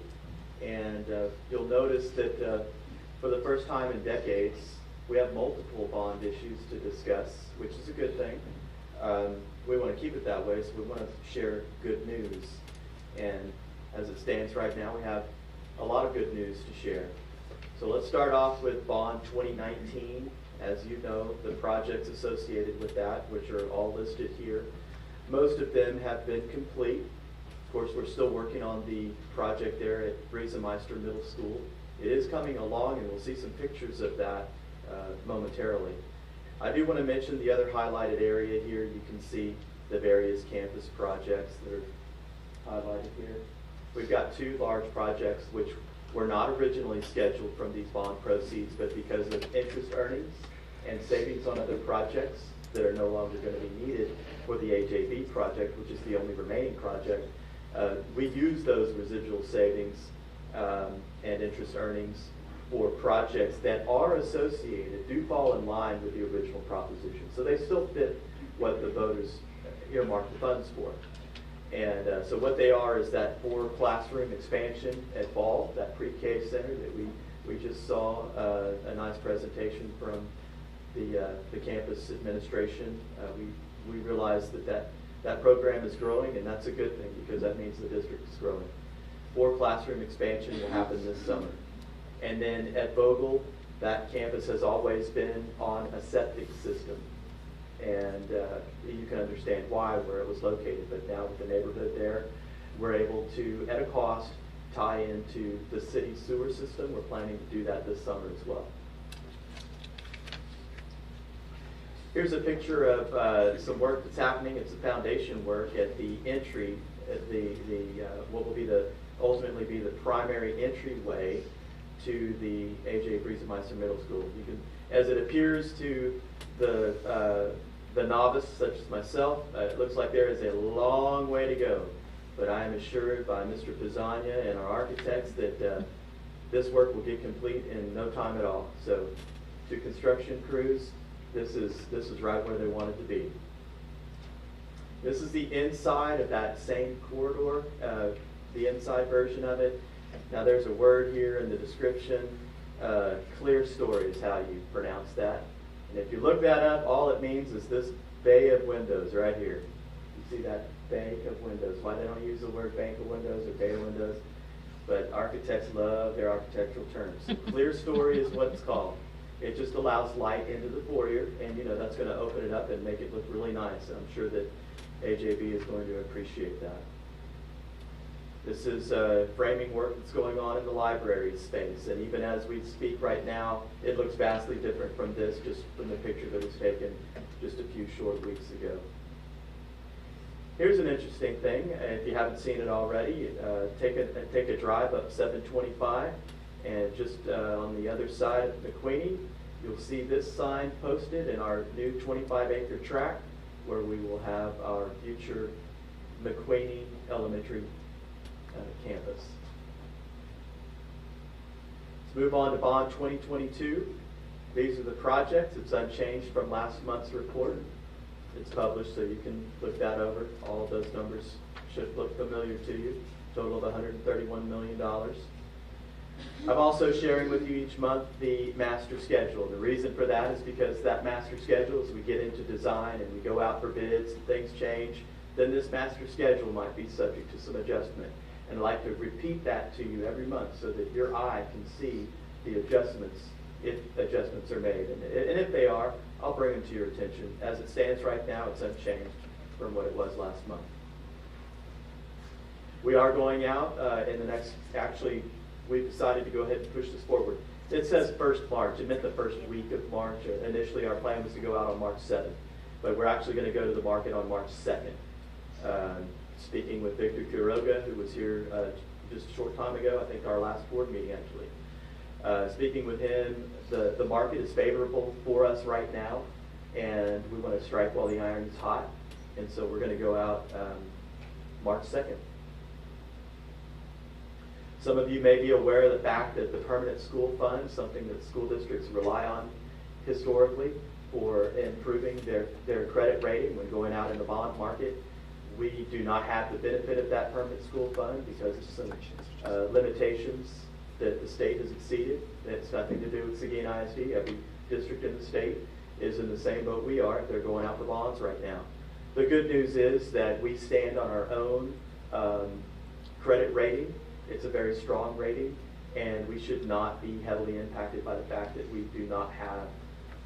[SPEAKER 14] And you'll notice that for the first time in decades, we have multiple bond issues to discuss, which is a good thing. We want to keep it that way, so we want to share good news. And as it stands right now, we have a lot of good news to share. So let's start off with Bond 2019. As you know, the projects associated with that, which are all listed here, most of them have been complete. Of course, we're still working on the project there at Riesemeister Middle School. It is coming along, and we'll see some pictures of that momentarily. I do want to mention the other highlighted area here. You can see the various campus projects that are highlighted here. We've got two large projects which were not originally scheduled from these bond proceeds, but because of interest earnings and savings on other projects that are no longer going to be needed for the AJB project, which is the only remaining project, we use those residual savings and interest earnings for projects that are associated, do fall in line with the original proposition. So they still fit what the voters earmarked the funds for. And so what they are is that 4 classroom expansion at Ball, that pre-K center that we just saw a nice presentation from the campus administration. We realized that program is growing, and that's a good thing because that means the district is growing. 4 classroom expansion will happen this summer. And then at Vogel, that campus has always been on a septic system. And you can understand why, where it was located. But now with the neighborhood there, we're able to, at a cost, tie into the city sewer system. We're planning to do that this summer as well. Here's a picture of some work that's happening. It's the foundation work at the entry, at what will be ultimately be the primary entryway to the A.J. Briesemeister Middle School. You can, as it appears to the novice such as myself, it looks like there is a long way to go. But I am assured by Mr. Pizzagna and our architects that this work will get complete in no time at all. So to construction crews, this is right where they want it to be. This is the inside of that same corridor, the inside version of it. Now there's a word here in the description, clear story is how you pronounce that. And if you look that up, all it means is this bay of windows right here. You see that bank of windows. Why they don't use the word bank of windows or bay of windows? But architects love their architectural terms. So clear story is what it's called. It just allows light into the foyer, and that's going to open it up and make it look really nice. And I'm sure that AJB is going to appreciate that. This is framing work that's going on in the library space, and even as we speak right now, it looks vastly different from this, just from the picture that was taken just a few short weeks ago. Here's an interesting thing, if you haven't seen it already, take a drive up 725, and just on the other side of McQueenie, you'll see this sign posted in our new 25-acre tract, where we will have our future McQueenie Elementary campus. Let's move on to Bond 2022. These are the projects. It's unchanged from last month's report. It's published, so you can look that over. All of those numbers should look familiar to you. Total of $131 million. I'm also sharing with you each month the master schedule. The reason for that is because that master schedule, as we get into design and we go out for bids and things change, then this master schedule might be subject to some adjustment. And I'd like to repeat that to you every month so that your eye can see the adjustments, if adjustments are made. And if they are, I'll bring them to your attention. As it stands right now, it's unchanged from what it was last month. We are going out in the next, actually, we've decided to go ahead and push this forward. It says 1st March. It meant the first week of March. Initially, our plan was to go out on March 7th. But we're actually going to go to the market on March 2nd. Speaking with Victor Quiroga, who was here just a short time ago, I think our last board meeting actually. Speaking with him, the market is favorable for us right now, and we want to strike while the iron is hot. And so we're going to go out March 2nd. Some of you may be aware of the fact that the permanent school fund is something that school districts rely on historically for improving their credit rating when going out in the bond market. We do not have the benefit of that permanent school fund because of some limitations that the state has exceeded. It's nothing to do with Seguin ISD. Every district in the state is in the same boat we are. They're going out for bonds right now. The good news is that we stand on our own credit rating. It's a very strong rating, and we should not be heavily impacted by the fact that we do not have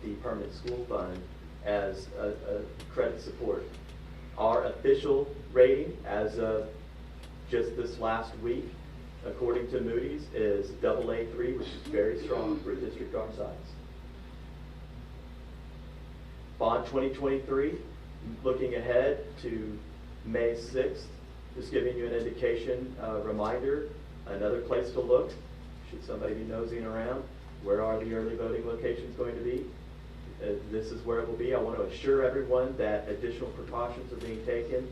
[SPEAKER 14] the permanent school fund as a credit support. Our official rating as of just this last week, according to Moody's, is AA3, which is very strong for a district our size. Bond 2023, looking ahead to May 6th, Just giving you an indication, reminder, another place to look, should somebody be nosing around, where are the early voting locations going to be? This is where it will be. I want to assure everyone that additional precautions are being taken.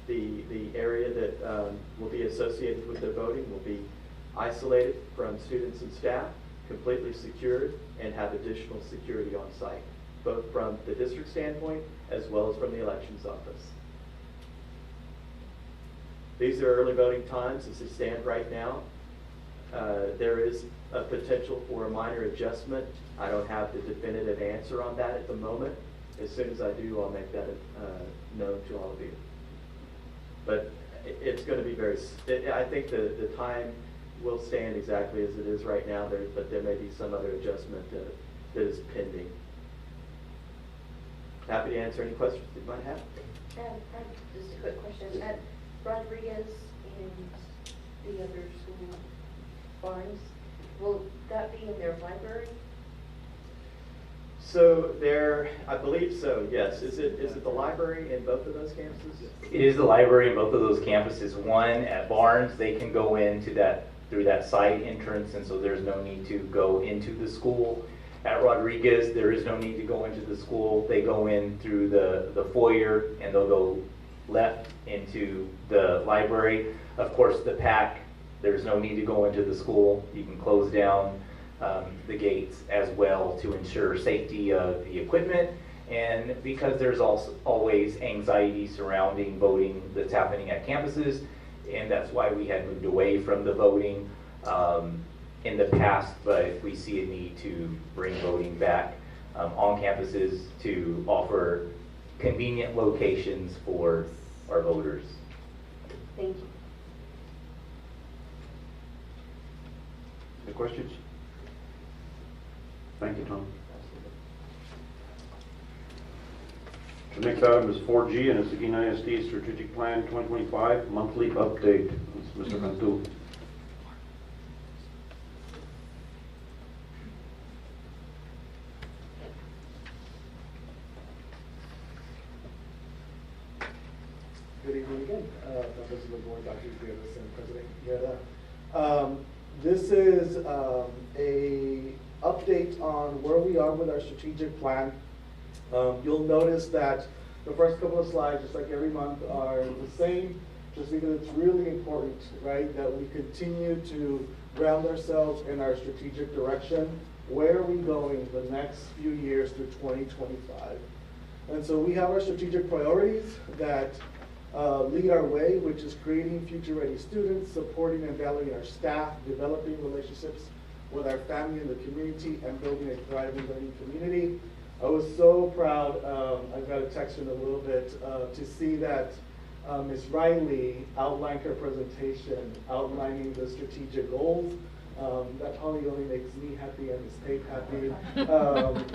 [SPEAKER 14] The area that will be associated with their voting will be isolated from students and staff, completely secured, and have additional security on site, both from the district standpoint as well as from the elections office. These are early voting times as they stand right now. There is a potential for a minor adjustment. I don't have the definitive answer on that at the moment. As soon as I do, I'll make that known to all of you. But it's going to be I think the time will stand exactly as it is right now, but there may be some other adjustment that is pending. Happy to answer any questions you might have.
[SPEAKER 4] Just a quick question. At Rodriguez and the other school, Barnes, will that be in their library?
[SPEAKER 14] So I believe so, yes. Is it the library in both of those campuses?
[SPEAKER 3] It is the library in both of those campuses. One at Barnes, they can go into that through that side entrance, and so there's no need to go into the school. At Rodriguez, there is no need to go into the school. They go in through the foyer, and they'll go left into the library. Of course, the PAC, there's no need to go into the school. You can close down the gates as well to ensure safety of the equipment, and because there's also always anxiety surrounding voting that's happening at campuses, and that's why we had moved away from the voting in the past, but we see a need to bring voting back on campuses to offer convenient locations for our voters.
[SPEAKER 4] Thank you.
[SPEAKER 1] Any questions? Thank you, Tom. The next item is 4G, and it's the Seguin ISD Strategic Plan 2025 monthly update. It's Mr. Cantu.
[SPEAKER 16] Good evening again, members of the board, Dr. Gutierrez and President Guerra. This is a update on where we are with our strategic plan. You'll notice that the first couple of slides, just like every month, are the same, just because it's really important, right, that we continue to ground ourselves in our strategic direction. Where are we going the next few years through 2025? And so we have our strategic priorities that lead our way, which is creating future-ready students, supporting and valuing our staff, developing relationships with our family and the community, and building a thriving learning community. I was so proud, I got a text in a little bit, to see that Ms. Riley outlined her presentation outlining the strategic goals. That probably only makes me happy and Ms. Tate happy,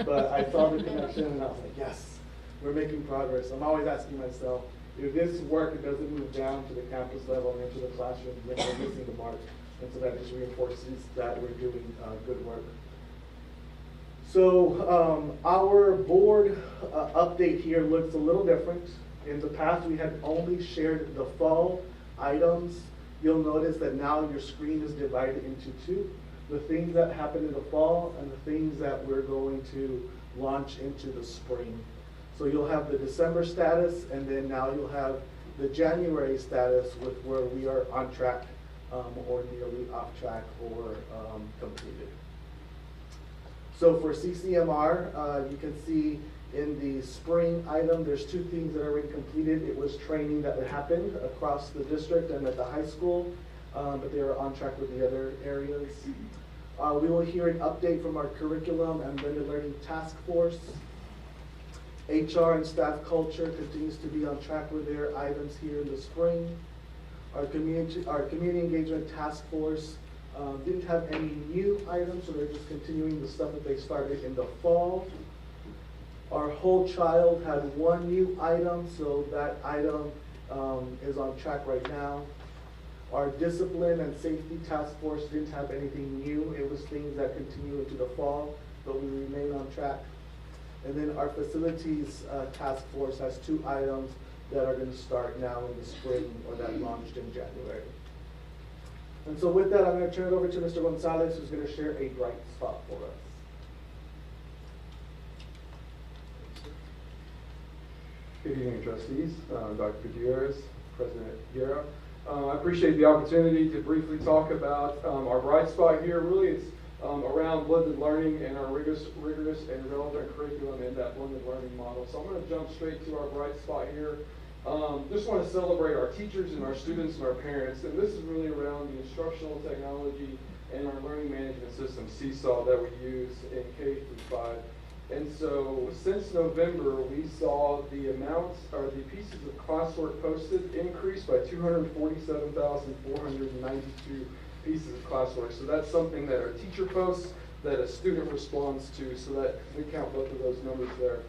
[SPEAKER 16] but I saw the connection and I was like, yes, we're making progress. I'm always asking myself, if this work doesn't move down to the campus level and into the classroom, then we're missing the mark. And so that just reinforces that we're doing good work. So our board update here looks a little different. In the past, we had only shared the fall items. You'll notice that now your screen is divided into two. The things that happen in the fall and the things that we're going to launch into the spring. So you'll have the December status, and then now you'll have the January status with where we are on track or nearly off track or completed. So for CCMR, you can see in the spring item, there's two things that are already completed. It was training that happened across the district and at the high school, but they are on track with the other areas. We will hear an update from our curriculum and blended learning task force. HR and staff culture continues to be on track with their items here in the spring. Our community engagement task force didn't have any new items, so they're just continuing the stuff that they started in the fall. Our whole child had one new item, so that item is on track right now. Our discipline and safety task force didn't have anything new. It was things that continue into the fall, but we remain on track. And then our facilities task force has two items. that are going to start now in the spring or that launched in January. And so with that, I'm going to turn it over to Mr. Gonzalez, who's going to share a bright spot for us.
[SPEAKER 17] Good evening, trustees. Dr. Gutierrez, President Guerra. I appreciate the opportunity to briefly talk about our bright spot here. Really, it's around blended learning and our rigorous and relevant curriculum in that blended learning model. So I'm going to jump straight to our bright spot here. Just want to celebrate our teachers and our students and our parents. And this is really around the instructional technology and our learning management system, Seesaw, that we use in K-5. And so since November, we saw the amounts or the pieces of classwork posted increase by 247,492 pieces of classwork. So that's something that our teacher posts, that a student responds to, so that we count both of those numbers there.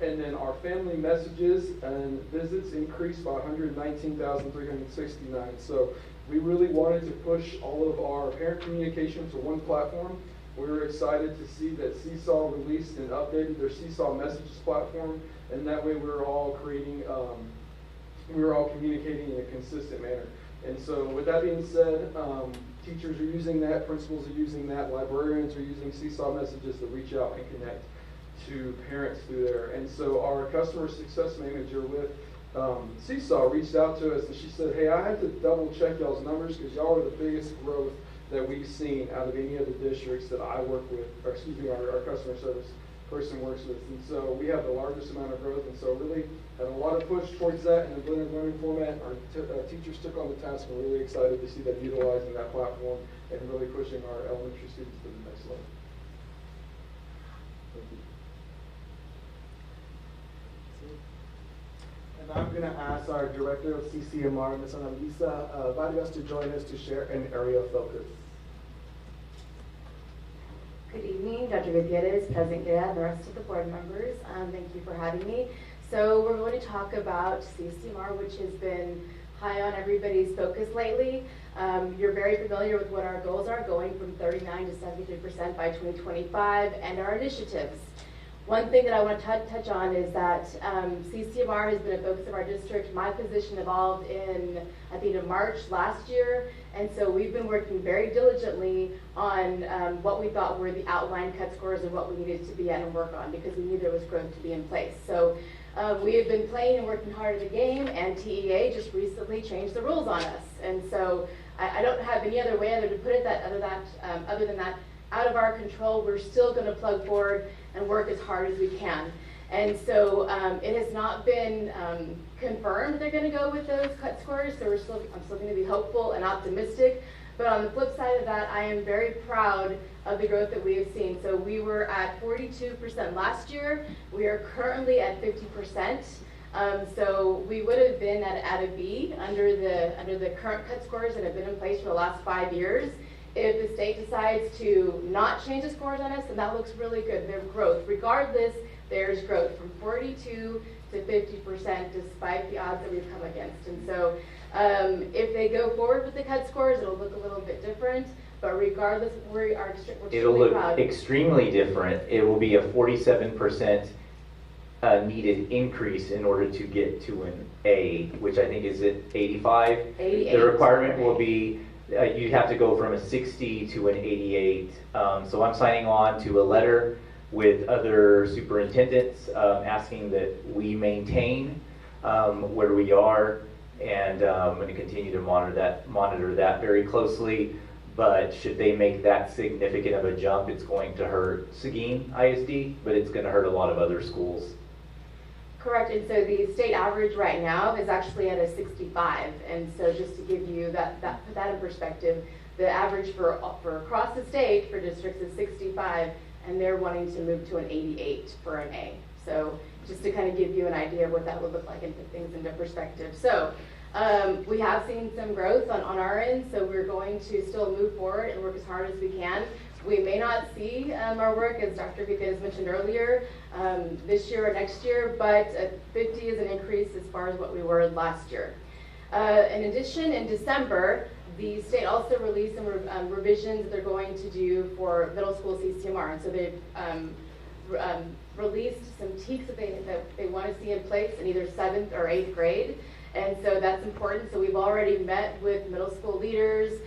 [SPEAKER 17] And then our family messages and visits increased by 119,369. So we really wanted to push all of our parent communication to one platform. We were excited to see that Seesaw released and updated their Seesaw messages platform, and that way we were all creating, we were all communicating in a consistent manner. And so with that being said, teachers are using that, principals are using that, librarians are using Seesaw messages to reach out and connect to parents through there. And so our customer success manager with Seesaw reached out to us, and she said, hey, I had to double check y'all's numbers because y'all are the biggest growth that we've seen out of any of the districts that I work with, or excuse me, our customer service person works with. And so we have the largest amount of growth, and so really had a lot of push towards that in the blended learning format. Our teachers took on the task, and we're really excited to see them utilizing that platform and really pushing our elementary students to the next level. Thank you. And I'm going to ask our Director of CCMR, Ms. Annalisa Vargas, to join us to share an area of focus.
[SPEAKER 20] Good evening, Dr. Gutierrez, President Guerra, and the rest of the board members. Thank you for having me. So we're going to talk about CCMR, which has been high on everybody's focus lately. You're very familiar with what our goals are, going from 39 to 73% by 2025, and our initiatives. One thing that I want to touch on is that CCMR has been a focus of our district. My position evolved in, at the end of March last year, and so we've been working very diligently on what we thought were the outline cut scores and what we needed to be at and work on, because we knew there was growth to be in place. So we have been playing and working hard at the game, and TEA just recently changed the rules on us. And so I don't have any other way to put it other than that, out of our control, we're still going to plug forward and work as hard as we can. And so it has not been confirmed they're going to go with those cut scores, so I'm still going to be hopeful and optimistic. But on the flip side of that, I am very proud of the growth that we have seen. So we were at 42% last year. We are currently at 50%. So we would have been at a B under the current cut scores that have been in place for the last 5 years. If the state decides to not change the scores on us, then that looks really good. There's growth. Regardless, there's growth from 42 to 50% despite the odds that we've come against. And so if they go forward with the cut scores, it'll look a little bit different. But regardless, we're
[SPEAKER 3] It'll look
[SPEAKER 20] proud.
[SPEAKER 3] extremely different. It will be a 47% needed increase in order to get to an A, which I think is at 85.
[SPEAKER 20] 88.
[SPEAKER 3] The requirement will be you have to go from a 60 to an 88. So I'm signing on to a letter with other superintendents asking that we maintain where we are, and I'm going to continue to monitor that very closely. But should they make that significant of a jump, it's going to hurt Seguin ISD, but it's going to hurt a lot of other schools.
[SPEAKER 20] Correct, and so the state average right now is actually at a 65, and so just to give you put that in perspective, the average for across the state for districts is 65, and they're wanting to move to an 88 for an A. So just to kind of give you an idea of what that would look like and put things into perspective. So we have seen some growth on our end, so we're going to still move forward and work as hard as we can. We may not see our work, as Dr. Gutierrez mentioned earlier, this year or next year, but 50 is an increase as far as what we were last year. In addition, in December, the state also released some revisions that they're going to do for middle school CCMR. And so they've
[SPEAKER 11] released some TEKs that they want to see in place in either 7th or 8th grade. And so that's important. So we've already met with middle school leaders,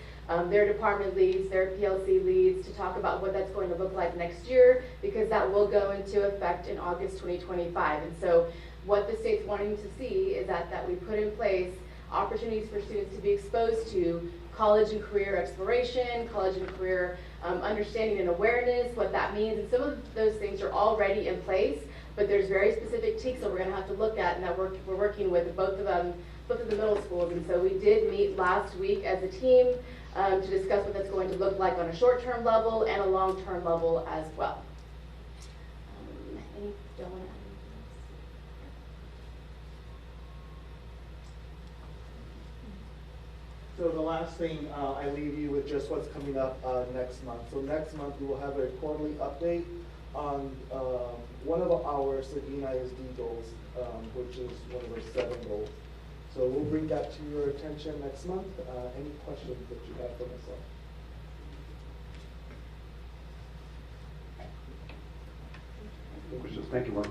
[SPEAKER 11] their department leads, their PLC leads, to talk about what that's going to look like next year, because that will go into effect in August 2025. And so what the state's wanting to see is that we put in place opportunities for students to be exposed to college and career exploration, college and career understanding and awareness, what that means. And some of those things are already in place, but there's very specific TEKs that we're going to have to look at, and that we're working with both of the middle schools. And so we did meet last week as a team to discuss what that's going to look like on a short-term level and a long-term level as well. Don't want to add anything else?
[SPEAKER 16] So the last thing, I leave you with just what's coming up next month. So next month we will have a quarterly update on one of our Seguin ISD goals, which is one of our 7 goals. So we'll bring that to your attention next month. Any questions that you have for myself?
[SPEAKER 1] Questions? Thank you, Mark.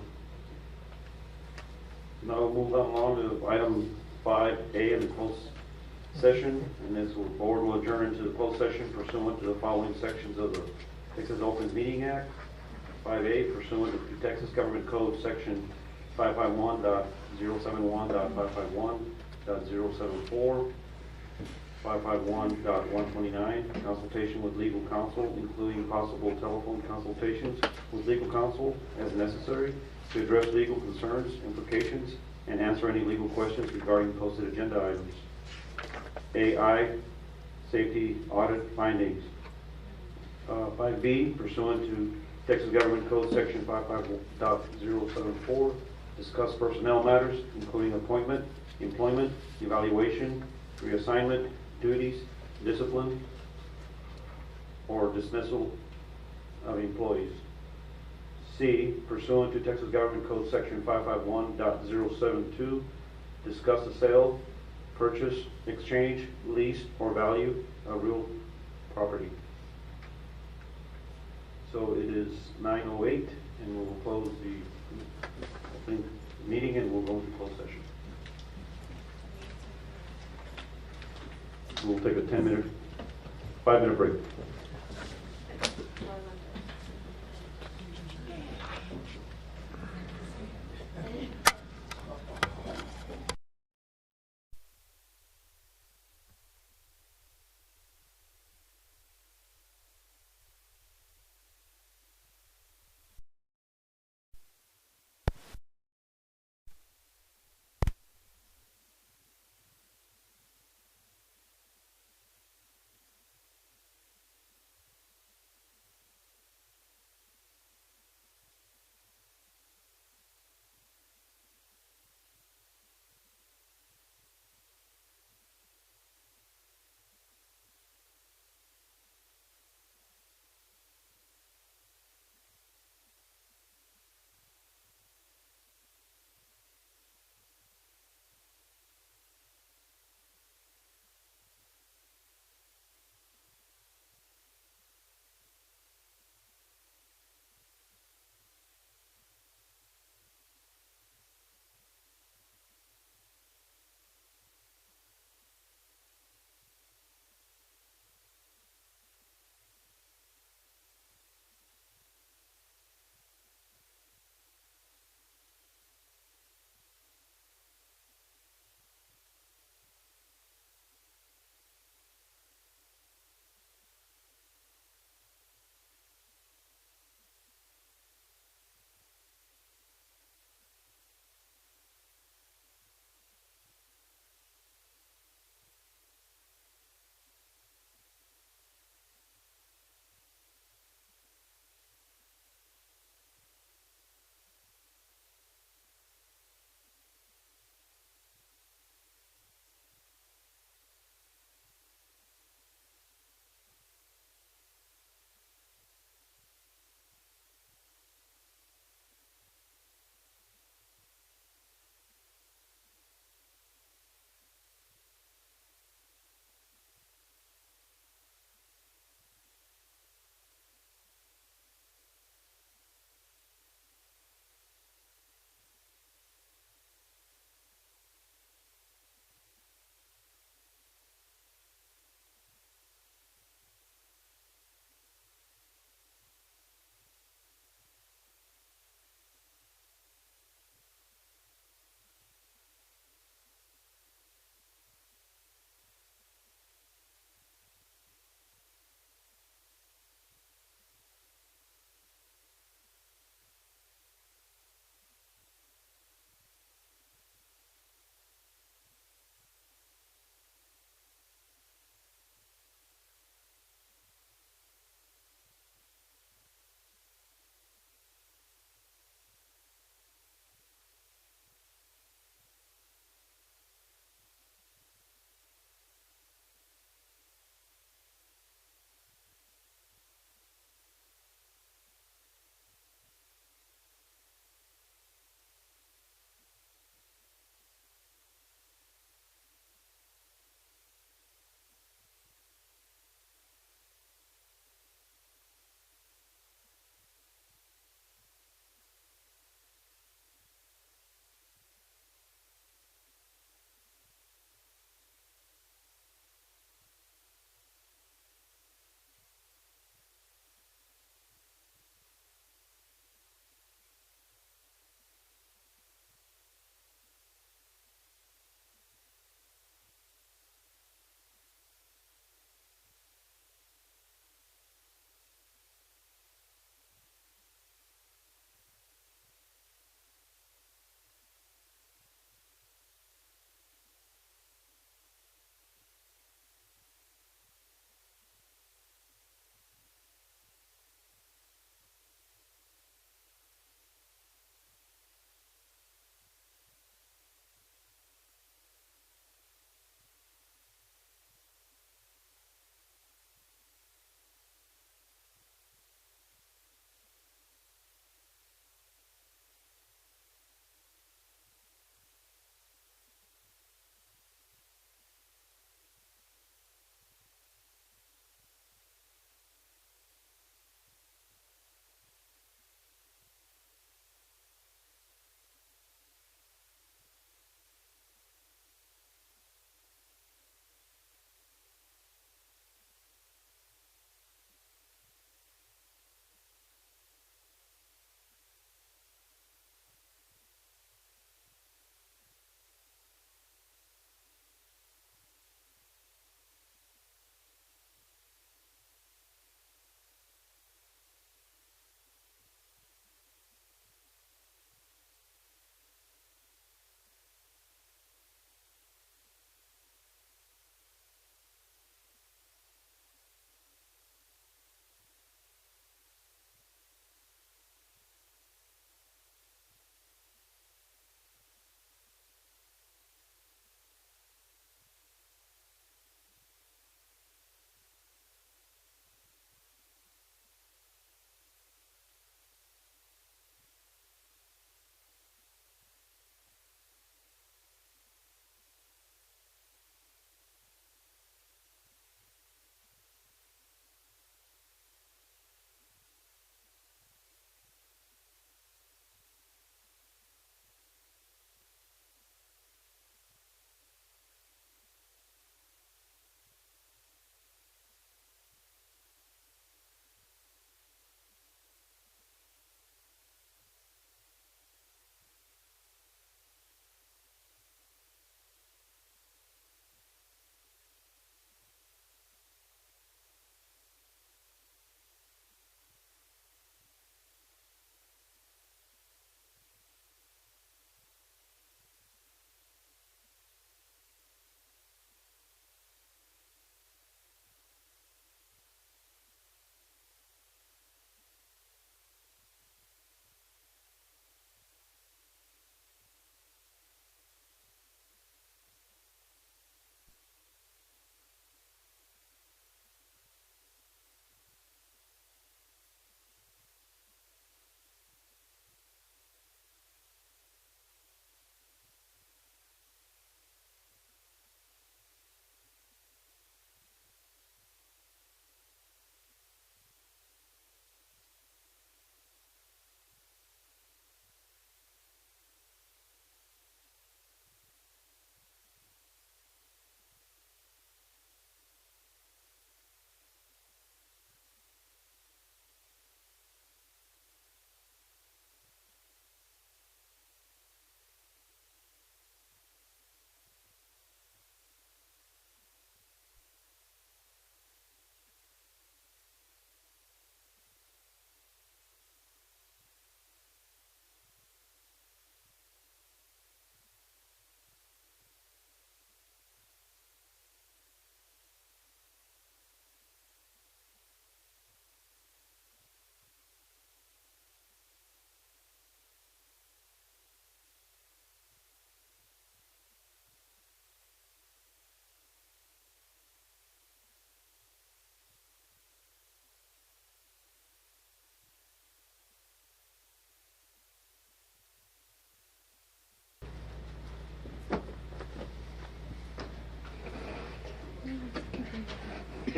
[SPEAKER 1] Now we'll move on to item 5A in the closed session, and this board will adjourn into the closed session pursuant to the following sections of the Texas Open Meeting Act. 5A, pursuant to Texas Government Code Section 551.071.551.074, 551.129, consultation with legal counsel, including possible telephone consultations with legal counsel as necessary to address legal concerns, implications, and answer any legal questions regarding posted agenda items. AI, safety audit findings. 5B, pursuant to Texas Government Code Section 551.074, discuss personnel matters, including appointment, employment, evaluation, reassignment, duties, discipline, or dismissal of employees. C, pursuant to Texas Government Code Section 551.072, discuss the sale, purchase, exchange, lease, or value of real property. So it is 9:08, and we'll close the meeting, and we'll go into closed session. We'll take a 5-minute break.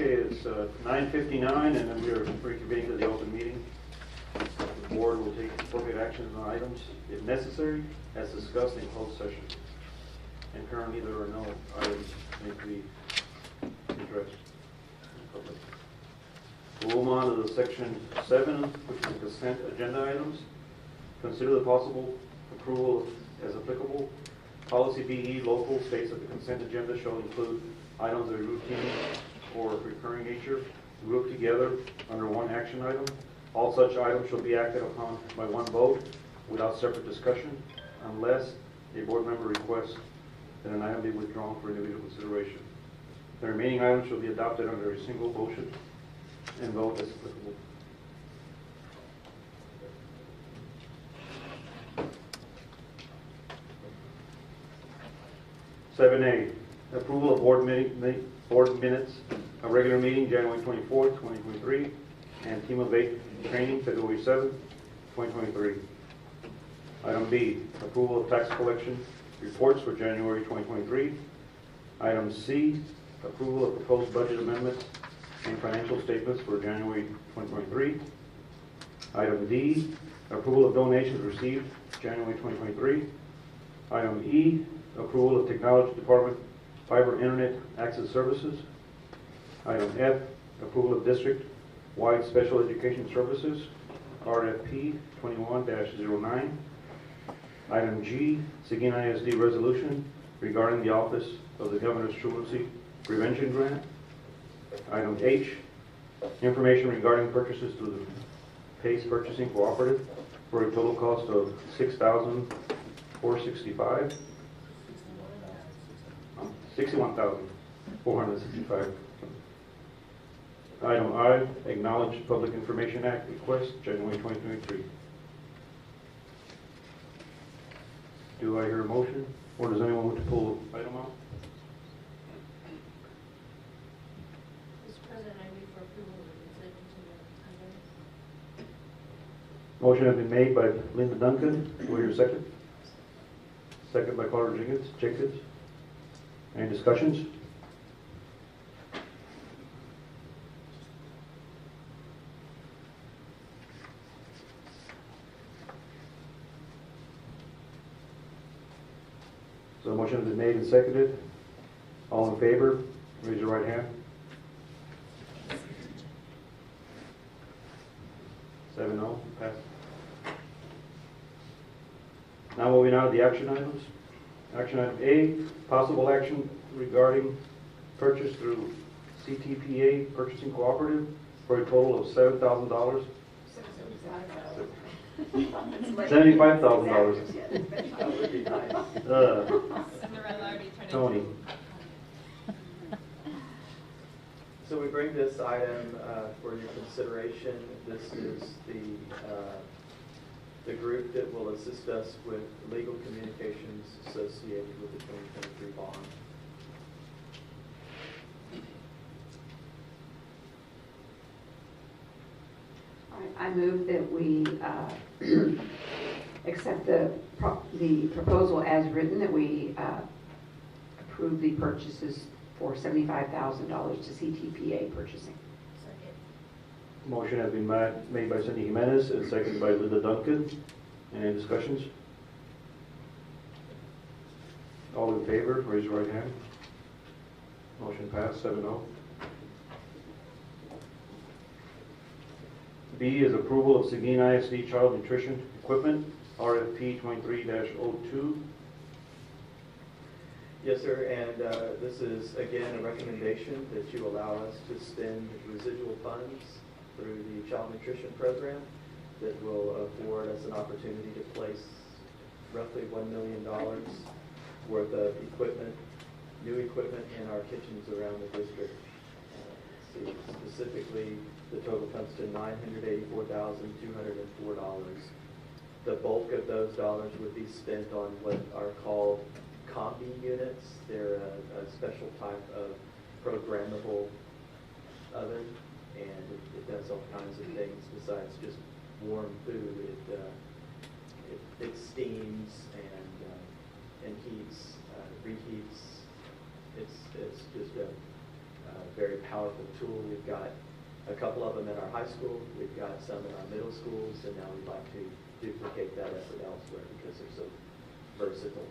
[SPEAKER 1] Okay, it's 9:59, and then we are reconvening to the open meeting. The board will take appropriate actions on items, if necessary, as discussed in closed session. And currently, there are no items that need to be addressed in public. We'll move on to the section 7, which is the consent agenda items. Consider the possible approval as applicable. Policy BE local states that the consent agenda shall include items of routine or recurring nature grouped together under one action item. All such items shall be acted upon by one vote without separate discussion unless a board member requests that an item be withdrawn for individual consideration. The remaining items shall be adopted under a single motion and vote as applicable. Seven A, approval of board minutes, a regular meeting, January 24th, 2023, and Team of 8 training, February 7th, 2023. Item B, approval of tax collection reports for January 2023. Item C, approval of proposed budget amendments and financial statements for January 2023. Item D, approval of donations received January 2023. Item E, approval of Technology Department Fiber Internet Access Services. Item F, approval of district-wide special education services, RFP 21-09. Item G, Seguin ISD resolution regarding the Office of the Governor's Truancy Prevention Grant. Item H, information regarding purchases to the PACE Purchasing Cooperative for a total cost of $61,465. Item I, acknowledge Public Information Act request, January 2023. Do I hear a motion, or does anyone want to pull the item out?
[SPEAKER 4] Mr. President, I move for approval of the consent agenda.
[SPEAKER 1] Motion has been made by Linda Duncan. Do I hear a second? Second by Carter Jenkins. Any discussions? So the motion has been made and seconded. All in favor, raise your right hand. 7-0, pass. Now moving on to the action items. Action item A, possible action regarding purchase through CTPA Purchasing Cooperative for a total of $7,000. $75,000.
[SPEAKER 14] That would be nice.
[SPEAKER 1] Tony.
[SPEAKER 14] So we bring this item for your consideration. This is the group that will assist us with legal communications associated with the 2023 bond.
[SPEAKER 7] I move that we accept the proposal as written, that we approve the purchases for $75,000 to CTPA Purchasing.
[SPEAKER 1] Motion has been made by Cindy Jimenez and seconded by Linda Duncan. Any discussions? All in favor, raise your right hand. Motion passed, 7-0. B is approval of Seguin ISD Child Nutrition Equipment, RFP 23-02.
[SPEAKER 14] Yes, sir, and this is, again, a recommendation that you allow us to spend residual funds through the Child Nutrition Program that will afford us an opportunity to place roughly $1 million worth of equipment, new equipment in our kitchens around the district. Specifically, the total comes to $984,204. The bulk of those dollars would be spent on what are called combi units. They're a special type of programmable oven, and it does all kinds of things besides just warm food. It steams and heats, reheats. It's just a very powerful tool. We've got a couple of them in our high school, we've got some in our middle schools, and now we'd like to duplicate that effort elsewhere because they're so versatile.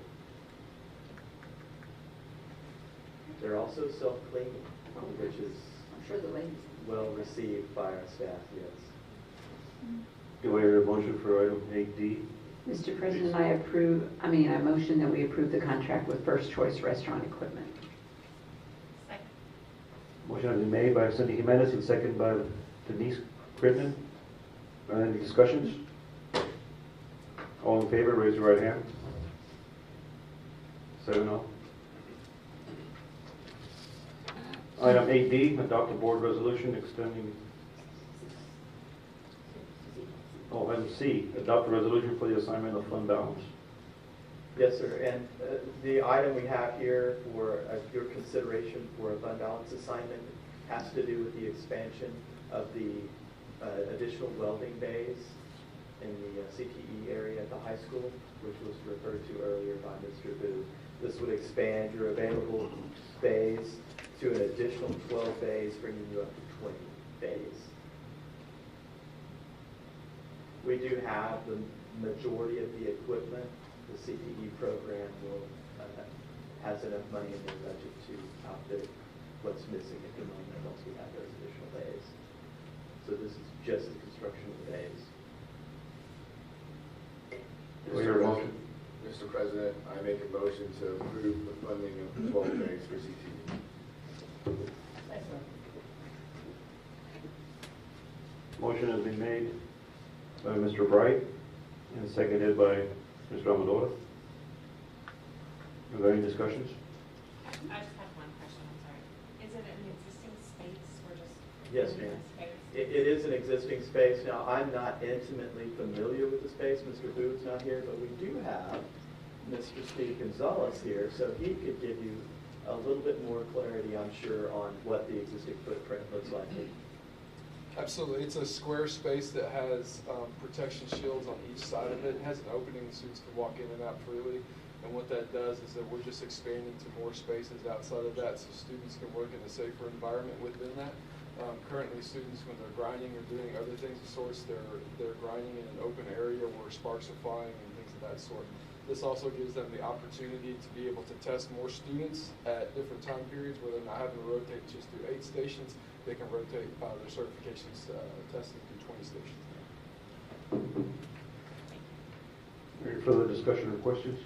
[SPEAKER 14] They're also self-cleaning, which is
[SPEAKER 7] I'm sure the ladies.
[SPEAKER 14] well received by our staff, yes.
[SPEAKER 1] Do I hear a motion for item 8D?
[SPEAKER 7] Mr. President, I motion that we approve the contract with First Choice Restaurant Equipment.
[SPEAKER 1] Motion has been made by Cindy Jimenez and seconded by Denise Crittenden. Any discussions? All in favor, raise your right hand. 7-0. Item 8D, adopt a board resolution extending. Item C, adopt a resolution for the assignment of fund balance.
[SPEAKER 14] Yes, sir. And the item we have here for your consideration for a fund balance assignment has to do with the expansion of the additional welding bays in the CTE area at the high school, which was referred to earlier by Mr. Booth. This would expand your available bays to an additional 12 bays, bringing you up to 20 bays. We do have the majority of the equipment. The CTE program has enough money in their budget to outfit what's missing at the moment once we have those additional bays. So this is just the construction of the bays.
[SPEAKER 1] Do we hear a motion?
[SPEAKER 8] Mr. President, I make a motion to approve the funding of the 12 bays for CTE.
[SPEAKER 1] Motion has been made by Mr. Bright and seconded by Mr. Amador. Are there any discussions?
[SPEAKER 6] I just have one question, I'm sorry. Is it an existing space or just?
[SPEAKER 14] Yes, ma'am. It is an existing space. Now, I'm not intimately familiar with the space. Mr. Booth's not here, but we do have Mr. Steve Gonzalez here, so he could give you a little bit more clarity, I'm sure, on what the existing footprint looks like.
[SPEAKER 17] Absolutely. It's a square space that has protection shields on each side of it. It has an opening the students can walk in and out freely. And what that does is that we're just expanding to more spaces outside of that so students can work in a safer environment within that. Currently, students, when they're grinding or doing other things of sorts, they're grinding in an open area where sparks are flying and things of that sort. This also gives them the opportunity to be able to test more students at different time periods where they're not having to rotate just through 8 stations. They can rotate their certifications testing through 20 stations now.
[SPEAKER 1] Any further discussion or questions?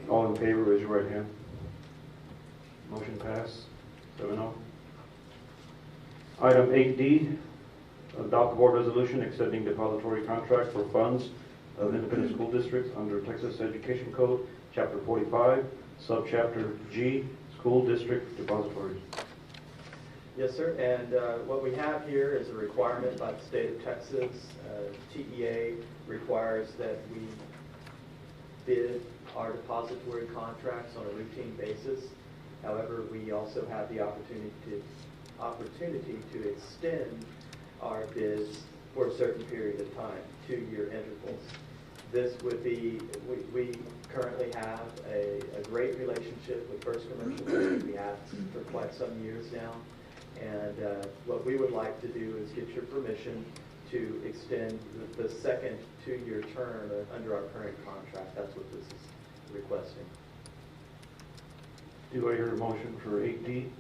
[SPEAKER 1] All in favor, raise your right hand. Motion passed, 7-0. Item 8D, adopt the board resolution extending depository contract for funds of independent school districts under Texas Education Code, Chapter 45, Subchapter G, School District Depositories.
[SPEAKER 14] Yes, sir. And what we have here is a requirement by the state of Texas. TEA requires that we bid our depository contracts on a routine basis. However, we also have the opportunity to extend our bids for a certain period of time, 2-year intervals. This would be, we currently have a great relationship with First Commercial Bank. We have for quite some years now. And what we would like to do is get your permission to extend the second 2-year term under our current contract. That's what this is requesting.
[SPEAKER 1] Do I hear a motion for 8D?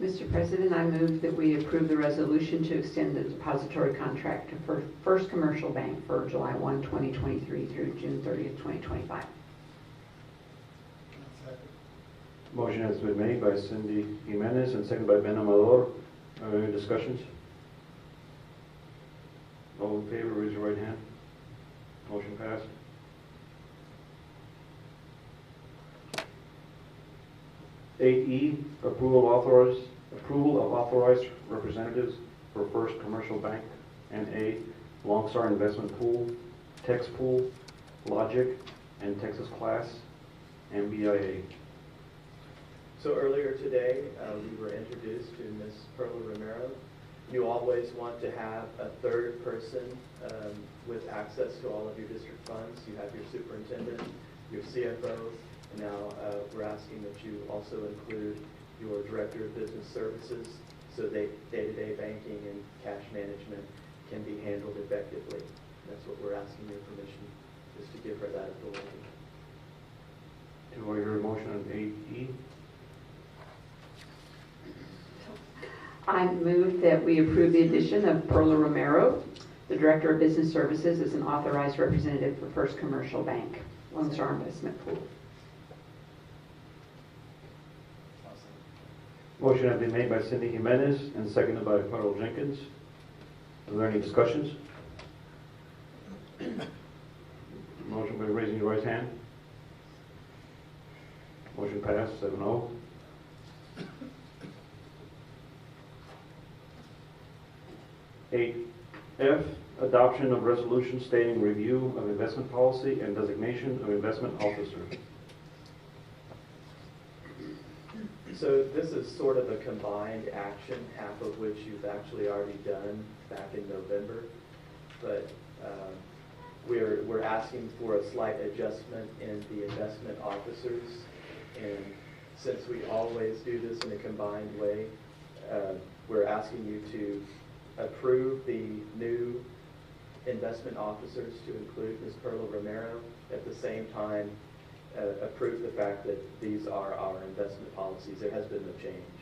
[SPEAKER 7] Mr. President, I move that we approve the resolution to extend the depository contract to First Commercial Bank for July 1, 2023 through June 30th, 2025.
[SPEAKER 1] Motion has been made by Cindy Jimenez and seconded by Ben Amador. Are there any discussions? All in favor, raise your right hand. Motion passed. 8E, approval of authorized representatives for First Commercial Bank, N.A., Long Star Investment Pool, Tex Pool, Logic, and Texas Class, MBIA.
[SPEAKER 14] So earlier today, we were introduced to Ms. Perla Romero. You always want to have a third person with access to all of your district funds. You have your superintendent, your CFO, and now we're asking that you also include your Director of Business Services so that day-to-day banking and cash management can be handled effectively. That's what we're asking your permission, is to give her that authority.
[SPEAKER 1] Do I hear a motion on 8E?
[SPEAKER 7] I move that we approve the addition of Perla Romero, the Director of Business Services, as an authorized representative for First Commercial Bank, Lone Star Investment Pool.
[SPEAKER 1] Motion has been made by Cindy Jimenez and seconded by Carl Jenkins. Are there any discussions? Motion by raising your right hand. Motion passed, 7-0. 8F, adoption of resolution stating review of investment policy and designation of investment officer.
[SPEAKER 14] So this is sort of a combined action, half of which you've actually already done back in November. But we're asking for a slight adjustment in the investment officers. And since we always do this in a combined way, we're asking you to approve the new investment officers to include Ms. Perla Romero. At the same time, approve the fact that these are our investment policies. There has been no change.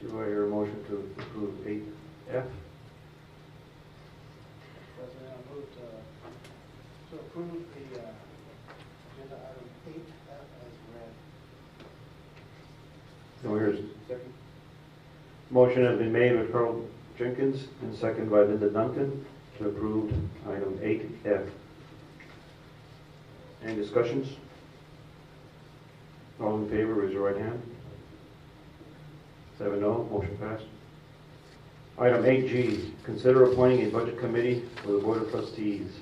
[SPEAKER 1] Do I hear a motion to approve 8F?
[SPEAKER 2] President, I move to approve the agenda item 8F as read.
[SPEAKER 1] Do I hear a second? Motion has been made by Carl Jenkins and seconded by Linda Duncan to approve item 8F. Any discussions? All in favor, raise your right hand. 7-0, motion passed. Item 8G, consider appointing a budget committee for the Board of Trustees.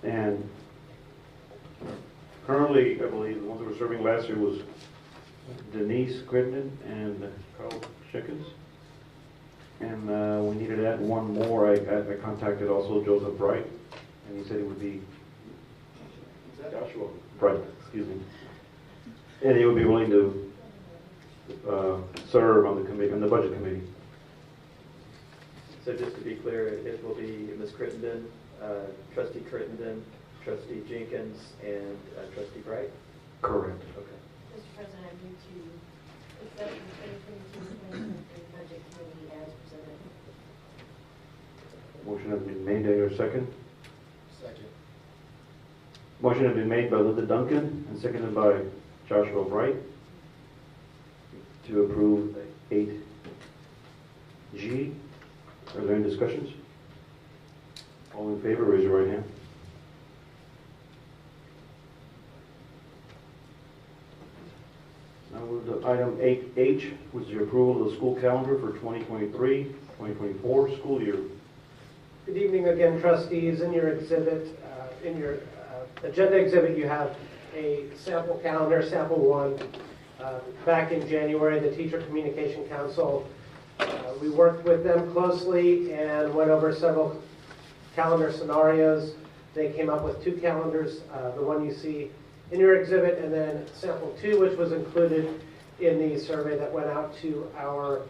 [SPEAKER 1] And currently, I believe, the ones that were serving last year was Denise Crittenden and Carl Jenkins. And we needed to add one more. I contacted also Joseph Bright, and he said he would be Joshua Bright, excuse me. And he would be willing to serve on the committee, on the budget committee.
[SPEAKER 14] So just to be clear, it will be Ms. Crittenden, Trustee Crittenden, Trustee Jenkins, and Trustee Bright?
[SPEAKER 1] Correct.
[SPEAKER 14] Okay.
[SPEAKER 4] Mr. President, I move to accept the 2022 budget committee as presented.
[SPEAKER 1] Motion has been made. Do I hear a second?
[SPEAKER 8] Second.
[SPEAKER 1] Motion has been made by Linda Duncan and seconded by Joshua Bright to approve 8G. Are there any discussions? All in favor, raise your right hand. Now we'll do item 8H, which is the approval of the school calendar for 2023-2024 school year.
[SPEAKER 2] Good evening again, trustees. In your exhibit, agenda exhibit, you have a sample calendar, sample one. Back in January, the Teacher Communication Council, we worked with them closely and went over several calendar scenarios. They came up with 2 calendars, the one you see in your exhibit, and then sample 2, which was included in the survey that went out to our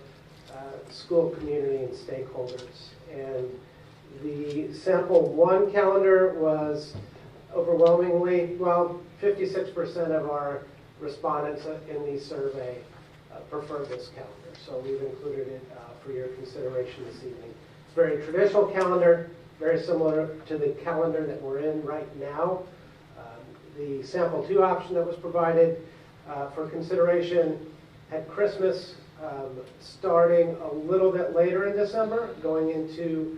[SPEAKER 2] school community and stakeholders. And the sample 1 calendar was overwhelmingly, well, 56% of our respondents in the survey preferred this calendar. So we've included it for your consideration this evening. It's a very traditional calendar, very similar to the calendar that we're in right now. The sample 2 option that was provided for consideration had Christmas starting a little bit later in December, going into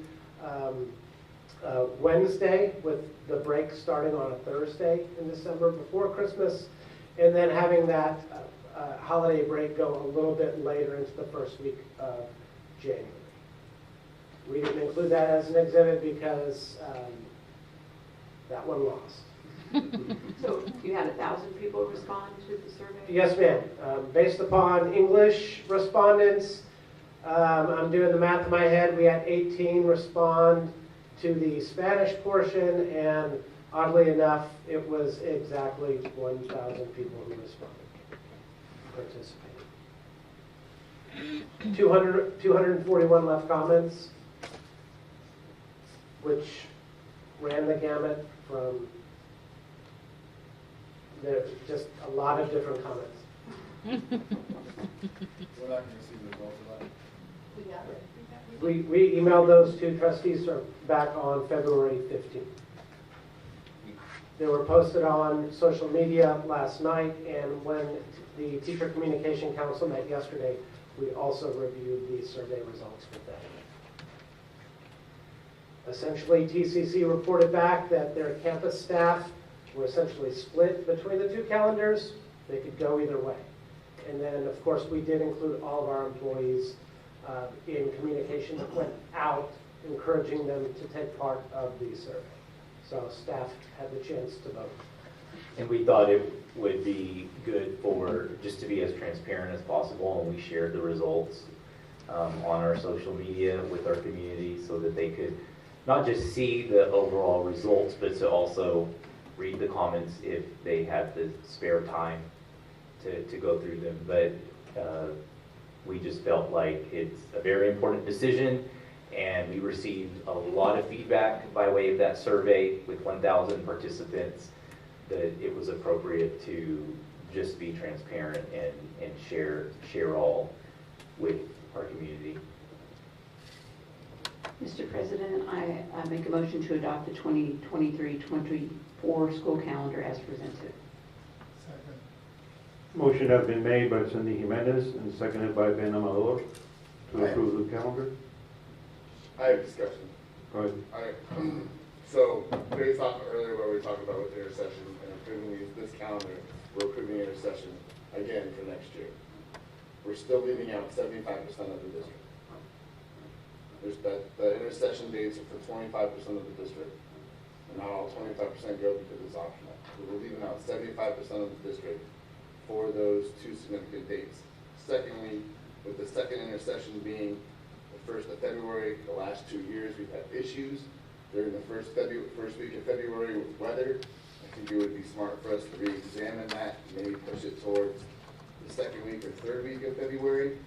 [SPEAKER 2] Wednesday, with the break starting on a Thursday in December before Christmas, and then having that holiday break go a little bit later into the first week of January. We didn't include that as an exhibit because that one lost.
[SPEAKER 7] So you had 1,000 people respond to the survey?
[SPEAKER 2] Yes, ma'am. Based upon English respondents, I'm doing the math in my head, we had 18 respond to the Spanish portion and
[SPEAKER 13] Oddly enough, it was exactly 1,000 people who responded, participated. 241 left comments, which ran the gamut from just a lot of different comments.
[SPEAKER 8] We're not going to see the results of that.
[SPEAKER 5] We got it.
[SPEAKER 13] We emailed those to trustees back on February 15th. They were posted on social media last night, and when the Teacher Communication Council met yesterday, we also reviewed the survey results with them. Essentially, TCC reported back that their campus staff were essentially split between the two calendars. They could go either way. And then, of course, we did include all of our employees in communication that went out, encouraging them to take part of the survey. So staff had the chance to vote.
[SPEAKER 3] And we thought it would be good for just to be as transparent as possible, and we shared the results on our social media with our community so that they could not just see the overall results, but to also read the comments if they had the spare time to go through them. But we just felt like it's a very important decision, and we received a lot of feedback by way of that survey with 1,000 participants that it was appropriate to just be transparent and share all with our community.
[SPEAKER 7] Mr. President, I make a motion to adopt the 2023-24 school calendar as presented.
[SPEAKER 1] Motion has been made by Cindy Jimenez and seconded by Ben Amador to approve the calendar.
[SPEAKER 8] I have discussion.
[SPEAKER 1] Go ahead.
[SPEAKER 8] So, based off of earlier what we talked about with intercession and approving this calendar, we're approving intercession again for next year. We're still leaving out 75% of the district. There's the intercession dates are for 25% of the district, and not all 25% go because it's optional. So we're leaving out 75% of the district for those two significant dates. Secondly, with the second intercession being the 1st of February, the last 2 years we've had issues during the first week of February with weather. I think it would be smart for us to re-examine that, maybe push it towards the second week or third week of February,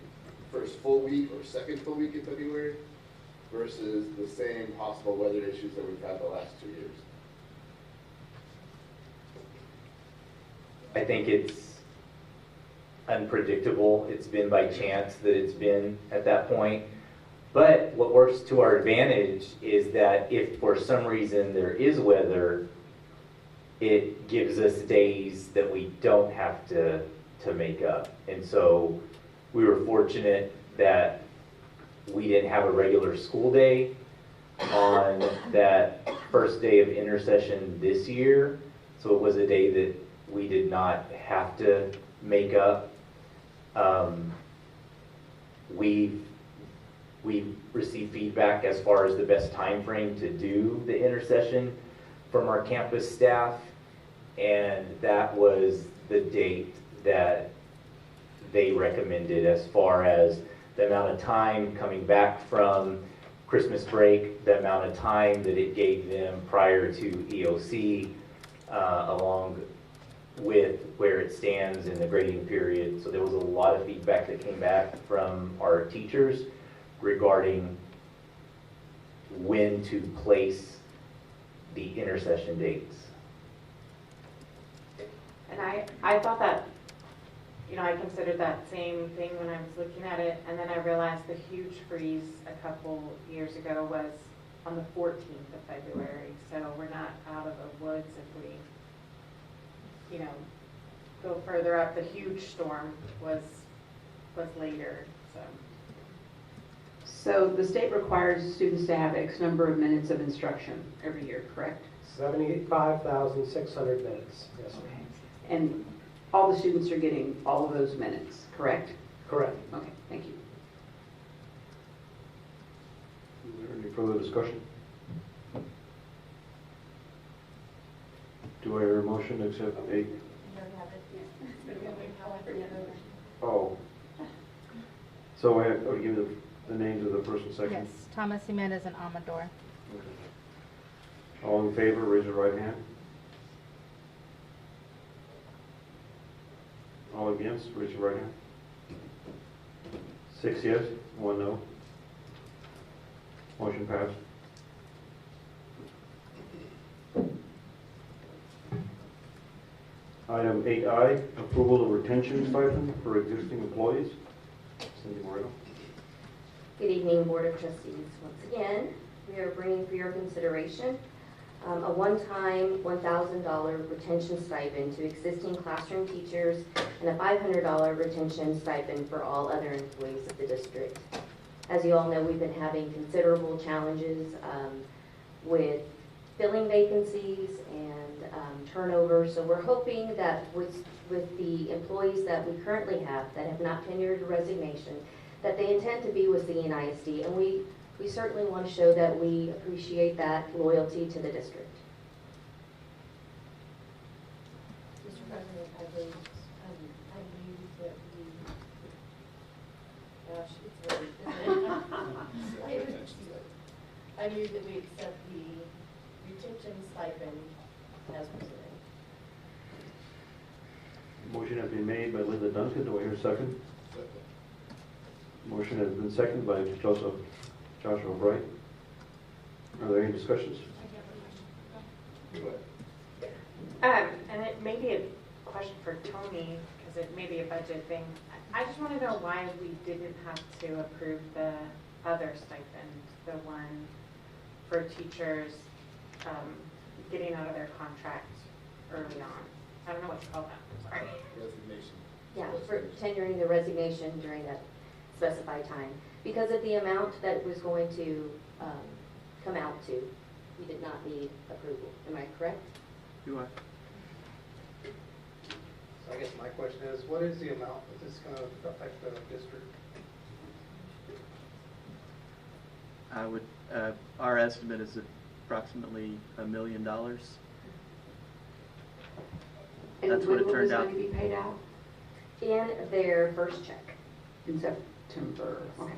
[SPEAKER 8] first full week or second full week of February, versus the same possible weather issues that we've had the last 2 years.
[SPEAKER 3] I think it's unpredictable. It's been by chance that it's been at that point. But what works to our advantage is that if for some reason there is weather, it gives us days that we don't have to make up. And so we were fortunate that we didn't have a regular school day on that first day of intercession this year. So it was a day that we did not have to make up. We received feedback as far as the best time frame to do the intercession from our campus staff, and that was the date that they recommended as far as the amount of time coming back from Christmas break, the amount of time that it gave them prior to EOC, along with where it stands in the grading period. So there was a lot of feedback that came back from our teachers regarding when to place the intercession dates.
[SPEAKER 6] And I thought that, I considered that same thing when I was looking at it, and then I realized the huge freeze a couple years ago was on the 14th of February, so we're not out of the woods if we, go further up. The huge storm was later, so.
[SPEAKER 7] So the state requires students to have X number of minutes of instruction every year, correct?
[SPEAKER 13] 75,600 minutes, yes.
[SPEAKER 7] Okay. And all the students are getting all of those minutes, correct?
[SPEAKER 13] Correct.
[SPEAKER 7] Okay, thank you.
[SPEAKER 1] Is there any further discussion? Do I hear a motion to accept 8? Oh. So I have to give the names of the first and second?
[SPEAKER 19] Yes, Thomas Jimenez and Amador.
[SPEAKER 1] All in favor, raise your right hand. All against, raise your right hand. 6 yes, 1 no. Motion passed. Item 8I, approval of retention stipend for existing employees. Cindy Moreno.
[SPEAKER 4] Good evening, Board of Trustees. Once again, we are bringing for your consideration a one-time $1,000 retention stipend to existing classroom teachers and a $500 retention stipend for all other employees of the district. As you all know, we've been having considerable challenges with filling vacancies and turnover, so we're hoping that with the employees that we currently have that have not tendered a resignation, that they intend to be with Seguin ISD, and we certainly want to show that we appreciate that loyalty to the district.
[SPEAKER 18] Mr. President, I move that we, gosh, it's really, I move that we accept the retention stipend as presented.
[SPEAKER 1] Motion has been made by Linda Duncan. Do I hear a second? Motion has been seconded by Joshua Bright. Are there any discussions?
[SPEAKER 6] And it may be a question for Tony, because it may be a budget thing. I just want to know why we didn't have to approve the other stipend, the one for teachers getting out of their contract early on. I don't know what to call that, I'm sorry.
[SPEAKER 8] Resignation.
[SPEAKER 4] Yeah, for tendering the resignation during that specified time. Because of the amount that it was going to come out to, we did not need approval. Am I correct?
[SPEAKER 14] You are.
[SPEAKER 2] So I guess my question is, what is the amount that this is going to affect the district?
[SPEAKER 14] I would, our estimate is approximately $1 million.
[SPEAKER 7] And
[SPEAKER 14] That's what it turned out.
[SPEAKER 7] When will this money be paid out?
[SPEAKER 4] In their first check.
[SPEAKER 7] In September. Okay.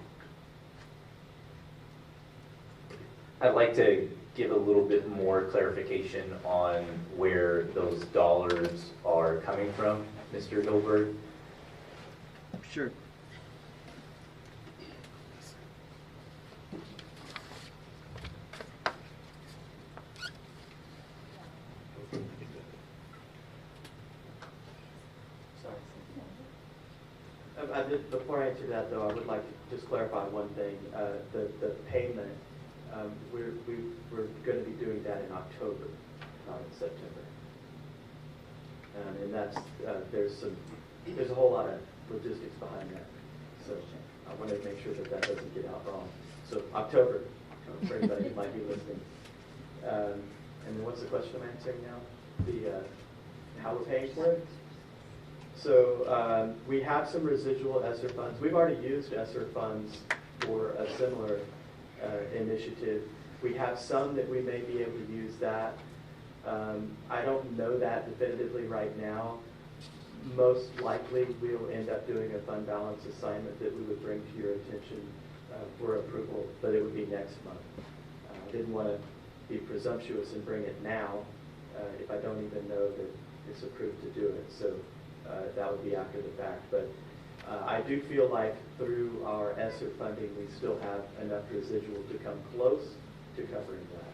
[SPEAKER 3] I'd like to give a little bit more clarification on where those dollars are coming from, Mr. Hilbert.
[SPEAKER 14] Sure. Before I answer that, though, I would like to just clarify one thing. The payment, we're going to be doing that in October, not in September. And that's there's a whole lot of logistics behind that. So I want to make sure that that doesn't get out wrong. So October, for anybody who might be listening. And then what's the question I'm answering now? How we're paying for it? So we have some residual ESSER funds. We've already used ESSER funds for a similar initiative. We have some that we may be able to use that. I don't know that definitively right now. Most likely we'll end up doing a fund balance assignment that we would bring to your attention for approval, but it would be next month. I didn't want to be presumptuous and bring it now if I don't even know that it's approved to do it. So that would be after the fact. But I do feel like through our ESSER funding, we still have enough residual to come close to covering that.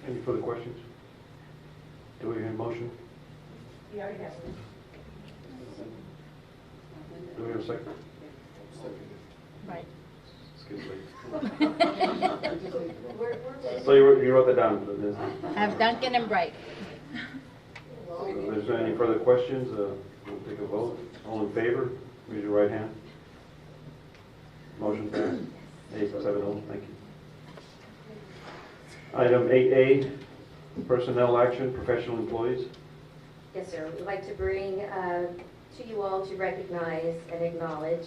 [SPEAKER 1] Any further questions? Do we hear a motion?
[SPEAKER 18] We already have one.
[SPEAKER 1] Do we hear a second?
[SPEAKER 18] Right.
[SPEAKER 1] Skip late.
[SPEAKER 18] We're
[SPEAKER 1] So you wrote that down.
[SPEAKER 18] have Duncan and Bright.
[SPEAKER 1] If there's any further questions, we'll take a vote. All in favor, raise your right hand. Motion passed. 8-7-0. Thank you. Item 8A, personnel action, professional employees.
[SPEAKER 4] Yes, sir. We'd like to bring to you all to recognize and acknowledge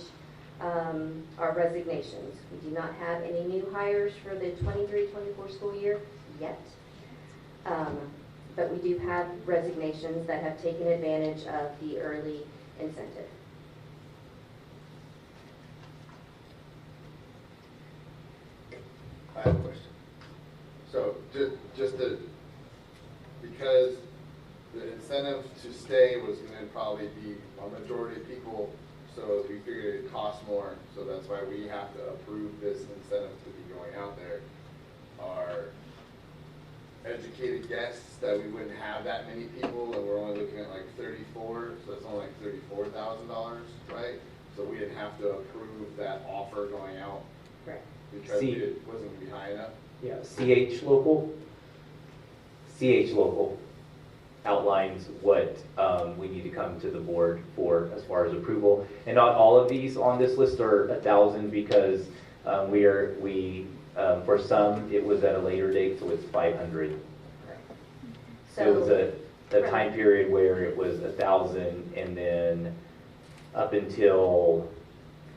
[SPEAKER 4] our resignations. We do not have any new hires for the 23-24 school year yet, but we do have resignations that have taken advantage of the early incentive.
[SPEAKER 8] because the incentive to stay was gonna probably be a majority of people, so we figured it'd cost more, so that's why we have to approve this incentive to be going out there. Our educated guess that we wouldn't have that many people, and we're only looking at like 34, so it's only like $34,000, right? So we didn't have to approve that offer going out.
[SPEAKER 4] Right.
[SPEAKER 8] Because it wasn't gonna be high enough.
[SPEAKER 3] Yeah, CH local outlines what we need to come to the board for as far as approval. And not all of these on this list are 1,000 because for some, it was at a later date, so it's 500. So it was a time period where it was 1,000, and then up until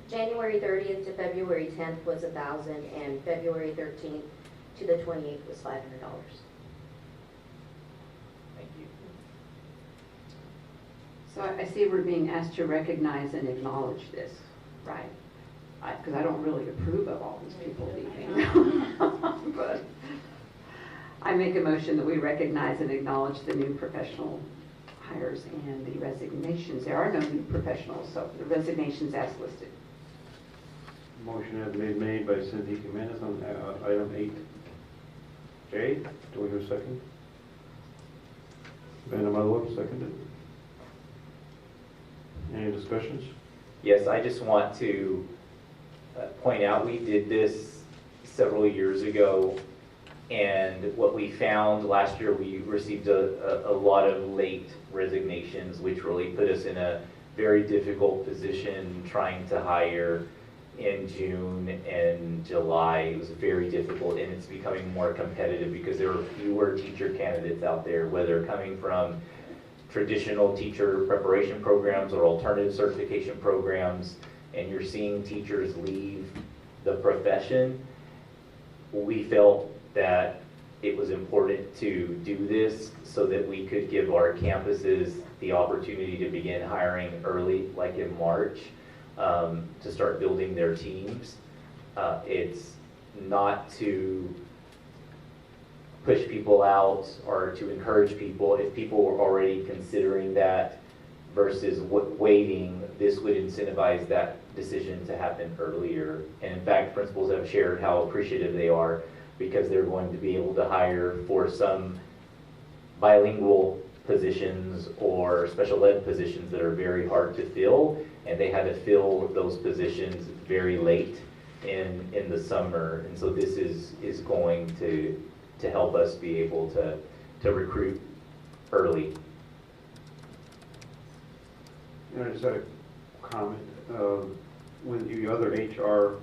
[SPEAKER 4] January 30th to February 10th was 1,000, and February 13th to the 28th was $500.
[SPEAKER 3] Thank you.
[SPEAKER 7] So I see we're being asked to recognize and acknowledge this, right? Because I don't really approve of all these people leaving. But I make a motion that we recognize and acknowledge the new professional hires and the resignations. There are no new professionals, so the resignations as listed.
[SPEAKER 1] Motion has been made by Cynthia Jimenez on item 8J. Do we hear a second? Van Amador, seconded. Any discussions?
[SPEAKER 3] Yes, I just want to point out we did this several years ago, and what we found last year, we received a lot of late resignations, which really put us in a very difficult position trying to hire in June and July. It was very difficult, and it's becoming more competitive because there are fewer teacher candidates out there, whether coming from traditional teacher preparation programs or alternative certification programs, and you're seeing teachers leave the profession. We felt that it was important to do this so that we could give our campuses the opportunity to begin hiring early, like in March, to start building their teams. It's not to push people out or to encourage people. If people were already considering that versus waiting, this would incentivize that decision to happen earlier. And in fact, principals have shared how appreciative they are because they're going to be able to hire for some bilingual positions or special ed positions that are very hard to fill, and they had to fill those positions very late in the summer. And so this is going to help us be able to recruit early.
[SPEAKER 1] I just had a comment. With the other HR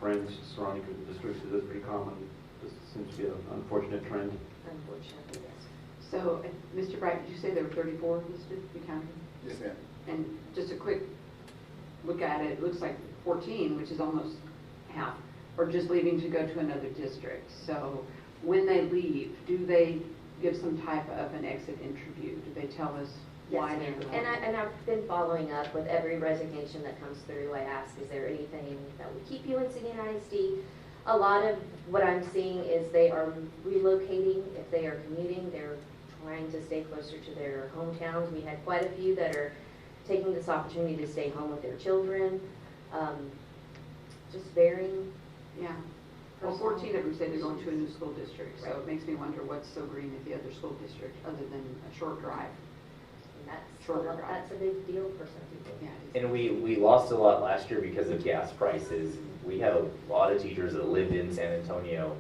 [SPEAKER 1] friends surrounding the districts, is this pretty common? This seems to be an unfortunate trend.
[SPEAKER 4] Unfortunately, yes.
[SPEAKER 7] So, Mr. Bright, did you say there were 34 listed? You counted?
[SPEAKER 8] Yes, ma'am.
[SPEAKER 7] And just a quick look at it, it looks like 14, which is almost half, are just leaving to go to another district. So when they leave, do they give some type of an exit interview? Do they tell us why
[SPEAKER 4] Yes,
[SPEAKER 7] they're
[SPEAKER 4] ma'am. And I've been following up with every resignation that comes through. I ask, is there anything that would keep you in Seguin ISD? A lot of what I'm seeing is they are relocating. If they are commuting, they're trying to stay closer to their hometowns. We had quite a few that are taking this opportunity to stay home with their children. Just varying.
[SPEAKER 7] Yeah. Well, 14 of them say they're going to a new school district, so it makes me wonder what's so green at the other school district other than a short drive.
[SPEAKER 4] That's a big deal for some people.
[SPEAKER 7] Yeah,
[SPEAKER 3] And we lost a lot last year because of gas prices. We had a lot of teachers that lived in San Antonio,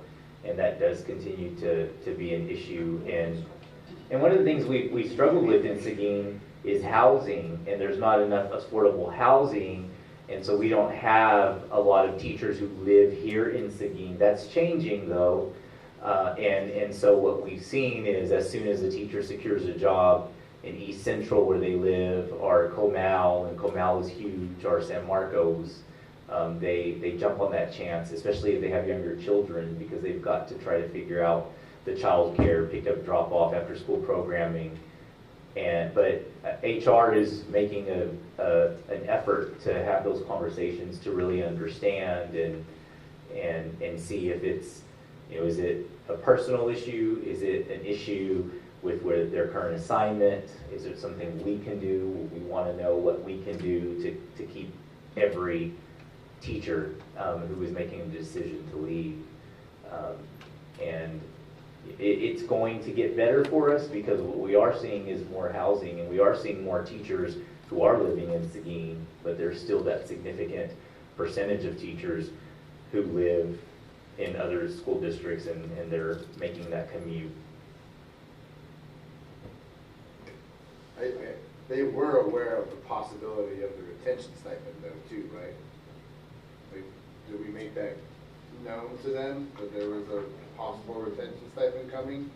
[SPEAKER 3] and that does continue to be an issue. And one of the things we struggled with in Seguin is housing, and there's not enough affordable housing, and so we don't have a lot of teachers who live here in Seguin. That's changing though, and so what we've seen is as soon as a teacher secures a job in East Central where they live, or Comal, and Comal is huge, or San Marcos, they jump on that chance, especially if they have younger children, because they've got to try to figure out the child care, pick up, drop off, after school programming. But HR is making an effort to have those conversations to really understand and see if it's You know, is it a personal issue? Is it an issue with their current assignment? Is it something we can do? We want to know what we can do to keep every teacher who is making a decision to leave. And it's going to get better for us because what we are seeing is more housing, and we are seeing more teachers who are living in Seguin, but there's still that significant percentage of teachers who live in other school districts, and they're making that commute.
[SPEAKER 8] They were aware of the possibility of the retention stipend though too, right? Like, did we make that known to them, that there was a possible retention stipend coming?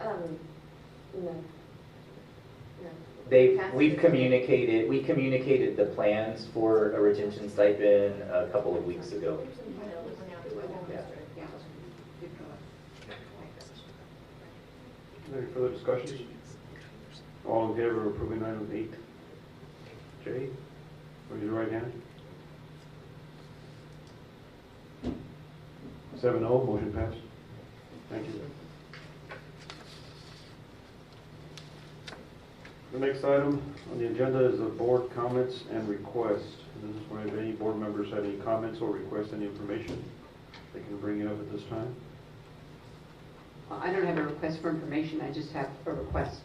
[SPEAKER 4] No.
[SPEAKER 3] We communicated the plans for a retention stipend a couple of weeks ago.
[SPEAKER 1] Any further discussions? All in favor of approving item 8J? Raise your right hand. 7-0, motion passed. Thank you. The next item on the agenda is the board comments and requests. This is where if any board members have any comments or request any information, they can bring it up at this time.
[SPEAKER 7] I don't have a request for information, I just have a request.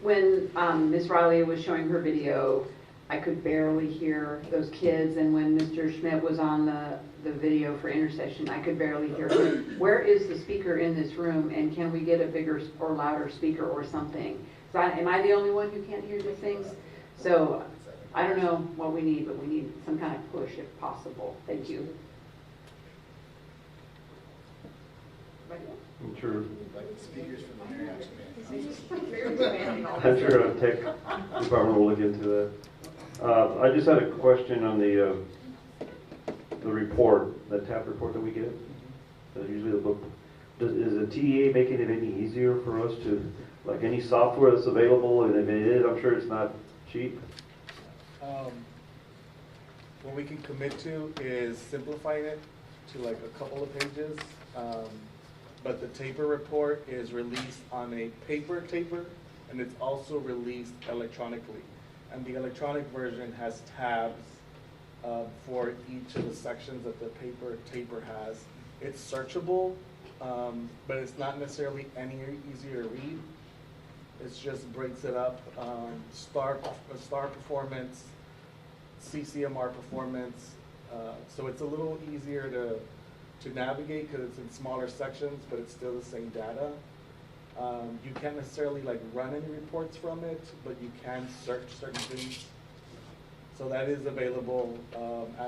[SPEAKER 7] When Ms. Riley was showing her video, I could barely hear those kids, and when Mr. Schmidt was on the video for intercession, I could barely hear him. Where is the speaker in this room, and can we get a bigger or louder speaker or something? So am I the only one who can't hear these things? So I don't know what we need, but we need some kind of push if possible. Thank you.
[SPEAKER 1] I'm sure.
[SPEAKER 8] Speakers from the Marriott
[SPEAKER 1] I'm sure a tech department will look into that. I just had a question on the report, the TAP report that we get. Usually the book. Is the TEA making it any easier for us to, like any software that's available, and if it is, I'm sure it's not cheap.
[SPEAKER 19] What we can commit to is simplifying it to like a couple of pages. But the taper report is released on a paper taper, and it's also released electronically. And the electronic version has tabs for each of the sections that the paper taper has. It's searchable, but it's not necessarily any easier to read. It just breaks it up, star performance, CCMR performance. So it's a little easier to navigate because it's in smaller sections, but it's still the same data. You can't necessarily like run any reports from it, but you can search certain things. So that is available as